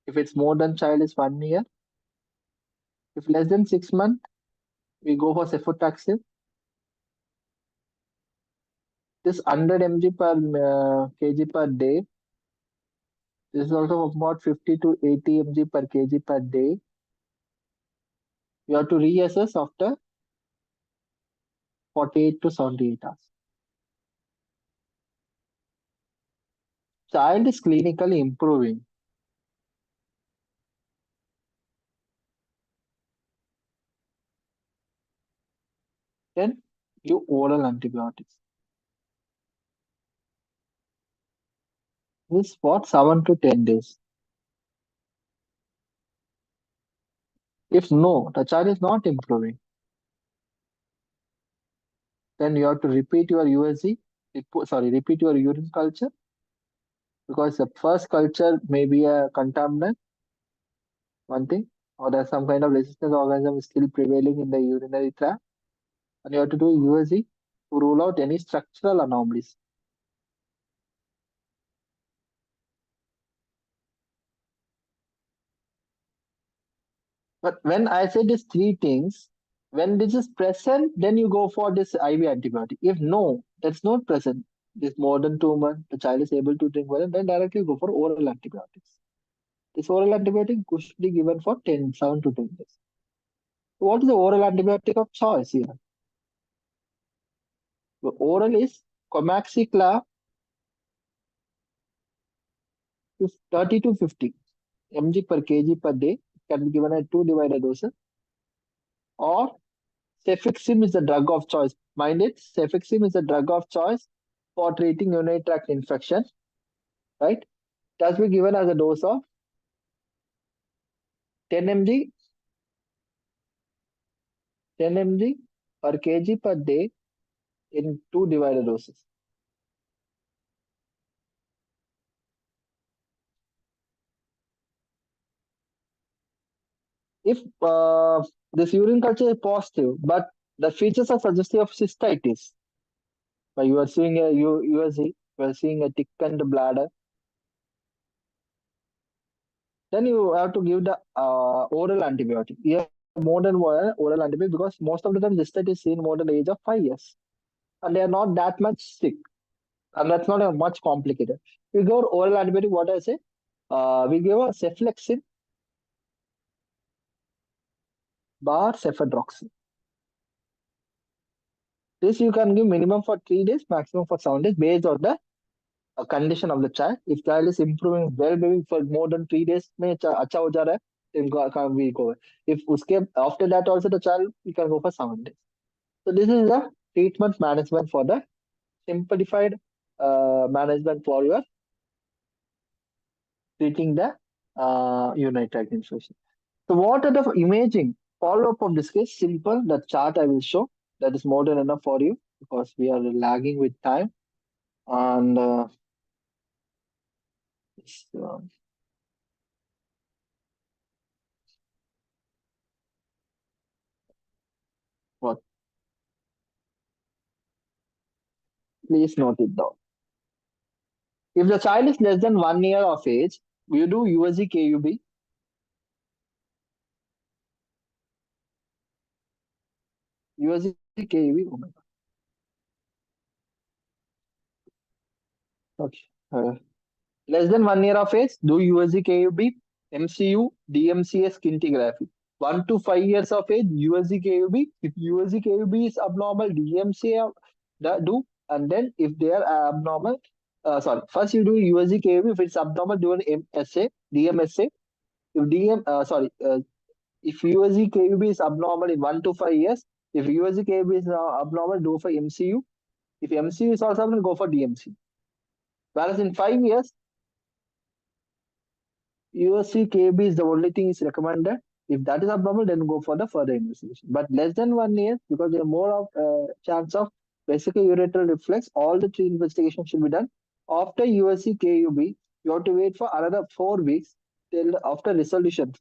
If it's more than child is 1 year. If less than 6 months, we go for cefotaxib. This 100 mg per kg per day. This is also about 50 to 80 mg per kg per day. You have to reassess after 48 to 78 hours. Child is clinically improving. Then you oral antibiotics. This for 7 to 10 days. If no, the child is not improving, then you have to repeat your USG, repeat your urine culture because the first culture may be a contaminant, one thing, or there's some kind of resistant organism still prevailing in the urinary tract, and you have to do USG to rule out any structural anomalies. But when I say these three things, when this is present, then you go for this IV antibiotic. If no, that's not present, this more than 2 months, the child is able to drink water, then directly go for oral antibiotics. This oral antibiotic should be given for 7 to 10 days. So what is the oral antibiotic of choice here? The oral is Comaxiclav 30 to 50 mg per kg per day. It can be given at two divided doses. Or cefixime is the drug of choice. Mind it, cefixime is the drug of choice for treating urinary tract infection, right? It has been given as a dose of 10 mg, 10 mg per kg per day in two divided doses. If this urine culture is positive, but the features are suggestive of cystitis, you are seeing a USG, you are seeing a thickened bladder, then you have to give the oral antibiotic. You have more than one oral antibiotic because most of the time cystitis is seen more than the age of 5 years, and they are not that much sick, and that's not a much complicated. We go oral antibiotic. What I say, we give a ceflexin bar cefadroxil. This you can give minimum for 3 days, maximum for 7 days, based on the condition of the child. If child is improving well, maybe for more than 3 days, में अच्छा हो जा रहा है, then we go. If उसके after that also the child, we can go for 7 days. So this is the treatment management for the simplified management for your treating the urinary tract infection. So what are the imaging follow-up of this case? Simple. The chart I will show. That is more than enough for you because we are lagging with time. And What? Please note it down. If the child is less than 1 year of age, you do USG KUB. USG KUB. Oh my God. Okay. Less than 1 year of age, do USG KUB, MCU, DMCA scintigraphy. 1 to 5 years of age, USG KUB. If USG KUB is abnormal, DMCA do, and then if they are abnormal, sorry, first you do USG KUB. If it's abnormal, do an MSA, DMSA. If DM, sorry, if USG KUB is abnormal in 1 to 5 years, if USG KUB is abnormal, do for MCU. If MCU is also abnormal, go for DMC. Whereas in 5 years, USC KB is the only thing is recommended. If that is abnormal, then go for the further investigation. But less than 1 year, because there are more of chance of basically ureteral reflex, all the three investigations should be done. After USC KUB, you have to wait for another 4 weeks till after resolution.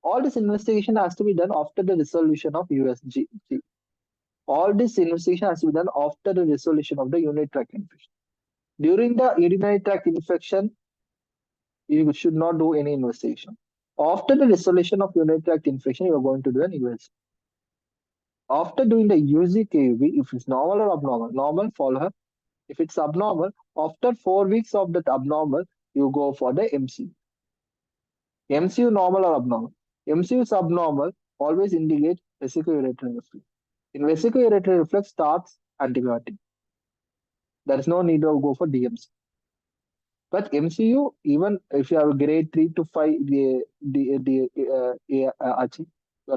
All this investigation has to be done after the resolution of USG. All this investigation has to be done after the resolution of the urinary tract infection. During the urinary tract infection, you should not do any investigation. After the resolution of urinary tract infection, you are going to do an USG. After doing the USG-KUB, if it's normal or abnormal, normal, follow her. If it's abnormal, after 4 weeks of that abnormal, you go for the MCU. MCU normal or abnormal? MCU is abnormal, always indicate vesico-ureteral reflex. In vesico-ureteral reflex starts antibiotic. There is no need to go for DMC. But MCU, even if you have grade 3 to 5, you're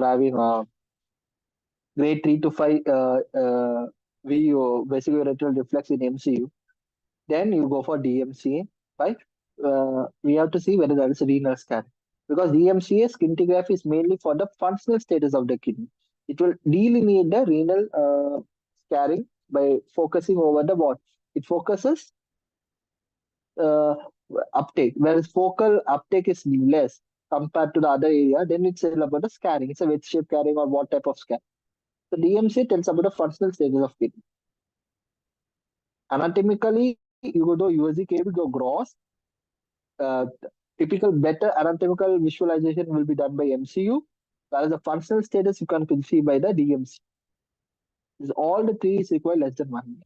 having grade 3 to 5 VU, vesicular reflex in MCU, then you go for DMCA, right? We have to see whether there is a renal scan. Because DMCA scintigraphy is mainly for the functional status of the kidney. It will delineate the renal scarring by focusing over the what? It focuses uh, uptake, whereas focal uptake is less compared to the other area, then it's about the scarring. It's a wedge shape scarring or what type of scar. So DMC tells about the functional stages of kidney. Anatomically, you go to USG KB, go gross. Uh, Typical better anatomical visualization will be done by MCU, whereas the functional status you can see by the DMC. This all the three is required less than 1 year.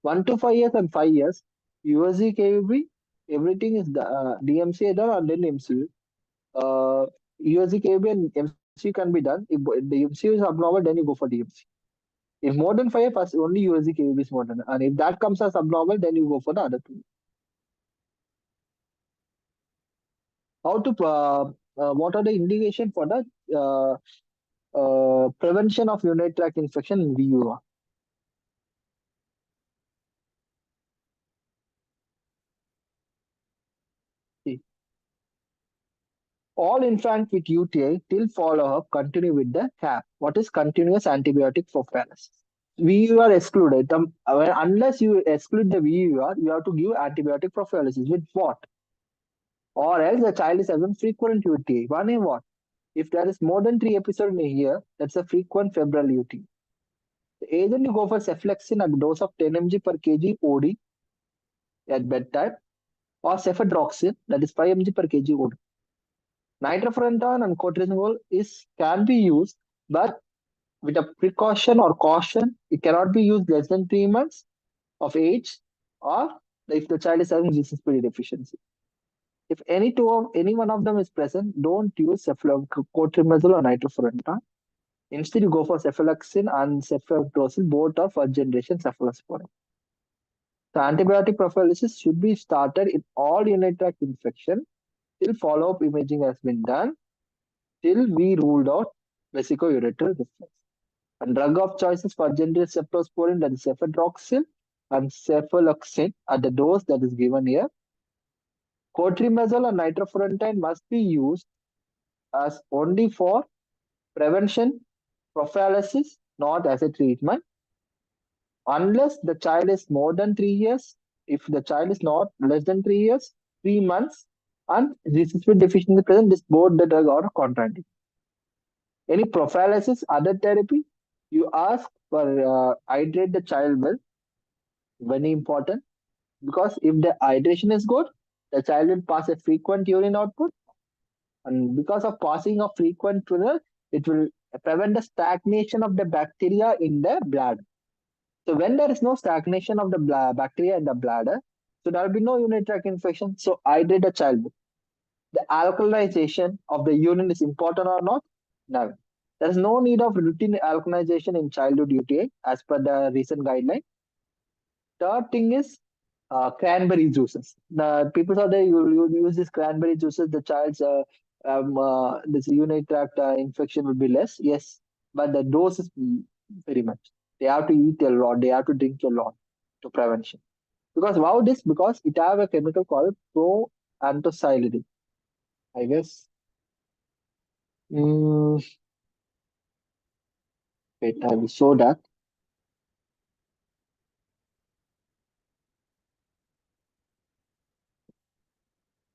1 to 5 years and 5 years, USG KUB, everything is the DMC done and then MCU. USG KUB and MCU can be done. If the MCU is abnormal, then you go for DMC. If more than 5 years, only USG KUB is more than, and if that comes as abnormal, then you go for the other two. How to what are the indication for the prevention of urinary tract infection in VUR? See, all infants with UTI till follow-up continue with the CAP. What is continuous antibiotic prophylaxis? VUR excluded. Unless you exclude the VUR, you have to give antibiotic prophylaxis with what? Or else the child is having frequent UTI. One is what? If there is more than 3 episodes in a year, that's a frequent febrile UTI. Either you go for cefalexin at a dose of 10 mg per kg OD at bedtime, or cefadroxil, that is 5 mg per kg OD. Nitrofurantoin and cortisol can be used, but with a precaution or caution, it cannot be used less than 3 months of age, or if the child is having GCSPD deficiency. If any one of them is present, don't use cotrimazole or nitrofurantoin. Instead, you go for cefalexin and cefadroxil, both are first generation cephalosporin. The antibiotic prophylaxis should be started in all urinary tract infection till follow-up imaging has been done, till we ruled out vesico-ureteral reflex. And drug of choice is first generation cephalosporin, that is cefadroxil, and cefalexin at the dose that is given here. Cotrimazole and nitrofurantoin must be used as only for prevention, prophylaxis, not as a treatment. Unless the child is more than 3 years, if the child is not less than 3 years, 3 months, and GCSP deficiency present, this both the drug are contraindicated. Any prophylaxis, other therapy, You ask for hydrate the child well, very important, because if the hydration is good, the child will pass a frequent urine output, and because of passing of frequent urine, it will prevent the stagnation of the bacteria in the bladder. So when there is no stagnation of the bacteria in the bladder, so there will be no urinary tract infection. So hydrate the child. The alkalization of the urine is important or not? No. There is no need of routine alkalization in childhood UTI as per the recent guideline. Third thing is cranberry juices. The people out there, you use this cranberry juices, the child's this urinary tract infection will be less. Yes, but the dose is very much. They have to eat a lot. They have to drink a lot to prevention. Because wow, this because it have a chemical called proanthocyanidin. I guess. Mm, wait, I will show that.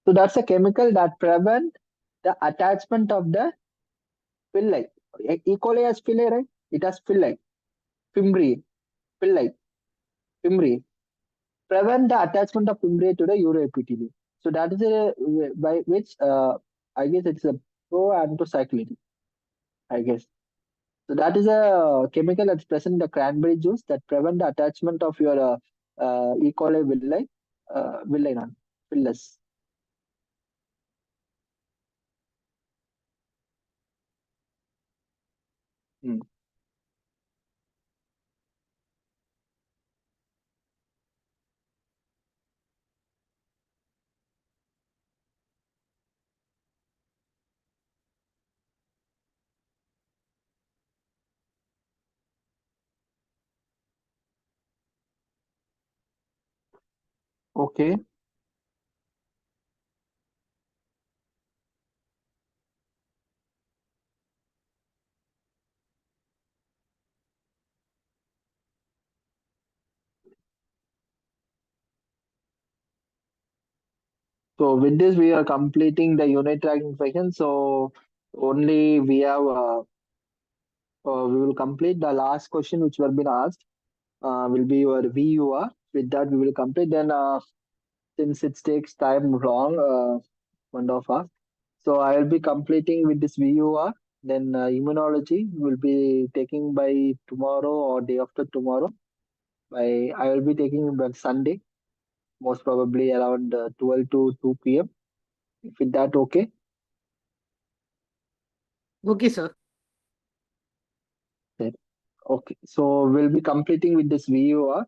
So that's a chemical that prevent the attachment of the villi. E. coli has villi, right? It has villi, fimbriae, villi, fimbriae. Prevent the attachment of fimbriae to the uroepithelium. So that is a by which I guess it's a proanthocyanidin. I guess. So that is a chemical that's present in the cranberry juice that prevent the attachment of your E. coli villi, villi, not villus. Hmm. Okay. So with this, we are completing the unit tract infection. So only we will complete the last question which were been asked. Will be your VUR. With that, we will complete. Then, since it takes time long, 1.5 hours, so I will be completing with this VUR. Then immunology will be taking by tomorrow or day after tomorrow. By I will be taking by Sunday, most probably around 12 to 2 p.m. If it that okay. Okay, sir. Then, okay, so we'll be completing with this VUR.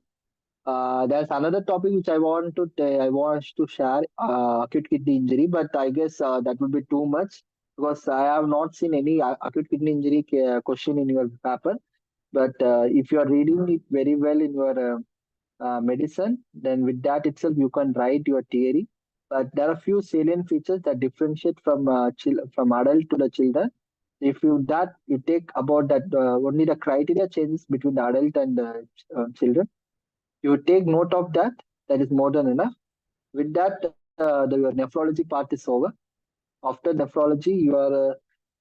There's another topic which I want to share acute kidney injury, but I guess that would be too much because I have not seen any acute kidney injury question in your paper. But if you are reading it very well in your medicine, then with that itself you can write your theory. But there are few salient features that differentiate from from adult to the children. If you that you take about that only the criteria changes between the adult and children, you take note of that. That is more than enough. With that, your nephrology part is over. After nephrology, you will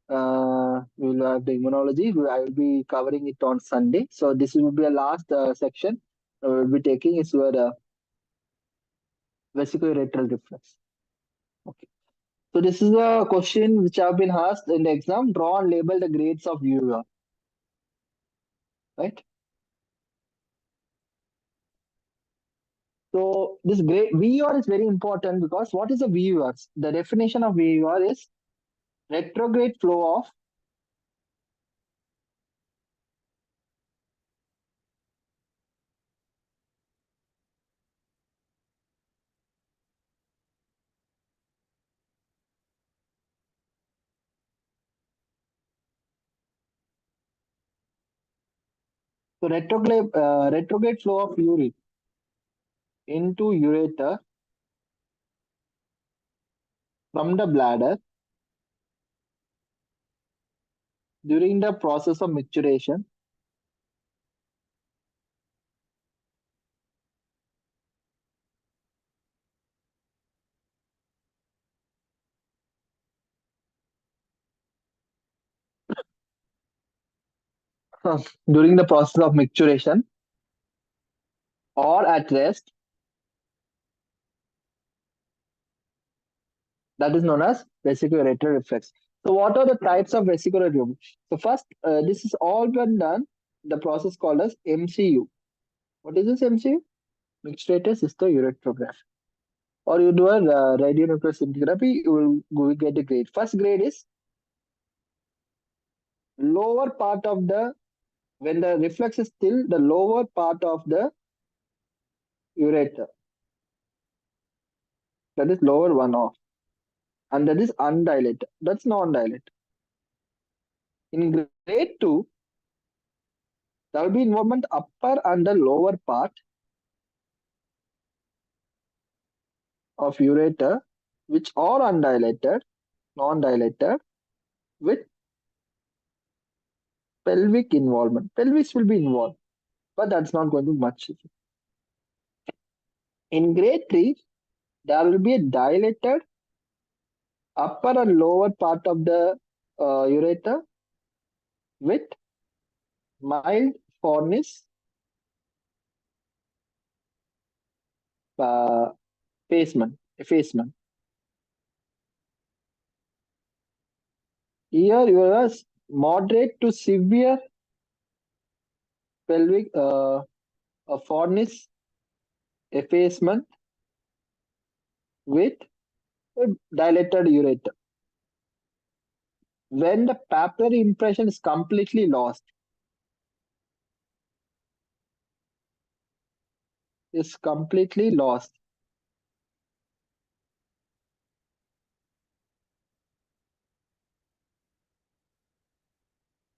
have the immunology. I will be covering it on Sunday. So this will be a last section. We'll be taking is your vesicoureteral reflex. Okay. So this is a question which have been asked in the exam. Draw and label the grades of UR. Right. So this grade VUR is very important because what is a VUR? The definition of VUR is retrograde flow of so retrograde flow of urine into ureter from the bladder during the process of maturation. during the process of micturition or at rest, that is known as vesicoureteral reflex. So, what are the types of vesicoureteral? So, first, this is all been done. The process called as MCU. What is this MCU? Mixed-rated cystoureterography. Or you do a radionuclear scintigraphy, you will get a grade. First grade is lower part of the, when the reflex is still the lower part of the ureter. That is lower one off. And that is undilated. That's non-dilated. In grade 2, there will be involvement upper and the lower part of ureter, which are undilated, non-dilated, with pelvic involvement. Pelvis will be involved, but that's not going to be much. In grade 3, there will be a dilated upper and lower part of the ureter with mild soreness, uh, effacement. Here you have moderate to severe pelvic fondness, effacement with a dilated ureter. When the papillary impression is completely lost,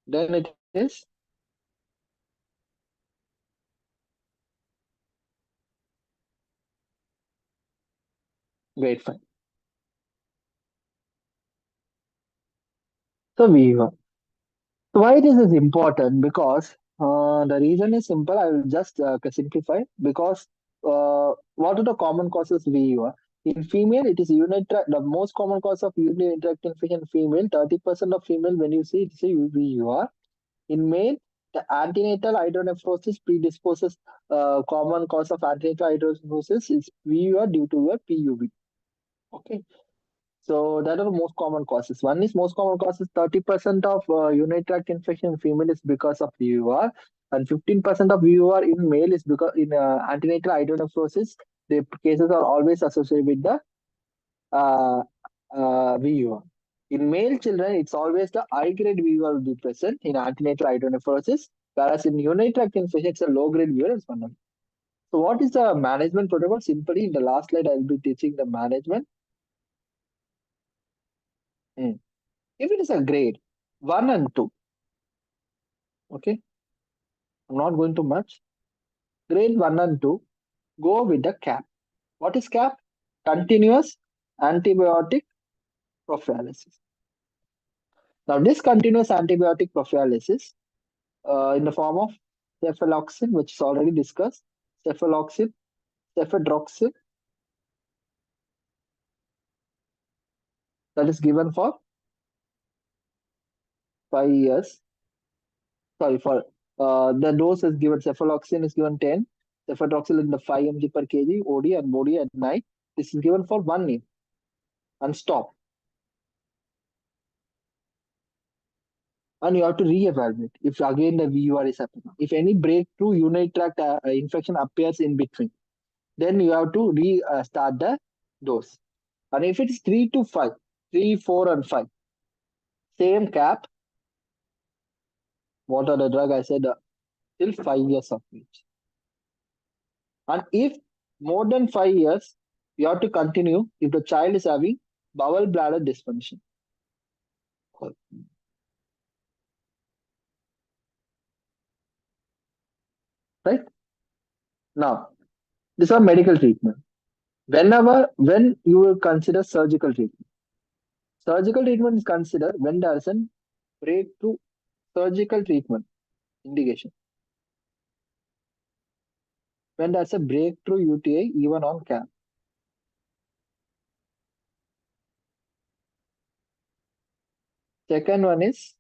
then it is grade 5. So why this is important? Because the reason is simple. I will just simplify. Because what are the common causes VUR? In female, it is the most common cause of urinary tract infection in female. 30% of female, when you see it, is a VUR. In male, the antenatal hydronephrosis predisposes. Common cause of antenatal hydronephrosis is VUR due to a PUV. Okay. So that are the most common causes. One is most common causes 30% of urinary tract infection in female is because of VUR, and 15% of VUR in male is because in antenatal hydronephrosis. The cases are always associated with the uh, VUR. In male children, it's always the high grade VUR will be present in antenatal hydronephrosis, whereas in urinary tract infection, it's a low grade VUR. Is one of them. So, what is the management protocol? Simply, in the last slide, I will be teaching the management. Hmm. If it is a grade 1 and 2, okay, I'm not going to much. Grade 1 and 2, go with the CAP. What is CAP? Continuous antibiotic prophylaxis. Now, this continuous antibiotic prophylaxis in the form of cephaloxin, which is already discussed, cephaloxin, cephadroxil, that is given for 5 years. Sorry, for the dose is given, cephaloxin is given 10, cephadroxil in the 5 mg per kg, OD and BOD at night. This is given for 1 year and stop. And you have to re-evaluate if again the VUR is happening. If any breakthrough urinary tract infection appears in between, then you have to restart the dose. And if it's 3 to 5, 3, 4, and 5, same cap. What are the drug I said? Till 5 years of age. And if more than 5 years, you have to continue if the child is having bowel bladder dysfunction. Right? Now, these are medical treatment. When you will consider surgical treatment. Surgical treatment is considered when there is a breakthrough surgical treatment indication. When there's a breakthrough UTI, even on CAP. Second one is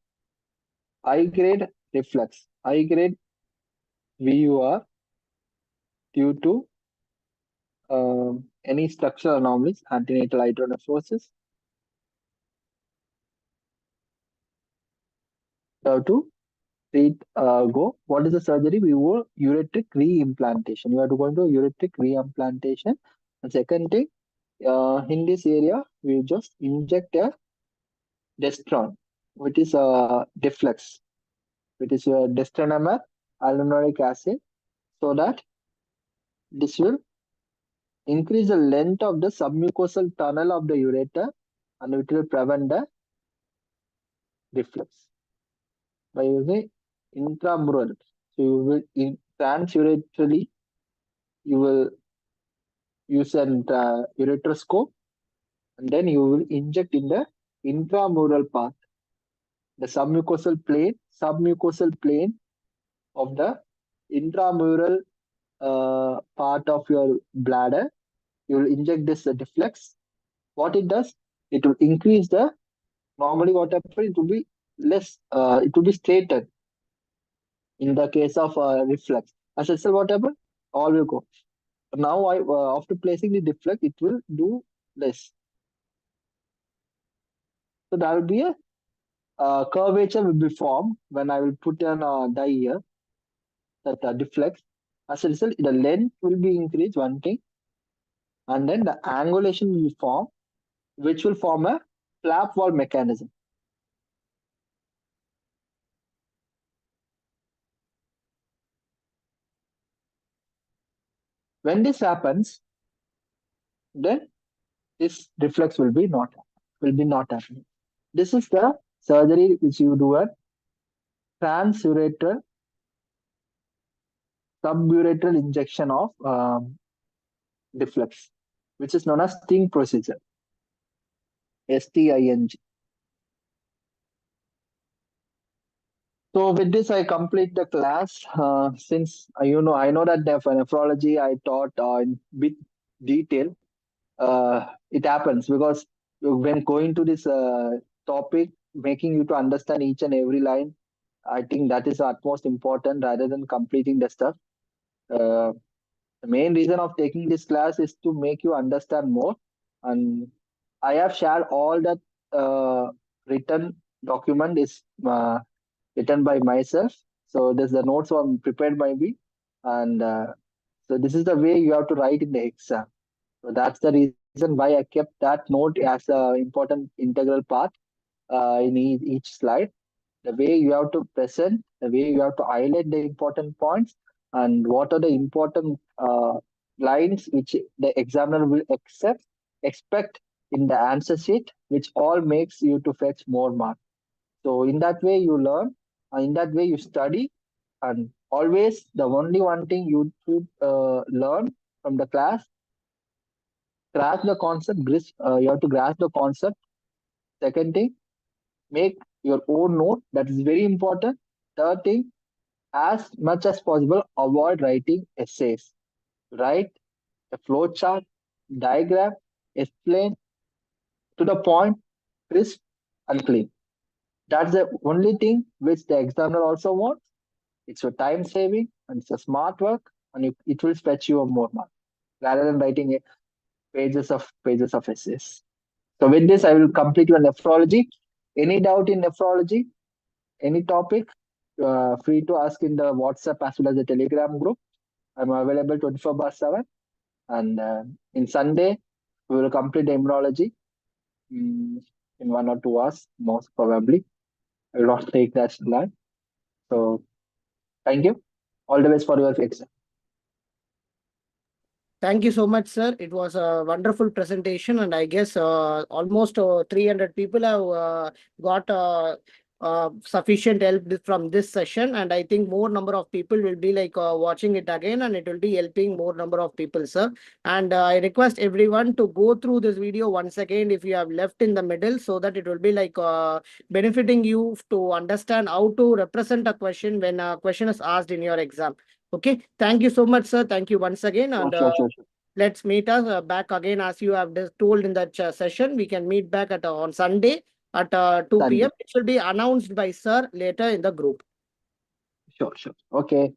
high grade reflux. high grade VUR due to any structural anomalies, antenatal hydronephrosis. You have to treat, go. What is the surgery? We will ureteric reimplantation. You have to go into ureteric reimplantation. And second thing, in this area, we just inject a destron, which is a deflex, which is your destronamide aluminic acid, so that this will increase the length of the submucosal tunnel of the ureter and it will prevent the reflux by using intramural. So you will transureterally you will use an ureteroscope and then you will inject in the intramural part, the submucosal plane of the intramural part of your bladder. You will inject this deflex. What it does, it will increase the, normally what happens, it will be less, it will be straightened in the case of reflex. As I said, what happened? All will go. Now, after placing the deflex, it will do less. So there will be a curvature will be formed when I will put an dye here, that deflex. As a result, the length will be increased, one thing, and then the angulation will form, which will form a flap wall mechanism. When this happens, then this reflex will be not happening. This is the surgery which you do at transureter subureteral injection of deflex, which is known as sting procedure, STING. So with this, I complete the class. Since I know that for nephrology I taught in bit detail. It happens because when going to this topic, making you to understand each and every line, I think that is utmost important rather than completing the stuff. The main reason of taking this class is to make you understand more, and I have shared all that written document is written by myself. So there's the notes are prepared by me, and so this is the way you have to write in the exam. So that's the reason why I kept that note as an important integral part in each slide. The way you have to present, the way you have to highlight the important points, and what are the important lines which the examiner will expect in the answer sheet, which all makes you to fetch more marks. So in that way you learn, and in that way you study, and always the only one thing you should learn from the class, grasp the concept. You have to grasp the concept. Second thing, make your own note. That is very important. Third thing, as much as possible, avoid writing essays. Write a flow chart, diagram, explain to the point, crisp and clean. That's the only thing which the examiner also wants. It's your time saving and it's a smart work, and it will fetch you more marks rather than writing pages of essays. So with this, I will complete your nephrology. Any doubt in nephrology, any topic, free to ask in the WhatsApp as well as the Telegram group. I'm available 24/7. And in Sunday, we will complete the immunology in 1 or 2 hours, most probably. I will not take that long. So thank you. All the best for your exam. Thank you so much, sir. It was a wonderful presentation, and I guess almost 300 people have got sufficient help from this session, and I think more number of people will be like watching it again, and it will be helping more number of people, sir. And I request everyone to go through this video once again if you have left in the middle, so that it will be like benefiting you to understand how to represent a question when a question is asked in your exam. Okay, thank you so much, sir. Thank you once again, and Sure. let's meet us back again as you have told in that session. We can meet back at on Sunday at 2 Sunday. p.m. It will be announced by sir later in the group. Sure, sure. Okay.